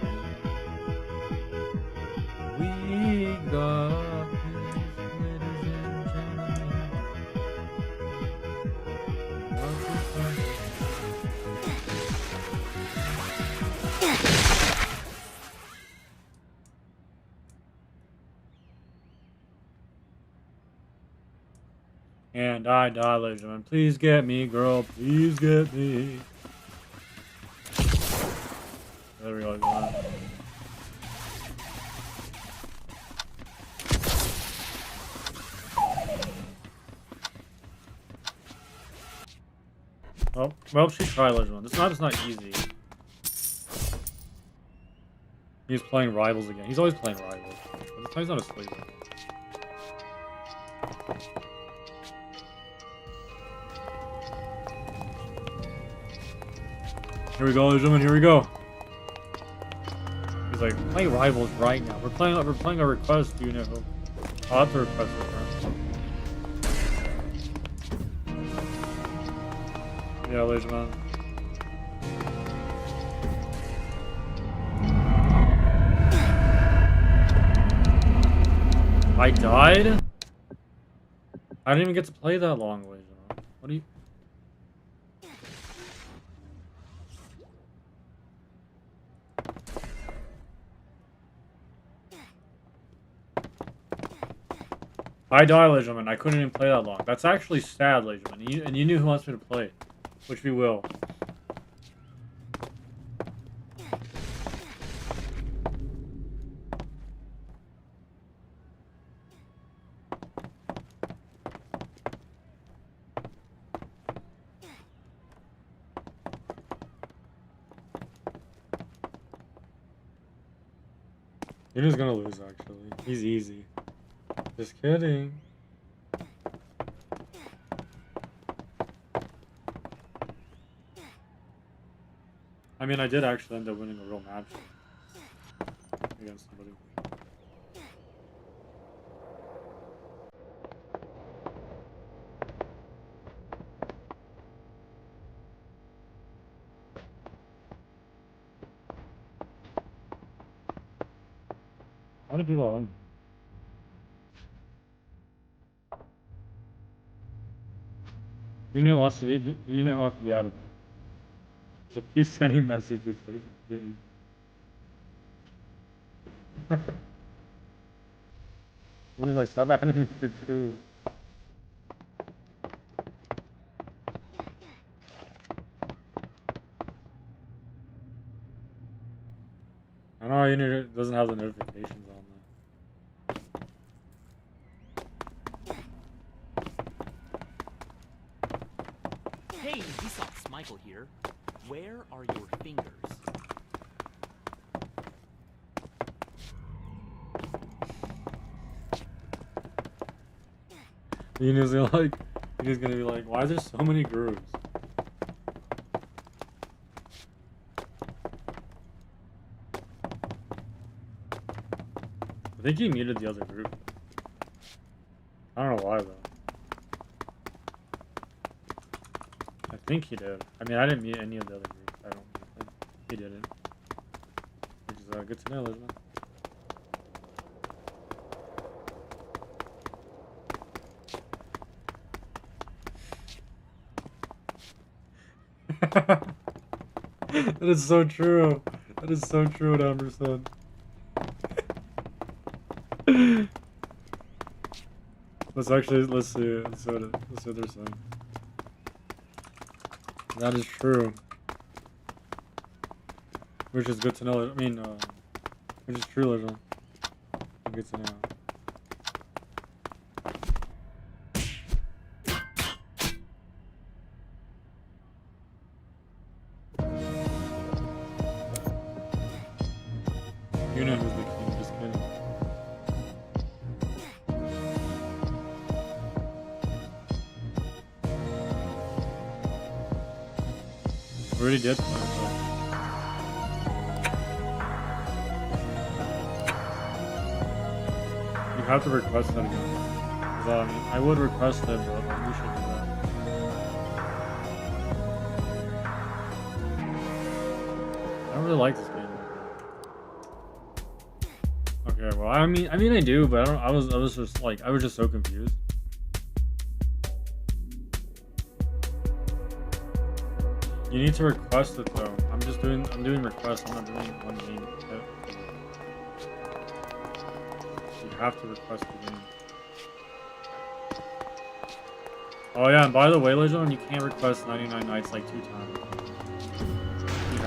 [SPEAKER 1] We got this, ladies and gentlemen. And I die, ladies and gentlemen. Please get me, girl. Please get me. There we go. Oh, well, she tried, ladies and gentlemen. This map is not easy. He's playing Rivals again. He's always playing Rivals. But this time he's not asleep. Here we go, ladies and gentlemen. Here we go. He's like, play Rivals right now. We're playing a request, you know. I'll have to request it first. Yeah, ladies and gentlemen. I died? I didn't even get to play that long, ladies and gentlemen. What do you... I died, ladies and gentlemen. I couldn't even play that long. That's actually sad, ladies and gentlemen. And you knew who wants me to play. Which we will. Yunu's gonna lose, actually. He's easy. Just kidding. I mean, I did actually end up winning a real match against somebody. How did people on? You wants to be out of it. So keep sending messages. What is like stop happening to two? I don't know, Unit doesn't have the notifications on there.
[SPEAKER 6] Hey, Finnzax, Michael here. Where are your fingers?
[SPEAKER 1] Unit's gonna be like, why are there so many grooves? I think he muted the other group. I don't know why though. I think he did. I mean, I didn't mute any of the other groups. I don't think he didn't. Which is good to know, Elizabeth. That is so true. That is so true what Amber said. Let's see what they're saying. That is true. Which is good to know. I mean, which is true, Legend. Good to know. You know who's the king, just kidding. We already did. You have to request that again. I would request it, but you should do that. really like this game. Okay, well, I mean, I do, but I was just like, I was just so confused. You need to request it though. I'm doing requests. I'm not doing one game. You have to request the game. Oh yeah, and by the way, ladies and gentlemen, you can't request 99 nights like 2 times. You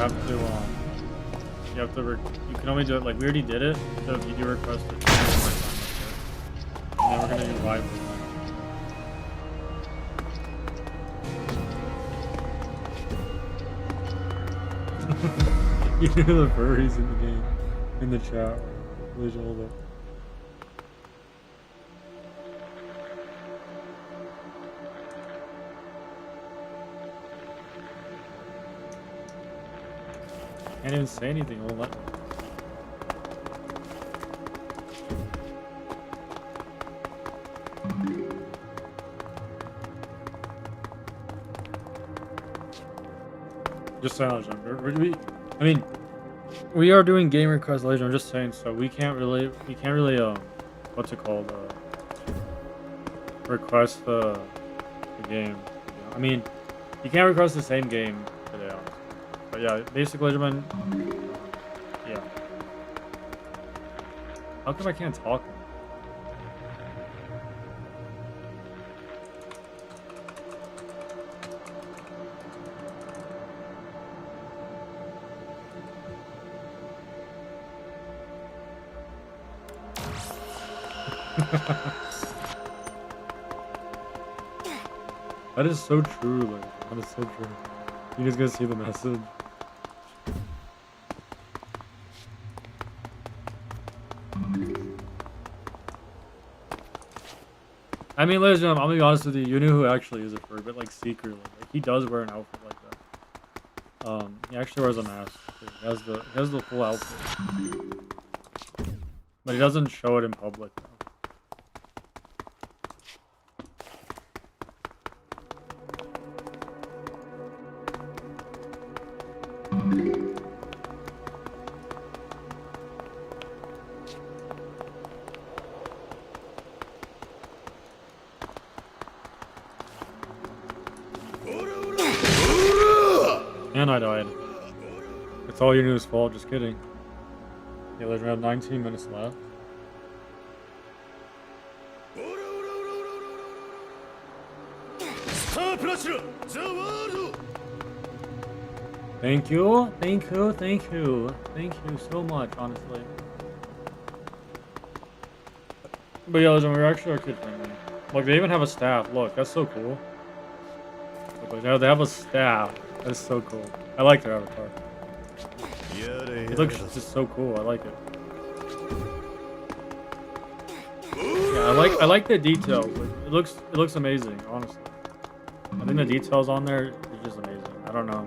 [SPEAKER 1] have to, you can only do it, like, we already did it, so if you do request it, one more time, that's it. And then we're gonna do live with that. You hear the furries in the game, in the chat. Ladies and gentlemen. Can't even say anything. It won't let me. Just saying, I mean, we are doing game requests, ladies. I'm just saying, so we can't really, what's it called? Request the game. I mean, you can't request the same game today, honestly. But yeah, basically, gentlemen, yeah. How come I can't talk? That is so true, like, that is so true. You guys gonna see the message? I mean, ladies and gentlemen, I'm gonna be honest with you. You knew who actually is a furry, but like secretly, like he does wear an outfit like that. He actually wears a mask. He has the full outfit, but he doesn't show it in public though. And I died. It's all your news fault, just kidding. Yeah, let's have 19 minutes left. Thank you, thank you, thank you. Thank you so much, honestly. But yeah, listen, we're actually kid friendly. Look, they even have a staff. Look, that's so cool. Look, they have a staff. That's so cool. I like their avatar. It looks just so cool. I like it. Yeah, I like the details. Like, it looks amazing, honestly. I think the details on there is just amazing. I don't know.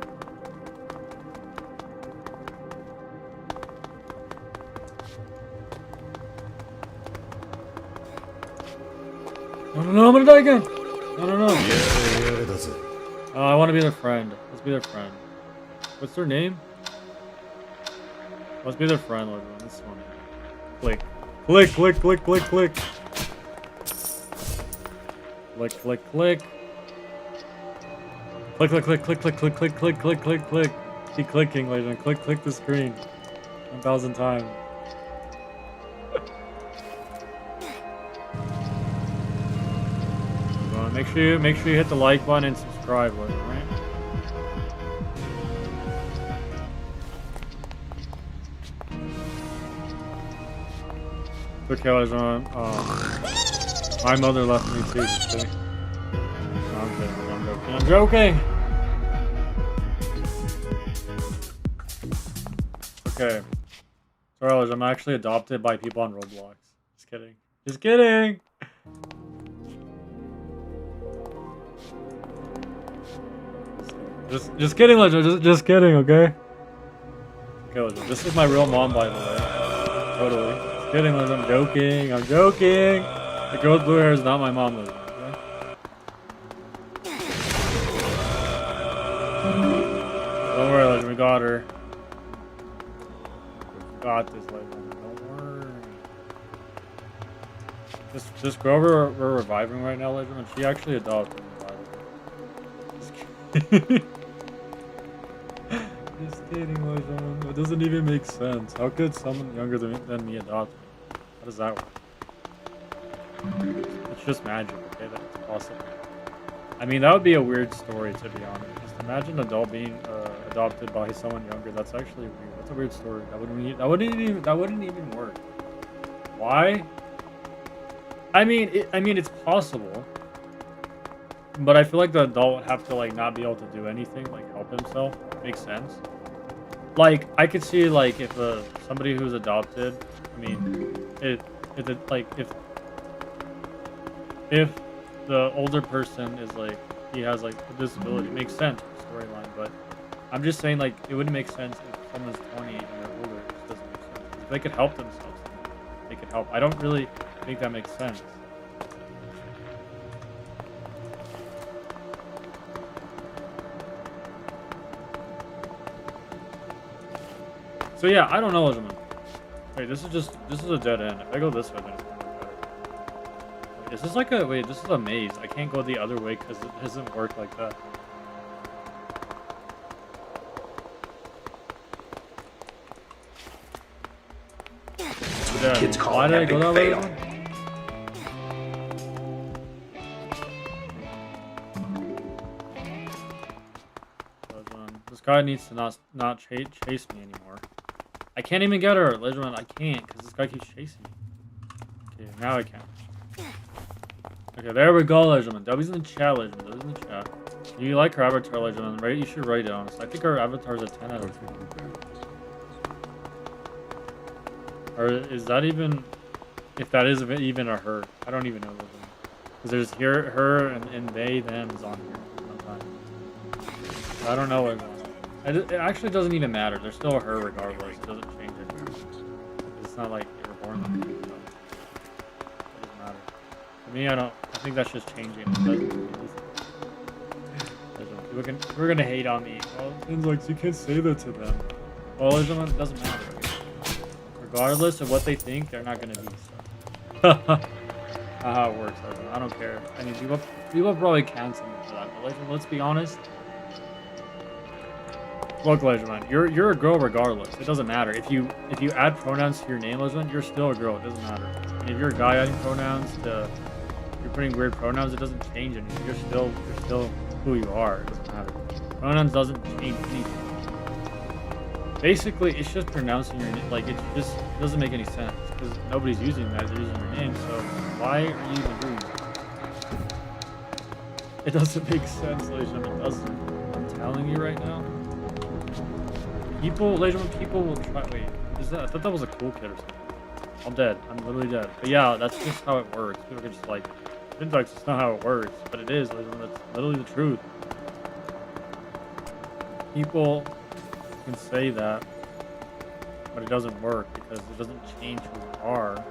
[SPEAKER 1] No, I'm gonna die again. No. I want to be their friend. Let's be their friend. What's their name? Let's be their friend, Lord. This one. Click. Click, click, click, click, click. Click, click, click. Click, click, click, click, click, click, click, click, click, click, click. Keep clicking, Legend. Click, click the screen. 1,000 times. Make sure you hit the like button and subscribe, Legend, right? Okay, Legend. My mother left me too. Just kidding. No, I'm kidding. I'm joking. Okay. Sorry, Legend. I'm actually adopted by people on Roblox. Just kidding. Just kidding. Just kidding, Legend. Just kidding, okay? Okay, Legend. This is my real mom, by the way. Totally. Just kidding, Legend. I'm joking. I'm joking. The girl with blue hair is not my mom, Legend. Okay? Don't worry, Legend. We got her. got this, legend. Don't worry. This girl we're reviving right now, legend, and she actually adopted me, by the way. Just kidding. Just kidding, legend. It doesn't even make sense. How could someone younger than me adopt me? How does that work? It's just magic, okay? That's possible. I mean, that would be a weird story, to be honest. Just imagine an adult being adopted by someone younger. That's actually weird. That's a weird story. That wouldn't even work. Why? I mean, it's possible, but I feel like the adult would have to like not be able to do anything, like help himself. Makes sense. Like I could see like if somebody who's adopted. I mean, if the older person is like he has like a disability, it makes sense for the storyline. But I'm just saying like it wouldn't make sense if someone's 20 and they're older. It just doesn't make sense. If they could help themselves, they could help. I don't really think that makes sense. So yeah, I don't know, gentlemen. Wait, this is a dead end. If I go this way, then it's gonna be better. Is this like a this is a maze. I can't go the other way because it doesn't work like that.
[SPEAKER 2] Kids call
[SPEAKER 1] Why
[SPEAKER 2] it
[SPEAKER 1] did I
[SPEAKER 2] epic
[SPEAKER 1] go that way?
[SPEAKER 2] fail.
[SPEAKER 1] This guy needs to not chase me anymore. I can't even get her, Legend. I can't because this guy keeps chasing me. Okay, now I can. Okay, there we go, Legend. W's in the chat, Legend. W's in the chat. Do you like her avatar, Legend? Right? You should write it on. I think her avatar is a 10 out of 10. Or is that even, if that is even a her? I don't even know. Because there's her, and they, them is on here sometimes. I don't know what. It actually doesn't even matter. They're still a her regardless. It doesn't change it. It's not like they were born like it, so it doesn't matter. To me, I think that's just changing. It doesn't. We're gonna hate on me. Well, Finnzax, you can't say that to them. Well, it doesn't matter. Regardless of what they think, they're not gonna be. So. Not how it works. I don't care. I mean, people probably cancel me for that. But let's be honest. Look, Legend, you're a girl regardless. It doesn't matter if you add pronouns to your name, Legend. You're still a girl. It doesn't matter. And if you're a guy adding pronouns to, you're putting weird pronouns. It doesn't change anything. You're still who you are. It doesn't matter. Pronouns doesn't change anything. Basically, it's just pronouncing your name. Like, it just doesn't make any sense because nobody's using that. They're using your name. So why are you even doing that? It doesn't make sense, Legend. It doesn't. I'm telling you right now. People, Legend, people will try. Wait, is that? I thought that was a cool kid or something. I'm dead. I'm literally dead. But yeah, that's just how it works. People are just like, Finnzax, it's not how it works. But it is, Legend. That's literally the truth. People can say that, but it doesn't work because it doesn't change who you are.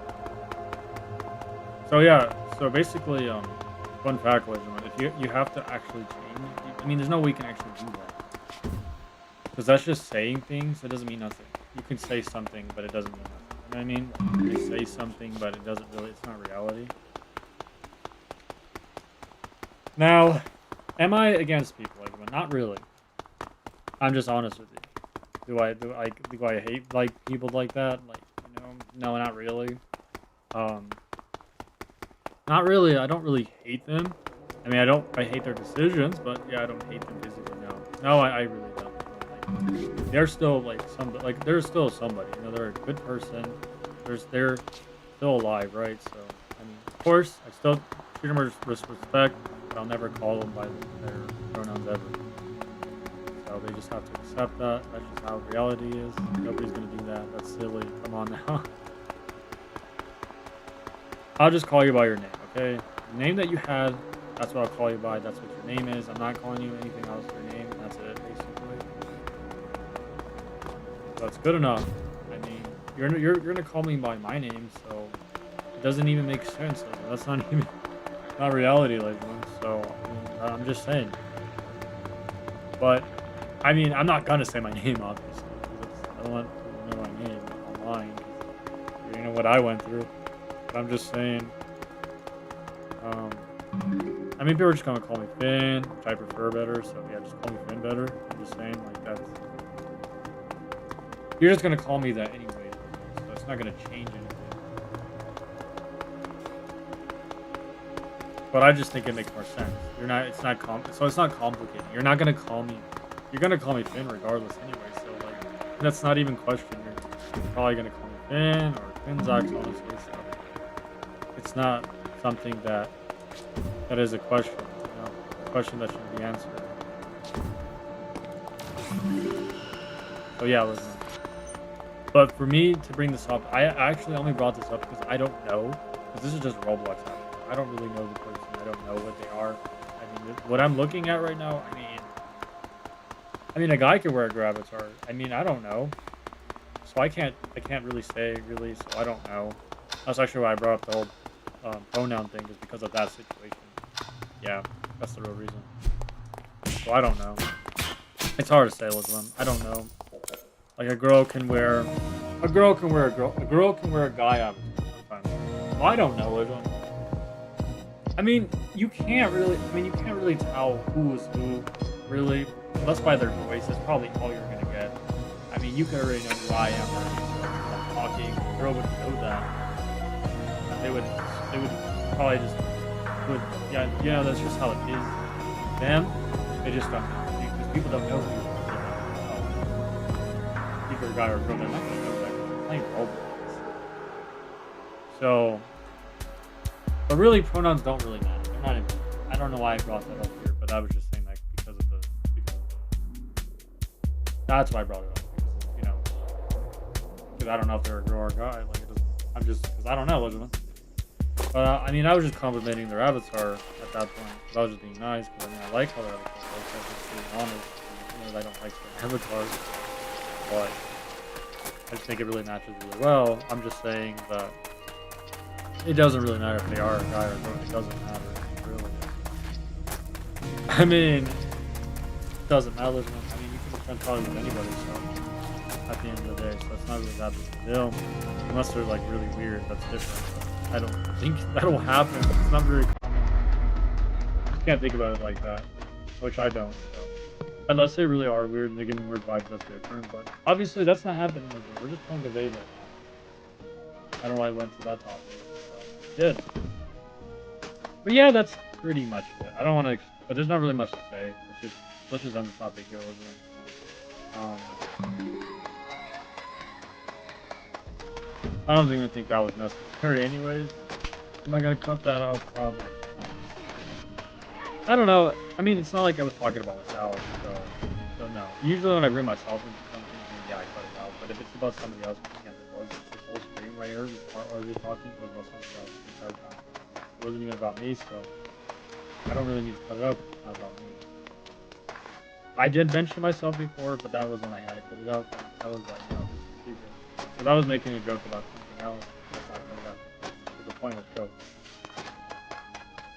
[SPEAKER 1] So yeah, so basically, fun fact, Legend, if you have to actually change, I mean, there's no way you can actually do that. Because that's just saying things, it doesn't mean nothing. You can say something, but it doesn't mean nothing. You know what I mean? You say something, but it doesn't really, it's not reality. Now, am I against people like that? Not really. I'm just honest with you. Do I hate like people like that? Like, you know, no, not really. Not really. I don't really hate them. I mean, I hate their decisions, but yeah, I don't hate them physically. No, I really don't. Like, they're still like somebody. Like, they're still somebody. You know, they're a good person. They're still alive, right? So, I mean, of course, I still treat them with respect, but I'll never call them by their pronouns ever. So they just have to accept that. That's just how reality is. Nobody's gonna do that. That's silly. Come on now. I'll just call you by your name, okay? The name that you had, that's what I'll call you by. That's what your name is. I'm not calling you anything else. Your name, and that's it, basically. So that's good enough. I mean, you're gonna call me by my name, so it doesn't even make sense. Like, that's not even not reality, like. So I mean, I'm just saying. But I mean, I'm not gonna say my name, obviously. I don't want people to know my name lying. You know what I went through. But I'm just saying. I mean, people are just gonna call me Finn, which I prefer better. So yeah, just call me Finn better. I'm just saying, like that's. You're just gonna call me that anyway, so it's not gonna change anything. But I just think it makes more sense. You're not. It's not so it's not complicated. You're not gonna call me. You're gonna call me Finn regardless anyway. So like, that's not even question. You're probably gonna call me Finn or Finnzax, honestly. So it's not something that is a question. You know, a question that should be answered. So yeah, listen. But for me to bring this up, I actually only brought this up because I don't know. Because this is just Roblox. I don't really know the person. I don't know what they are. I mean, what I'm looking at right now, I mean, a guy could wear a grab avatar. I mean, I don't know. So I can't really say, really, so I don't know. That's actually why I brought up the whole pronoun thing, just because of that situation. Yeah, that's the real reason. So I don't know. It's hard to say, Lisbon. I don't know. Like a girl can wear a girl can wear a guy avatar sometimes. Well, I don't know, Lisbon. I mean, you can't really tell who is who, really. Unless by their voice, that's probably all you're gonna get. I mean, you can already know who I am already, so I'm talking. A girl would know that. They would probably just yeah, that's just how it is. Them, they just don't know. Because people don't know who if you're a guy or a girl, they're not gonna know that because they're playing Roblox. So, but really, pronouns don't really matter. They're not even. I don't know why I brought that up here, but I was just saying that because of the. That's why I brought it up. Because, you know, because I don't know if they're a girl or a guy. Like it doesn't. I'm just because I don't know, Elizabeth. But I mean, I was just complimenting their avatar at that point. Because I was just being nice. Because I mean, I like how their avatar looks. I was just being honest. You know, I don't like certain avatars, but I just think it really matches really well. I'm just saying that it doesn't really matter if they are a guy or a girl. It doesn't matter, really. I mean, it doesn't matter. I mean, you can be friends probably with anybody, so at the end of the day, so it's not really that big of a deal. Unless they're like really weird, that's different. But I don't think that'll happen. It's not very common. You can't think about it like that, which I don't. So. Unless they really are weird and they're getting weird vibes, that's different. But obviously, that's not happening. We're just playing the Veda. I don't know why I went to that topic. So, did. But yeah, that's pretty much it. I don't want to, but there's not really much to say. Let's just end the topic here, isn't it? I don't even think that was necessary, anyways. Am I gonna cut that out? Probably. I don't know. I mean, it's not like I was talking about myself, so no. Usually when I bring myself into something, then yeah, I cut it out. But if it's about somebody else, I can't. It was this whole stream right here, this part where we're talking, was about somebody else the entire time. It wasn't even about me, so I don't really need to cut it out. It's not about me. I did mention myself before, but that was when I had to cut it out. I was like, no, this is secret. Because I was making a joke about something else. That's not really that. The point of the joke.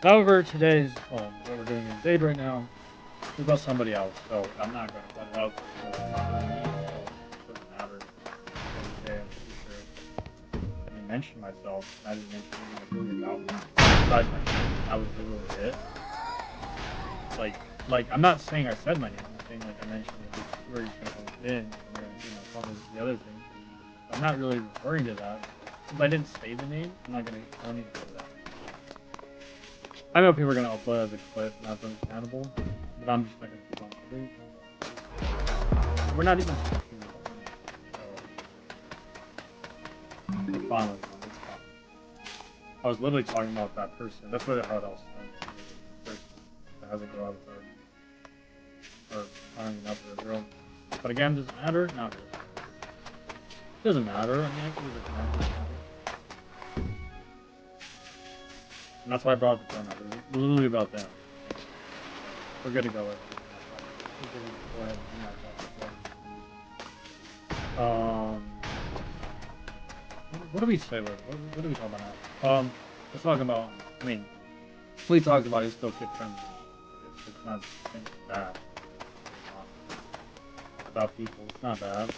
[SPEAKER 1] However, today's, what we're doing in date right now is about somebody else, so I'm not going to cut it out because it's not really me, so it doesn't matter. Today, I'm pretty sure I didn't mention myself, I didn't mention anything really about me. Besides my name, that was literally it. Like, I'm not saying I said my name, I'm saying like I mentioned it where you can call it in, and then, you know, call it the other thing. I'm not really referring to that. If I didn't say the name, I'm not going to only say that. I know people are gonna upload as a clip, and that's understandable, but I'm just not gonna keep on doing. We're not even talking about it, so it's fine with me. It's fine. I was literally talking about that person. That's what how it all started. The person that has a girl avatar, or signing up for a girl. But again, does it matter? Not really. It doesn't matter. I mean, I can leave it down. It doesn't matter. And that's why I brought up the pronoun. It was literally about them. We're good to go. We're good to go ahead and what do we say? What do we talk about now? Let's talk about. I mean, we talked about it's still kid friendly. It's not bad. About people, it's not bad.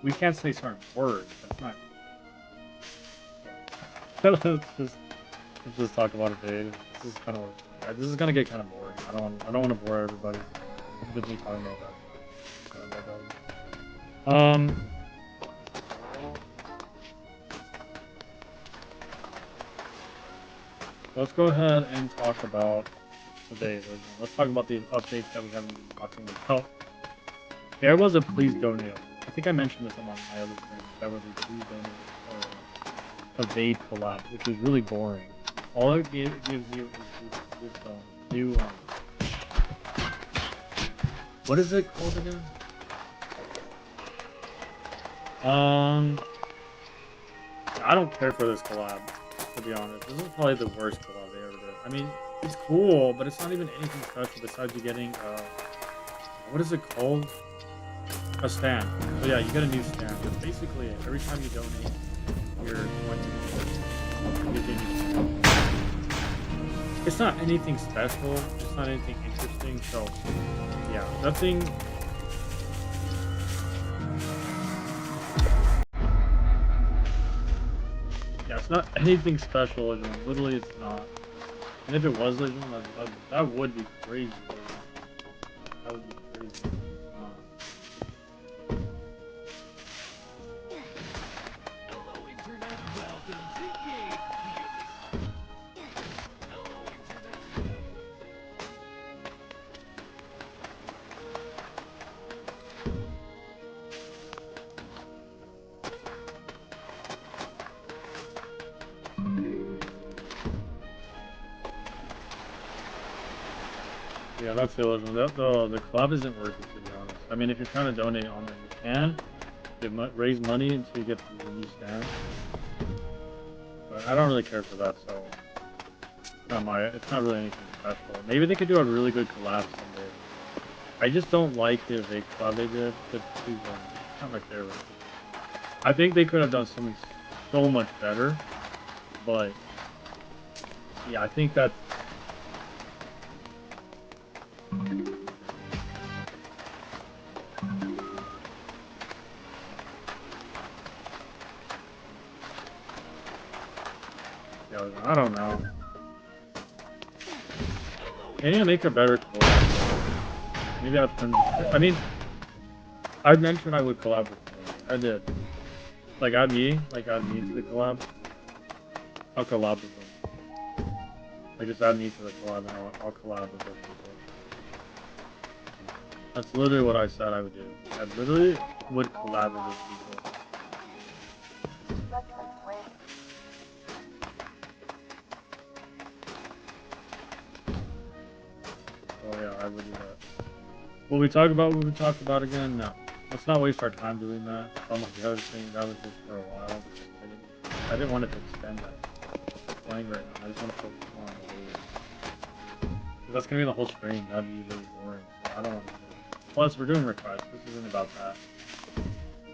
[SPEAKER 1] we can't say certain words. That's not. Let's just talk about it, Dave. This is kind of this is gonna get kind of boring. I don't want to bore everybody with me talking about that. Let's go ahead and talk about today. Let's talk about the updates that we haven't been talking about. There was a please donate. I think I mentioned this on my other stream. There was a please donate a Vade collab, which is really boring. All it gives you is this new what is it called again? I don't care for this collab, to be honest. This is probably the worst collab they ever did. I mean, it's cool, but it's not even anything special besides you getting what is it called? A stand. So yeah, you get a new stand. That's basically it. Every time you donate, you're going to get a new stand. It's not anything special. It's not anything interesting. So yeah, nothing. Yeah, it's not anything special. Literally, it's not. And if it was Legend, that would be crazy. That would be crazy.
[SPEAKER 4] Hello, Internet. Welcome to Game View. Hello, Internet.
[SPEAKER 1] Yeah, that's the illusion. The club isn't worth it, to be honest. I mean, if you're trying to donate on there, you can. Raise money until you get the new stand. But I don't really care for that, so it's not really anything special. Maybe they could do a really good collab someday. I just don't like the vague collab they did. It's not my favorite. I think they could have done something so much better, but yeah, I think that. I don't know. Maybe I make a better collab. Maybe I mean, I mentioned I would collab with me. I did. Like add me to the collab. I'll collab with them. Like just add me to the collab and I'll collab with those people. That's literally what I said I would do. I literally would collab with those people. Oh yeah, I would do that. Will we talk about again? No. Let's not waste our time doing that. Oh my god, that was just for a while. I didn't want it to extend that. I'm playing right now. I just want to focus more on the video. That's gonna be the whole stream. That'd be really boring. So I don't want to do it. Plus, we're doing requests. This isn't about that.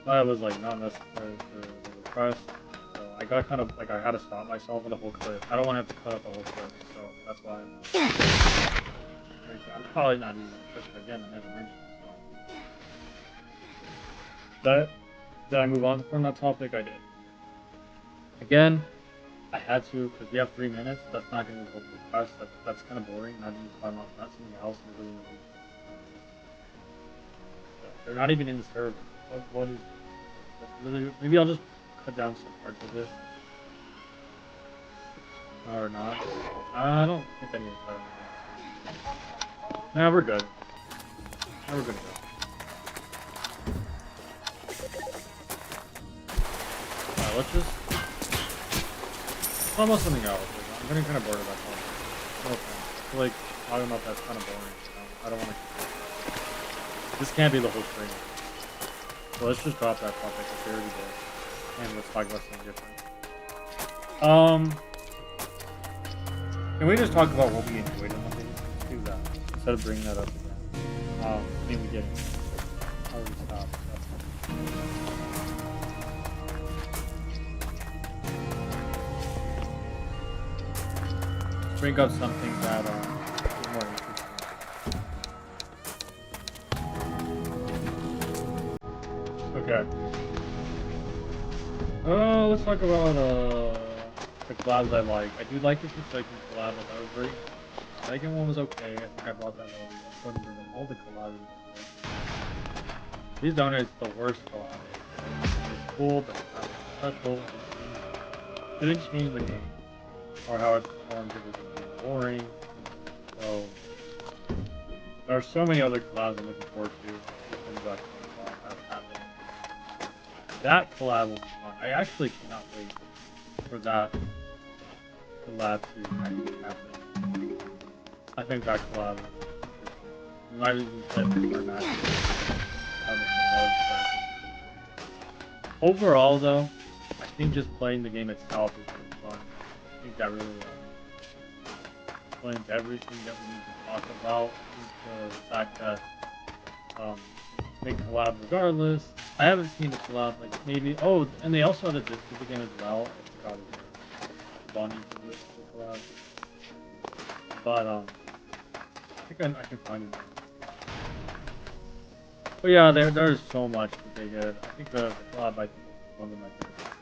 [SPEAKER 1] That was like not necessary for the request. So I got kind of like I had to stop myself with the whole clip. I don't want to have to cut out the whole clip. So that's why. I'm probably not even again. I never mentioned that. Did I move on from that topic? I did. Again, I had to because we have 3 minutes. That's not going to be the whole request. That's kind of boring. Not even talking about not something else. Really they're not even in the server. What is this? Maybe I'll just cut down some parts of this. Or not. I don't think I need to cut it. Nah, we're good. Now we're good to go. Let's just talk about something else. I'm getting kind of bored of that topic. No offense. Like talking about that's kind of boring. I don't want to. This can't be the whole stream. So let's just drop that topic. It's already there, and let's talk about something different. Can we just talk about what we enjoyed in the video? Let's do that instead of bringing that up again. I mean, we didn't. How do we stop? Bring up something that is more interesting. Okay. Let's talk about the collabs I like. I do like the second collab. That was great. The second one was okay. I think I brought that up. I couldn't remember all the collabs. Please don't. It's the worst collab. It's cool, but it's not special. It didn't change the game or how it performed. It was boring. So there are so many other collabs I'm looking forward to. Things like that collab will be fun. I actually cannot wait for that collab to actually happen. I think that collab might even fit our match. Overall, though, I think just playing the game itself is really fun. I think that really explains everything that we need to talk about. I think the fact that they collab regardless. I haven't seen the collab, like maybe. Oh, and they also had a disc of the game as well. I forgot his name. Bonnie from the collab. But I think I can find it. But yeah, there's so much that they did. I think the collab I think is one of my favorites.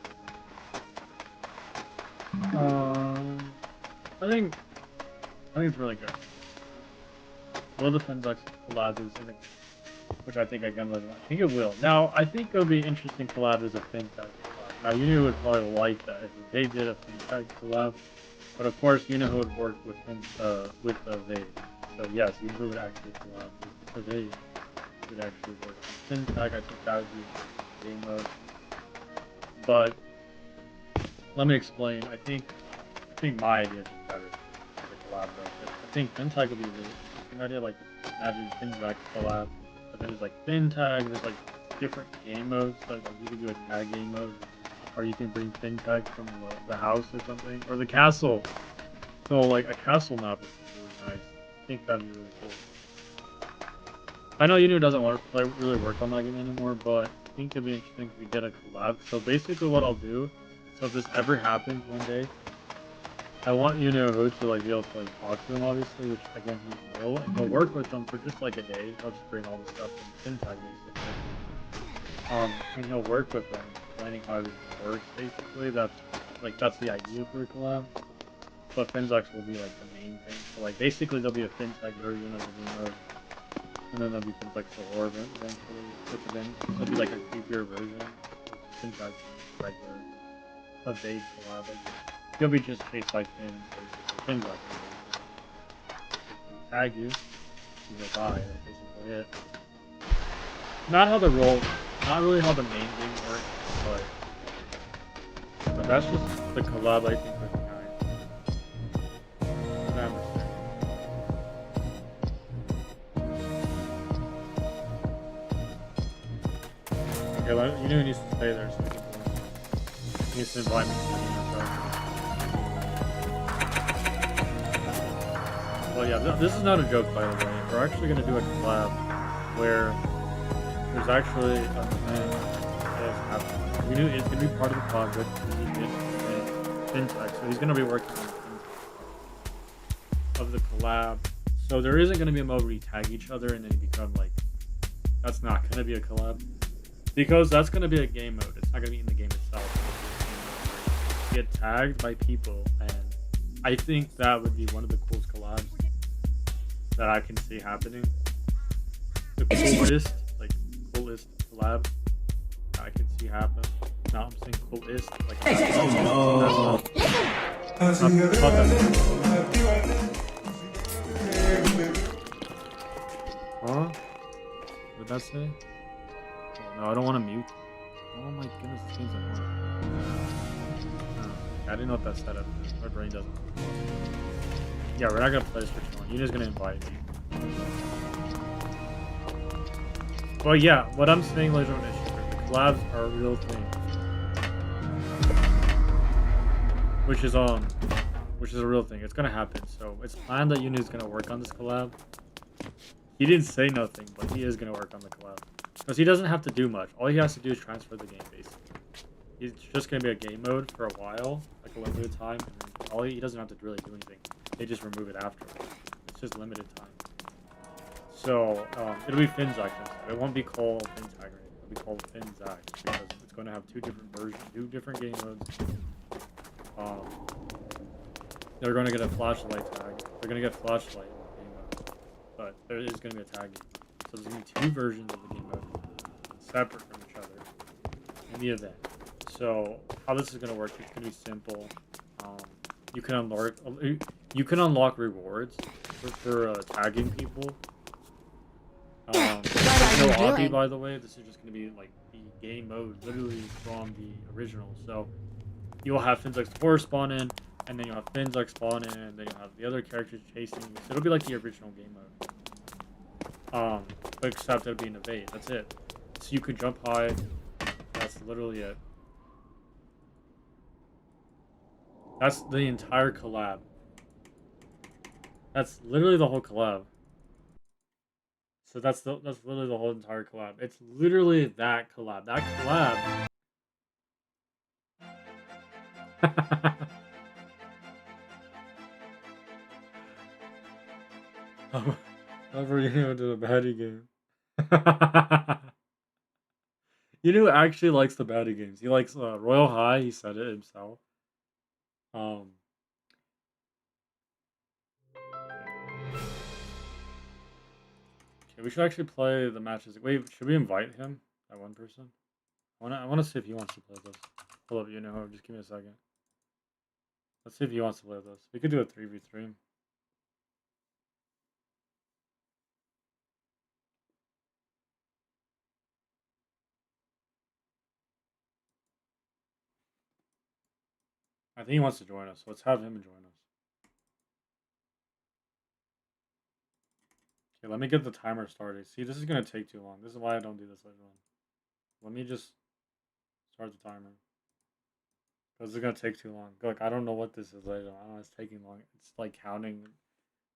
[SPEAKER 1] I think it's really good. Will the Finnzax collab is in it, which I think again I think it will. Now I think it would be interesting collab as a Finnzax collab. Now you would probably like that if they did a Finnzax collab, but of course you know who would work with they. So yes, you would actually collab with they. Would actually work on Finnzax. I think that would be game mode. But let me explain. I think my idea is better for the collab though. I think Finnzax would be a really interesting idea, like having Finnzax collab. But then there's like Finnzax, there's like different game modes. Like you can do a tag game mode, or you can bring Finnzax from the house or something, or the castle. So like a castle map is really nice. I think that'd be really cool. I know Unu doesn't really work on that game anymore, but I think it'd be interesting if we get a collab. So basically what I'll do, so if this ever happens one day, I want Unu to like be able to like talk to him obviously, which again he will, and he'll work with them for just like a day. He'll just bring all the stuff from Finnzax basically. And he'll work with them, explaining how everything works basically. That's the idea for a collab. But Finnzax will be like the main thing. So like basically there'll be a Finnzax version of the game mode. And then there'll be things like the orb eventually, which then there'll be like a creepier version of Finnzax regular of Vague collab. You'll be just chased by Finn and Finnzax. Tag you, you'll die. That's basically it. Not really how the main game works, but that's just the collab I think with the guy. Okay, well, you know he needs to stay there, so he needs to invite me to the game. Well, yeah, this is not a joke, by the way. We're actually going to do a collab where there's actually a thing that is happening. We knew it's going to be part of the project. He did Finnzax, so he's going to be working on of the collab. So there isn't going to be a mode where you tag each other and then you become like, that's not going to be a collab. Because that's going to be a game mode. It's not going to be in the game itself. You get tagged by people, and I think that would be one of the coolest collabs that I can see happening. The coolest collab I can see happen. Now I'm saying coolest. Like, oh no. Huh? What did that say? Oh, no, I don't want to mute. Oh my goodness, this game's annoying. I didn't know what that said. My brain doesn't. Yeah, we're not gonna play this for too long. You're just gonna invite me. Well, yeah, what I'm saying, ladies and gentlemen, the collabs are a real thing. Which is a real thing. It's gonna happen. So it's planned that Uni is gonna work on this collab. He didn't say nothing, but he is gonna work on the collab. Because he doesn't have to do much. All he has to do is transfer the game, basically. He's just going to be a game mode for a while, like a limited time. And he doesn't have to really do anything. They just remove it afterwards. It's just limited time. So, it'll be Finnzax. It won't be called Finnzax. It'll be called Finnzax because it's going to have two different versions, two different game modes. They're going to get a flashlight tag. They're going to get flashlight in the game mode, but there is going to be a tag game mode. So there's going to be two versions of the game mode, separate from each other in the event. So how this is going to work? It's going to be simple. You can unlock rewards for tagging people. No obby, by the way. This is just going to be like the game mode, literally from the original. So you'll have Finnzax 4 spawn in, and then you'll have Finnzax spawn in, and then you'll have the other characters chasing you. So it'll be like the original game mode. But except it'll be an evade. That's it. So you could jump high. That's literally it. That's the entire collab. That's literally the whole collab. So that's literally the whole entire collab. It's literally that collab. That collab. However, you know, into the baddie game. You know who actually likes the baddie games? He likes Royal High. He said it himself. Okay, we should actually play the matches. Wait, should we invite him? That one person? I wanna see if he wants to play this. Hold up, you know, just give me a second. Let's see if he wants to play this. We could do a 3v3. I think he wants to join us, so let's have him join us. Okay, let me get the timer started. See, this is gonna take too long. This is why I don't do this later on. Let me just start the timer. Because it's gonna take too long. Like, I don't know what this is later on. I don't know, it's taking long. It's like counting.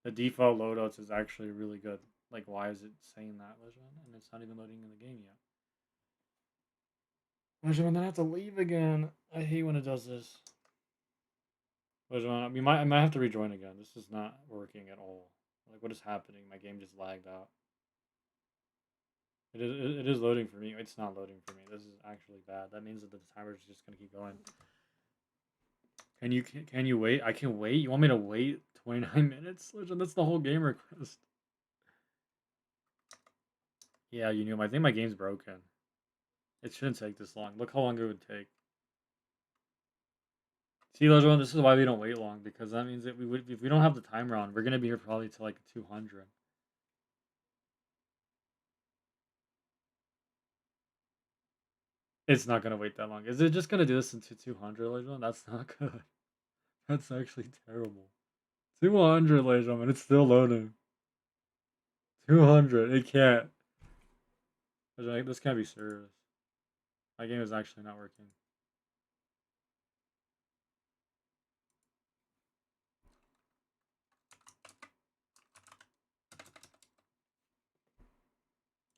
[SPEAKER 1] The default loadouts is actually really good. Like, why is it saying that, Legend? And it's not even loading in the game yet. Legend, then I have to leave again. I hate when it does this. Legend, I might have to rejoin again. This is not working at all. Like, what is happening? My game just lagged out. It is loading for me. It's not loading for me. This is actually bad. That means that the timer is just gonna keep going. Can you wait? I can wait. You want me to wait 29 minutes? Legend, that's the whole game request. Yeah, you knew. I think my game's broken. It shouldn't take this long. Look how long it would take. See, Legend, this is why we don't wait long, because that means that if we don't have the timer on, we're gonna be here probably till like 200. It's not gonna wait that long. Is it just gonna do this into 200, Legend? That's not good. That's actually terrible. 200, ladies and gentlemen. It's still loading. 200. It can't. This can't be serious. My game is actually not working.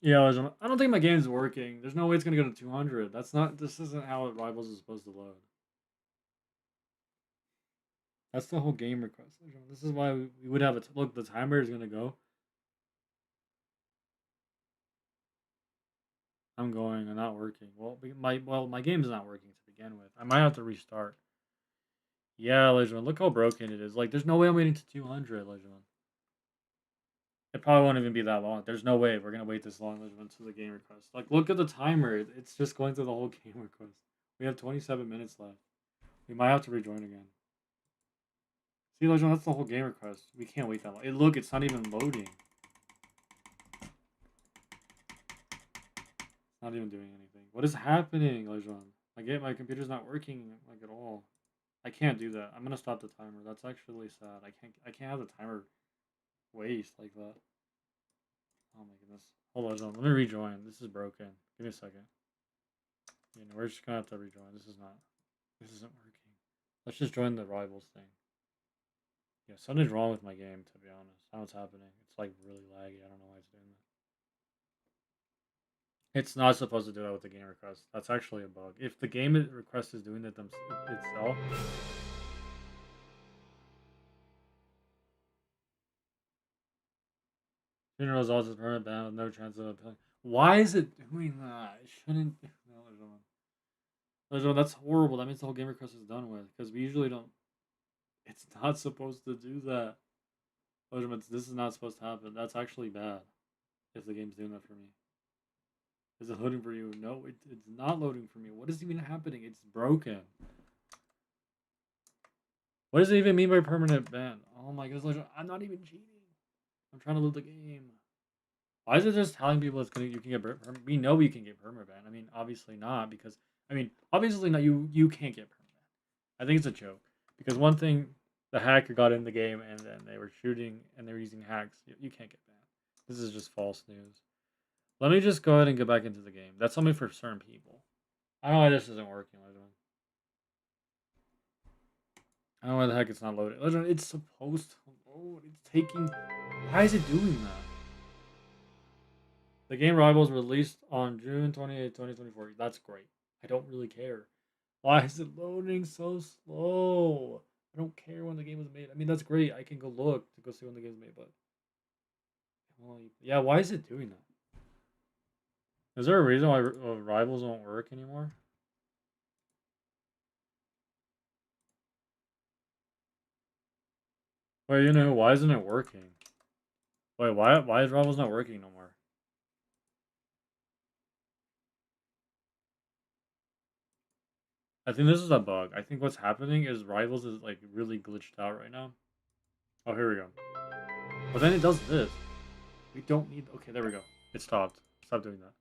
[SPEAKER 1] Yeah, Legend, I don't think my game's working. There's no way it's gonna go to 200. This isn't how Rivals is supposed to load. That's the whole game request. Legend. This is why we would have look, the timer is gonna go. I'm going and not working. Well, my game's not working to begin with. I might have to restart. Yeah, Legend, look how broken it is. Like, there's no way I'm waiting to 200, Legend. It probably won't even be that long. There's no way we're gonna wait this long until the game request. Like, look at the timer. It's just going through the whole game request. We have 27 minutes left. We might have to rejoin again. See, Legend, that's the whole game request. We can't wait that long. Look, it's not even loading. It's not even doing anything. What is happening, Legend? My computer's not working like at all. I can't do that. I'm gonna stop the timer. That's actually sad. I can't have the timer waste like that. Oh my goodness. Hold on, let me rejoin. This is broken. Give me a second. You know, we're just gonna have to rejoin. This isn't working. Let's just join the Rivals thing. Yeah, something's wrong with my game, to be honest. I don't know what's happening. It's like really laggy. I don't know why it's doing that. It's not supposed to do that with the game request. That's actually a bug. If the game request is doing it itself. Funeral results is permanent ban with no chance of appealing. Why is it doing that? It shouldn't do that. Legendman, that's horrible. That means the whole game request is done with. Because we usually don't... It's not supposed to do that. Legendman, this is not supposed to happen. That's actually bad. If the game's doing that for me. Is it loading for you? No, it's not loading for me. What is even happening? It's broken. What does it even mean by permanent ban? Oh my goodness, I'm not even cheating. I'm trying to load the game. Why is it just telling people it's gonna you can get we know you can get permanent ban. I mean, obviously not because obviously not. You can't get permanent ban. I think it's a joke because one thing the hacker got in the game and then they were shooting and they were using hacks. You can't get banned. This is just false news. Let me just go ahead and get back into the game. That's only for certain people. I don't know why this isn't working. I don't know why the heck it's not loading. It's supposed to load. It's taking... Why is it doing that? The game Rivals released on June 28, 2024. That's great. I don't really care. Why is it loading so slow? I don't care when the game was made. I mean, that's great. I can go look to go see when the game was made, but... Yeah, why is it doing that? Is there a reason why Rivals won't work anymore? Wait, why isn't it working? Wait, why is Rivals not working no more? I think this is a bug. I think what's happening is Rivals is like really glitched out right now. Oh, here we go. But then it does this. We don't need... Okay, there we go. It stopped. Stop doing that.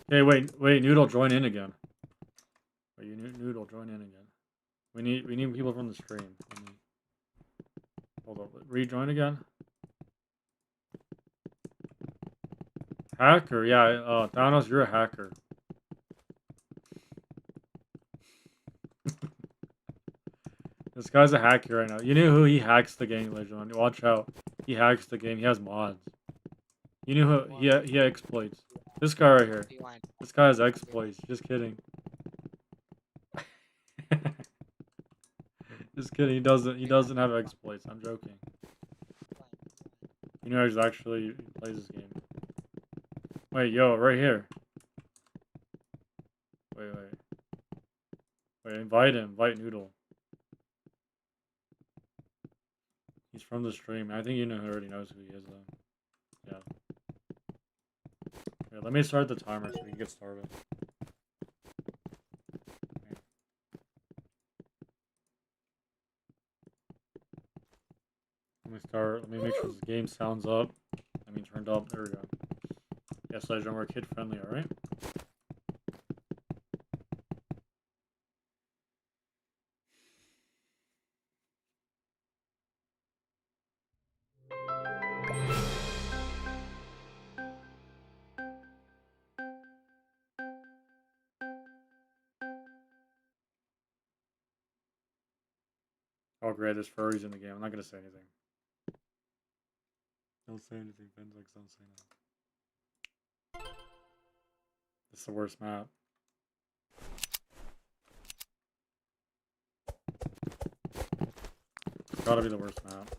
[SPEAKER 1] Hey, wait, Noodle, join in again. Wait, Noodle, join in again. We need people from the stream. Hold up, rejoin again. Hacker, yeah. Thanos, you're a hacker. This guy's a hacker right now. You knew who he hacks the game, Legend. Watch out. He hacks the game. He has mods. You knew who he exploits. This guy right here. This guy has exploits. Just kidding. Just kidding. He doesn't have exploits. I'm joking. You know he actually plays this game. Wait, yo, right here. Wait, invite him. Invite Noodle. He's from the stream. I think he already knows who he is, though. Yeah. Yeah, let me start the timer so we can get started. Okay. Let me make sure this game sounds up. Turned up. There we go. Yes, Legend, we're kid friendly, alright? Oh great, there's furries in the game. I'm not gonna say anything. Don't say anything, Finnzax, don't say nothing. It's the worst map. It's gotta be the worst map.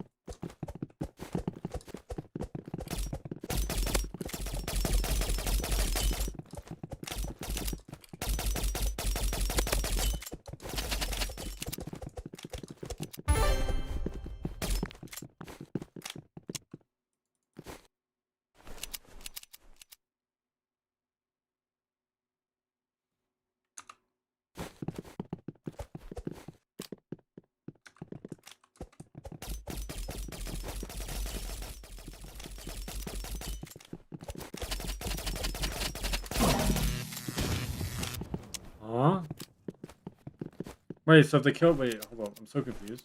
[SPEAKER 1] Huh? Wait, so if they kill... Wait, hold up. I'm so confused.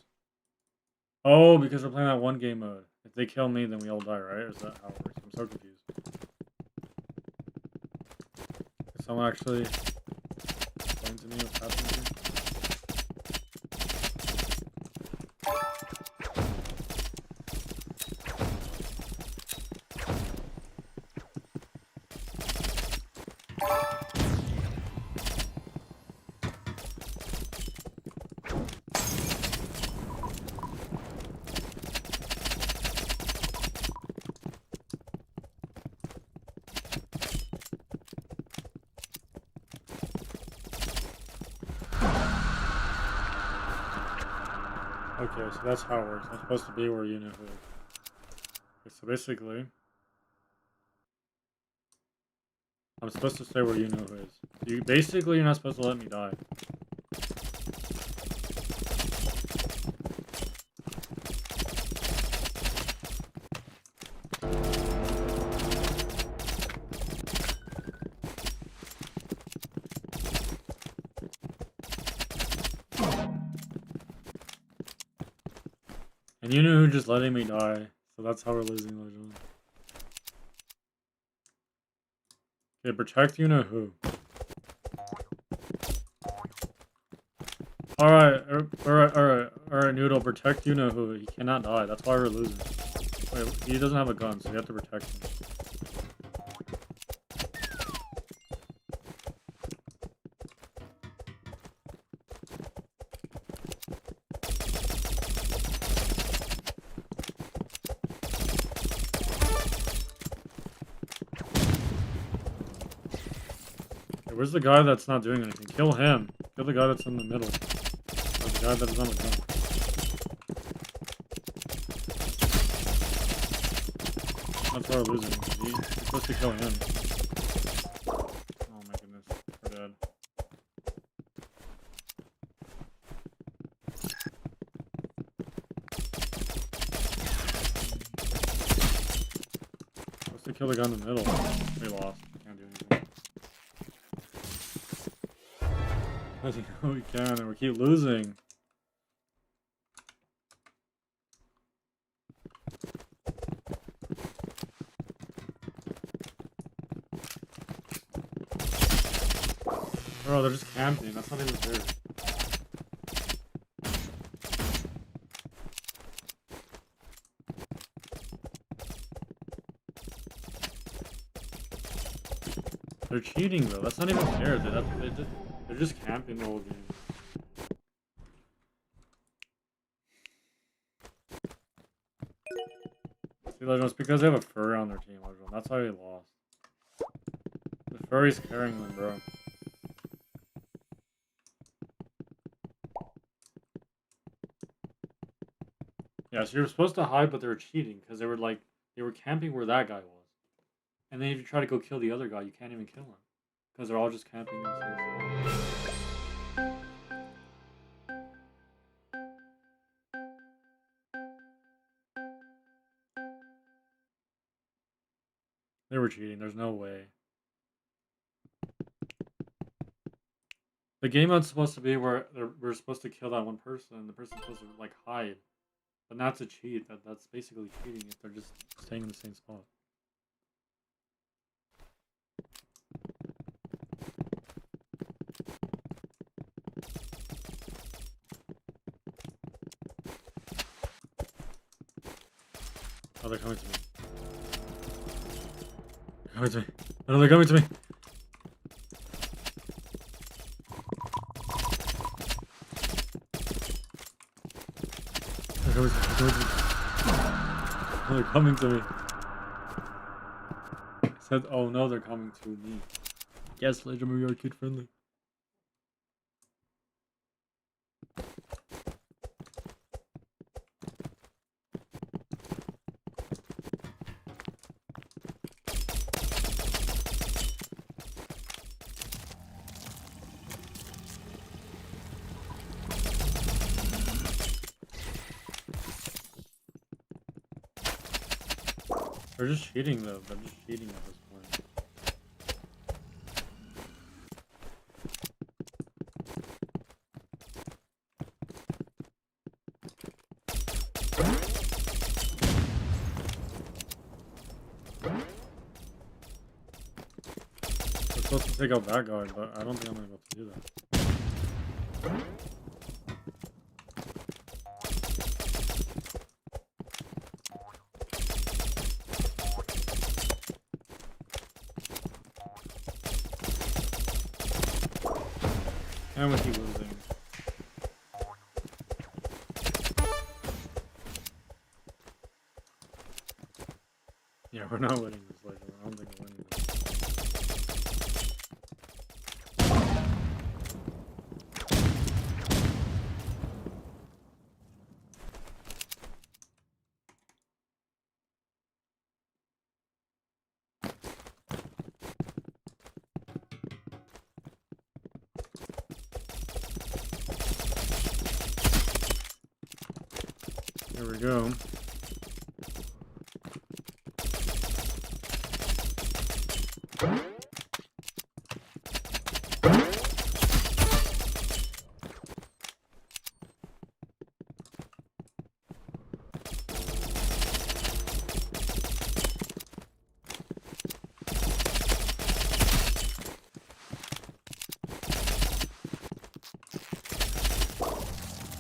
[SPEAKER 1] Oh, because we're playing that one game mode. If they kill me, then we all die, right? Or is that how it works? I'm so confused. Can someone actually explain to me what's happening here? Okay, so that's how it works. I'm supposed to be where you know who is. Okay, so basically, I'm supposed to stay where you know who is. Basically, you're not supposed to let me die. And you know who just letting me die. So that's how we're losing, Legend. Okay, protect you know who. Alright, Noodle, protect you know who. He cannot die. That's why we're losing. Wait, he doesn't have a gun, so you have to protect him. Okay, where's the guy that's not doing anything? Kill him. Kill the guy that's in the middle. Or the guy that is on the gun. That's why we're losing. You're supposed to kill him. Oh my goodness. We're dead. Supposed to kill the guy in the middle. We lost. Can't do anything. I think we can, and we keep losing. Bro, they're just camping. That's not even fair. They're cheating though. That's not even fair. They're just camping the whole game. See, Legend, it's because they have a furry on their team, Legend. That's how we lost. The furry's carrying them, bro. Yeah, so you're supposed to hide, but they were cheating because they were camping where that guy was. And then if you try to go kill the other guy, you can't even kill him because they're all just camping in the same spot. They were cheating. There's no way. The game mode's supposed to be where we're supposed to kill that one person, and the person's supposed to like hide. But not to cheat. That's basically cheating if they're just staying in the same spot. Oh, they're coming to me. They're coming to me. No, they're coming to me. They're coming to me. They're coming to me. Oh, they're coming to me. I said, oh no, they're coming to me. Yes, Legend, we are kid friendly. They're just cheating though. They're just cheating at this point. We're supposed to take out that guy, but I don't think I'm gonna be able to do that. And we keep losing. Yeah, we're not winning this, Legend. I don't think we're winning this. Here we go.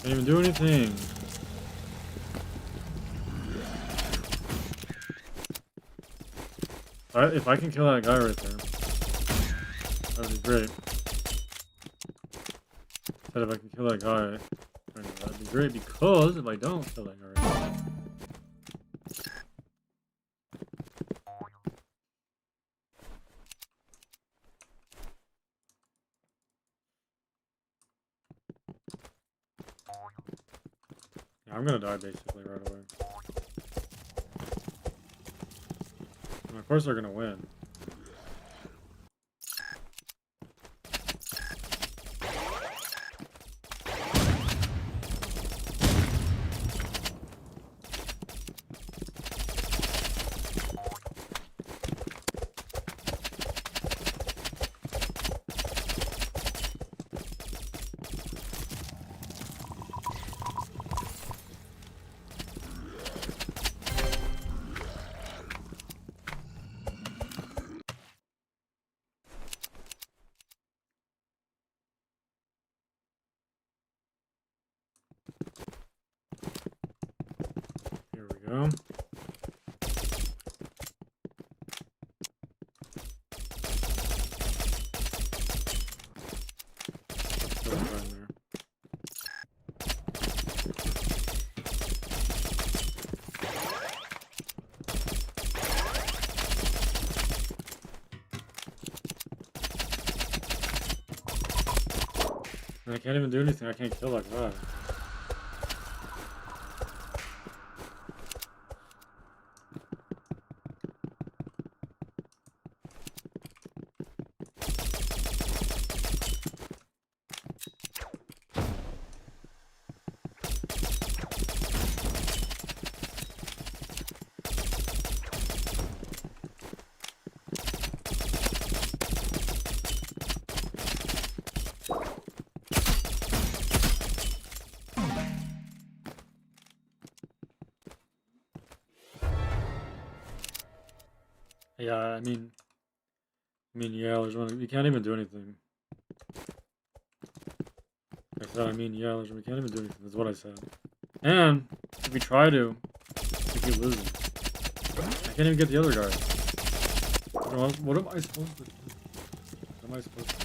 [SPEAKER 1] Can't even do anything. If I can kill that guy right there, that would be great. But if I can kill that guy, right now, that'd be great, because if I don't kill that guy right now, yeah, I'm gonna die basically right away. And of course they're gonna win. Here we go. Let's put it right in there. And I can't even do anything. I can't kill that guy. Yeah, yeah, we can't even do anything. I said, yeah, we can't even do anything. That's what I said. And if we try to, we keep losing. I can't even get the other guy. What am I supposed to do? What am I supposed to do?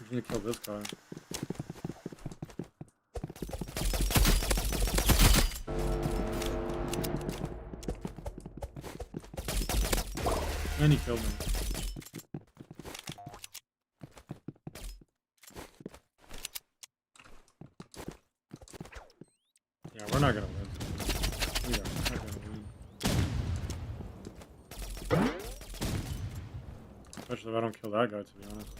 [SPEAKER 1] We need to kill this guy. And he killed me. Yeah, we're not gonna win. We are not gonna win. Especially if I don't kill that guy, to be honest.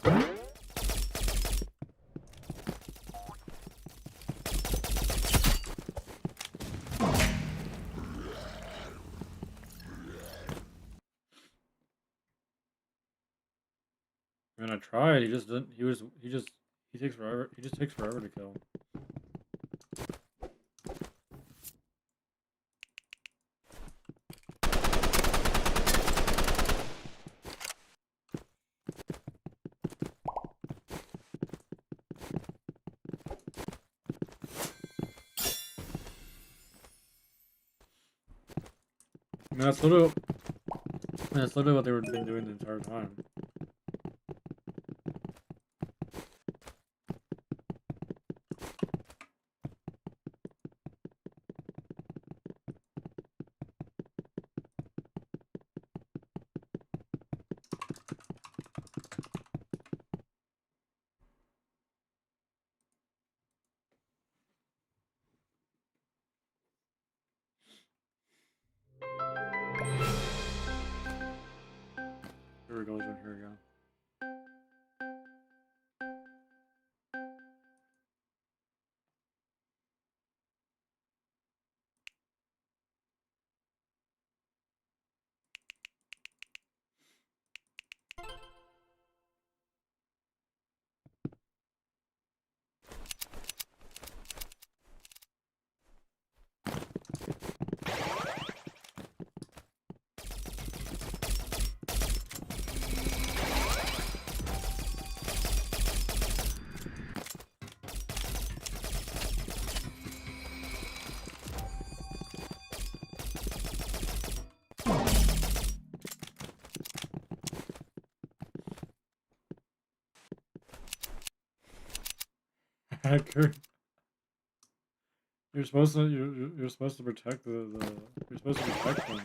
[SPEAKER 1] I mean, I tried. He just didn't. He takes forever. He just takes forever to kill. I mean, that's literally what they were been doing the entire time. we go, here we go. Hacker. You're supposed to protect the you're supposed to protect them.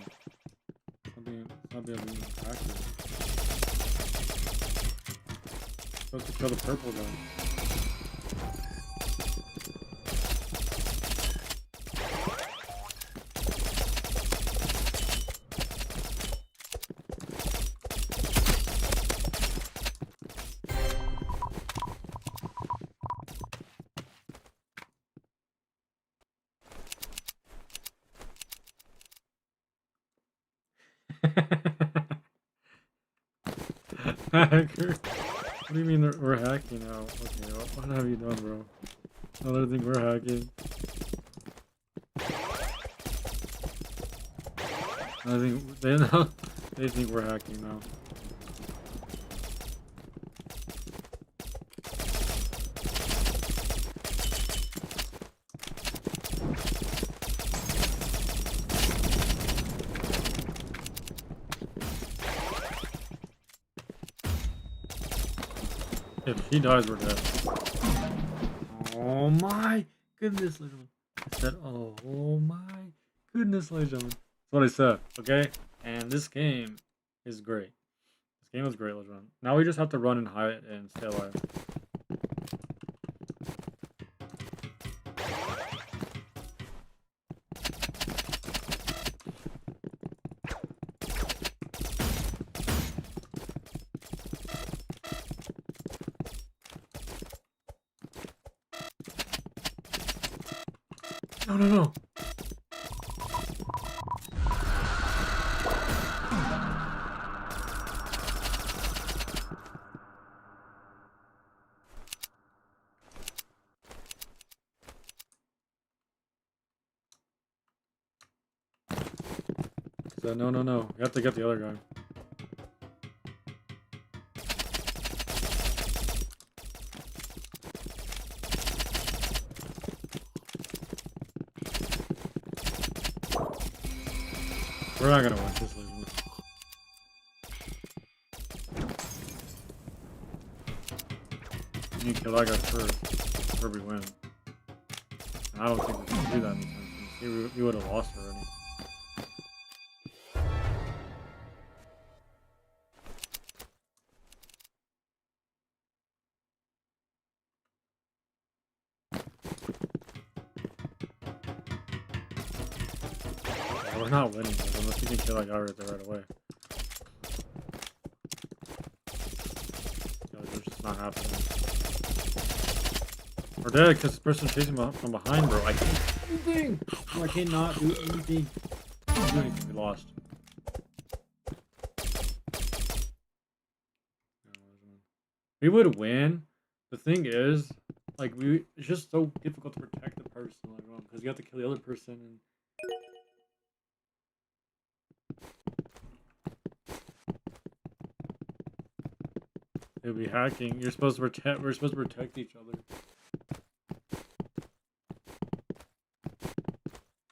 [SPEAKER 1] It's not being a hacker. You're supposed to kill the purple guy. Hacker. What do you mean we're hacking now? Okay, what have you done, bro? Another thing we're hacking. I think they think we're hacking now. If he dies, we're dead. Oh my goodness, ladies and gentlemen. I said, oh my goodness, ladies and gentlemen. That's what I said, okay? And this game is great. This game is great, ladies and gentlemen. Now we just have to run and hide and stay alive. No, no, no. So, no, no, no. We have to get the other guy. We're not gonna win this, ladies. We need to kill that guy first before we win. And I don't think we can do that anytime soon. We would have lost already. Yeah, we're not winning, like, unless we can kill that guy right there right away. No, it's just not happening. We're dead because the person's chasing from behind, bro. I can't do anything. No, I cannot do anything. I can't do anything. We lost. We would win. The thing is, like, it's just so difficult to protect the person, like, because you have to kill the other person. And they'll be hacking. You're supposed to protect. We're supposed to protect each other.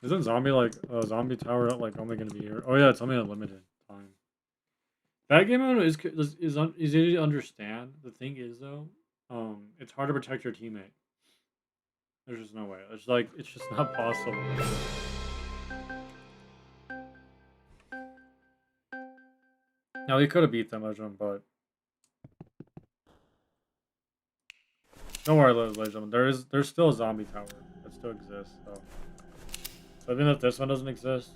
[SPEAKER 1] Isn't zombie like zombie tower like only gonna be here? Oh yeah, it's only a limited time. That game mode is easy to understand. The thing is though, it's hard to protect your teammate. There's just no way. It's just not possible. Now we could have beat them, but don't worry, ladies and gentlemen. There's still a zombie tower that still exists. So even if this one doesn't exist,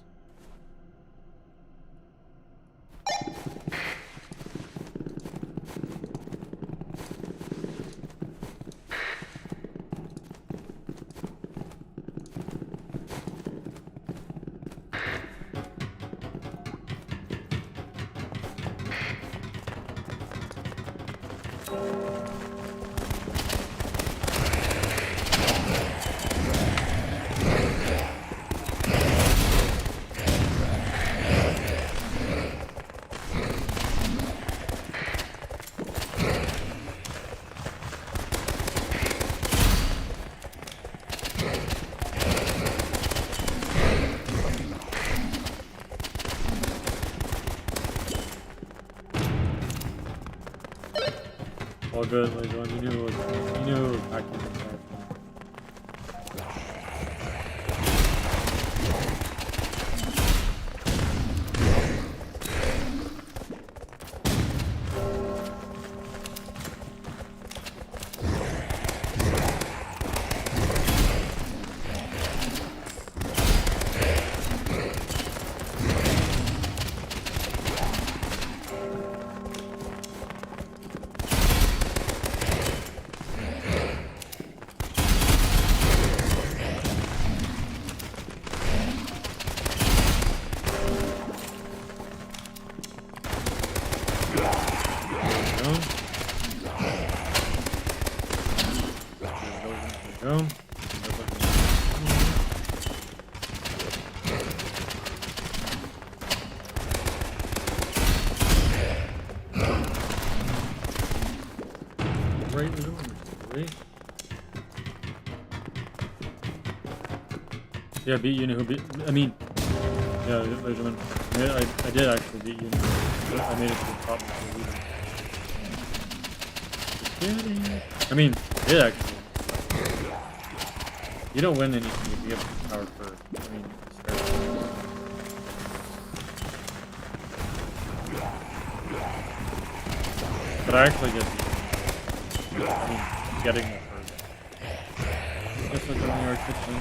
[SPEAKER 1] All good, ladies and gentlemen. You knew I can do that. Go. Right, right. Yeah, beat you know who beat. I mean, yeah, ladies and gentlemen, I did actually beat you. I made it to the top. I mean, I did actually. You don't win anything if you get the power first. I mean, but I actually get getting the first. Just like on your kitchen.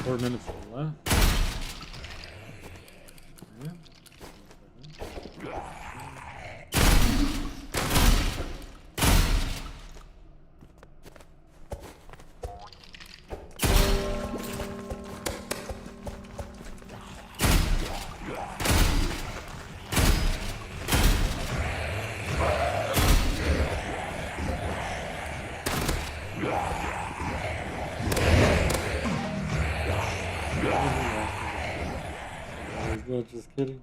[SPEAKER 1] Four minutes left. Yeah. No, just kidding.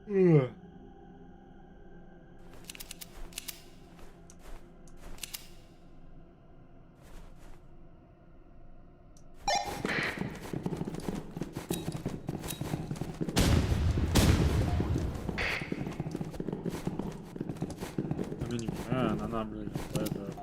[SPEAKER 1] Ugh. I mean, you can. I'm not really gonna play that.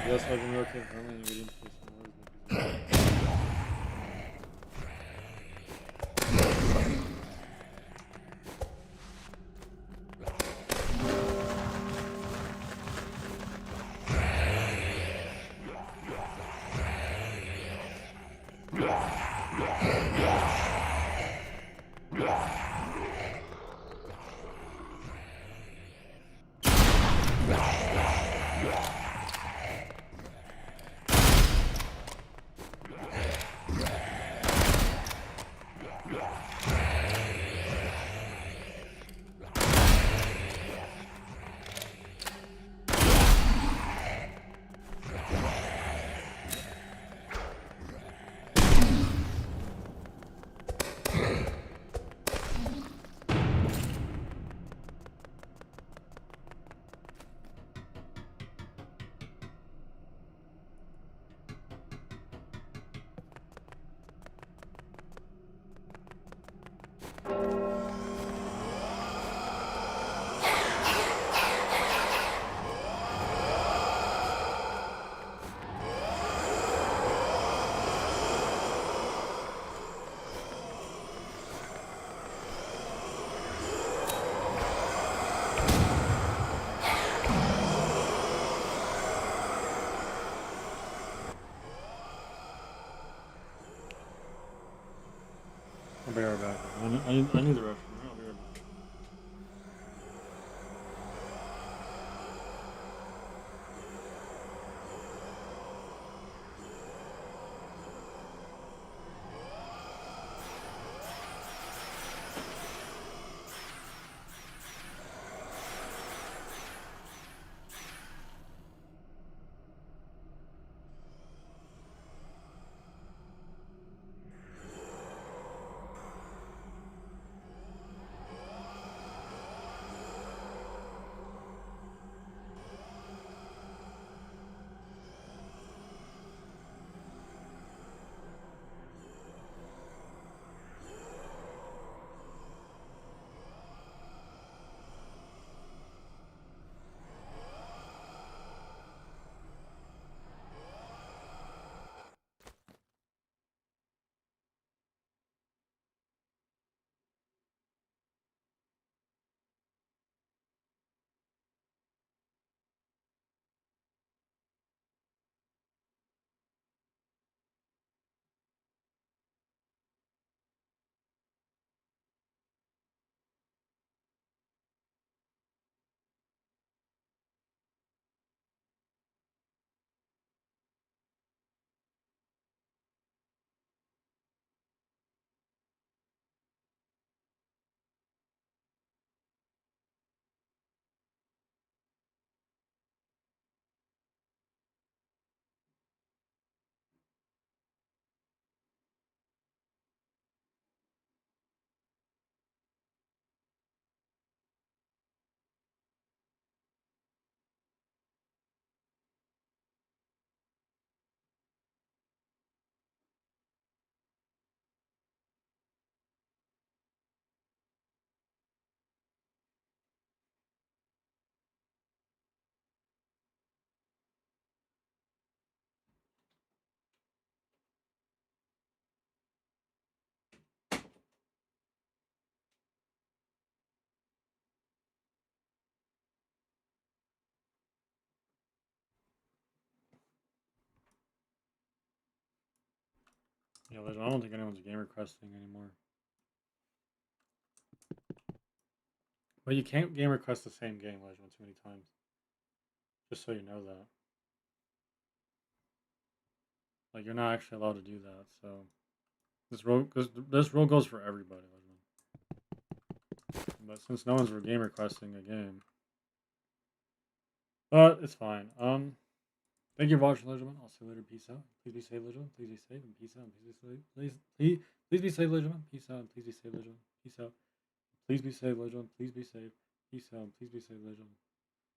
[SPEAKER 1] Yes, I've been working on it. We didn't play some more. I'll be right back. I need the restroom. I'll be right back. Yeah, I don't think anyone's game requesting anymore. But you can't game request the same game, Legend, too many times. Just so you know that. Like, you're not actually allowed to do that, so... This rule goes for everybody, Legend. But since no one's game requesting a game... But, it's fine. Thank you for watching, Legend. I'll see you later. Peace out. Please be safe, Legend. Please be safe, and peace out. Please be safe. Please be safe, Legend. Peace out, and please be safe, Legend. Peace out. Please be safe, Legend. Please be safe. Peace out, and please be safe, Legend.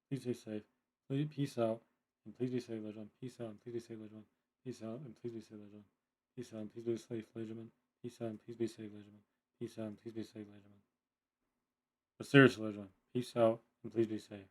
[SPEAKER 1] Please be safe. Please, peace out, and please be safe, Legend. Peace out, and please be safe, Legend. Peace out, and please be safe, Legend. Peace out, and please be safe, Legend. Peace out, and please be safe, Legend. Peace out, and please be safe, Legend. But seriously, Legend. Peace out, and please be safe.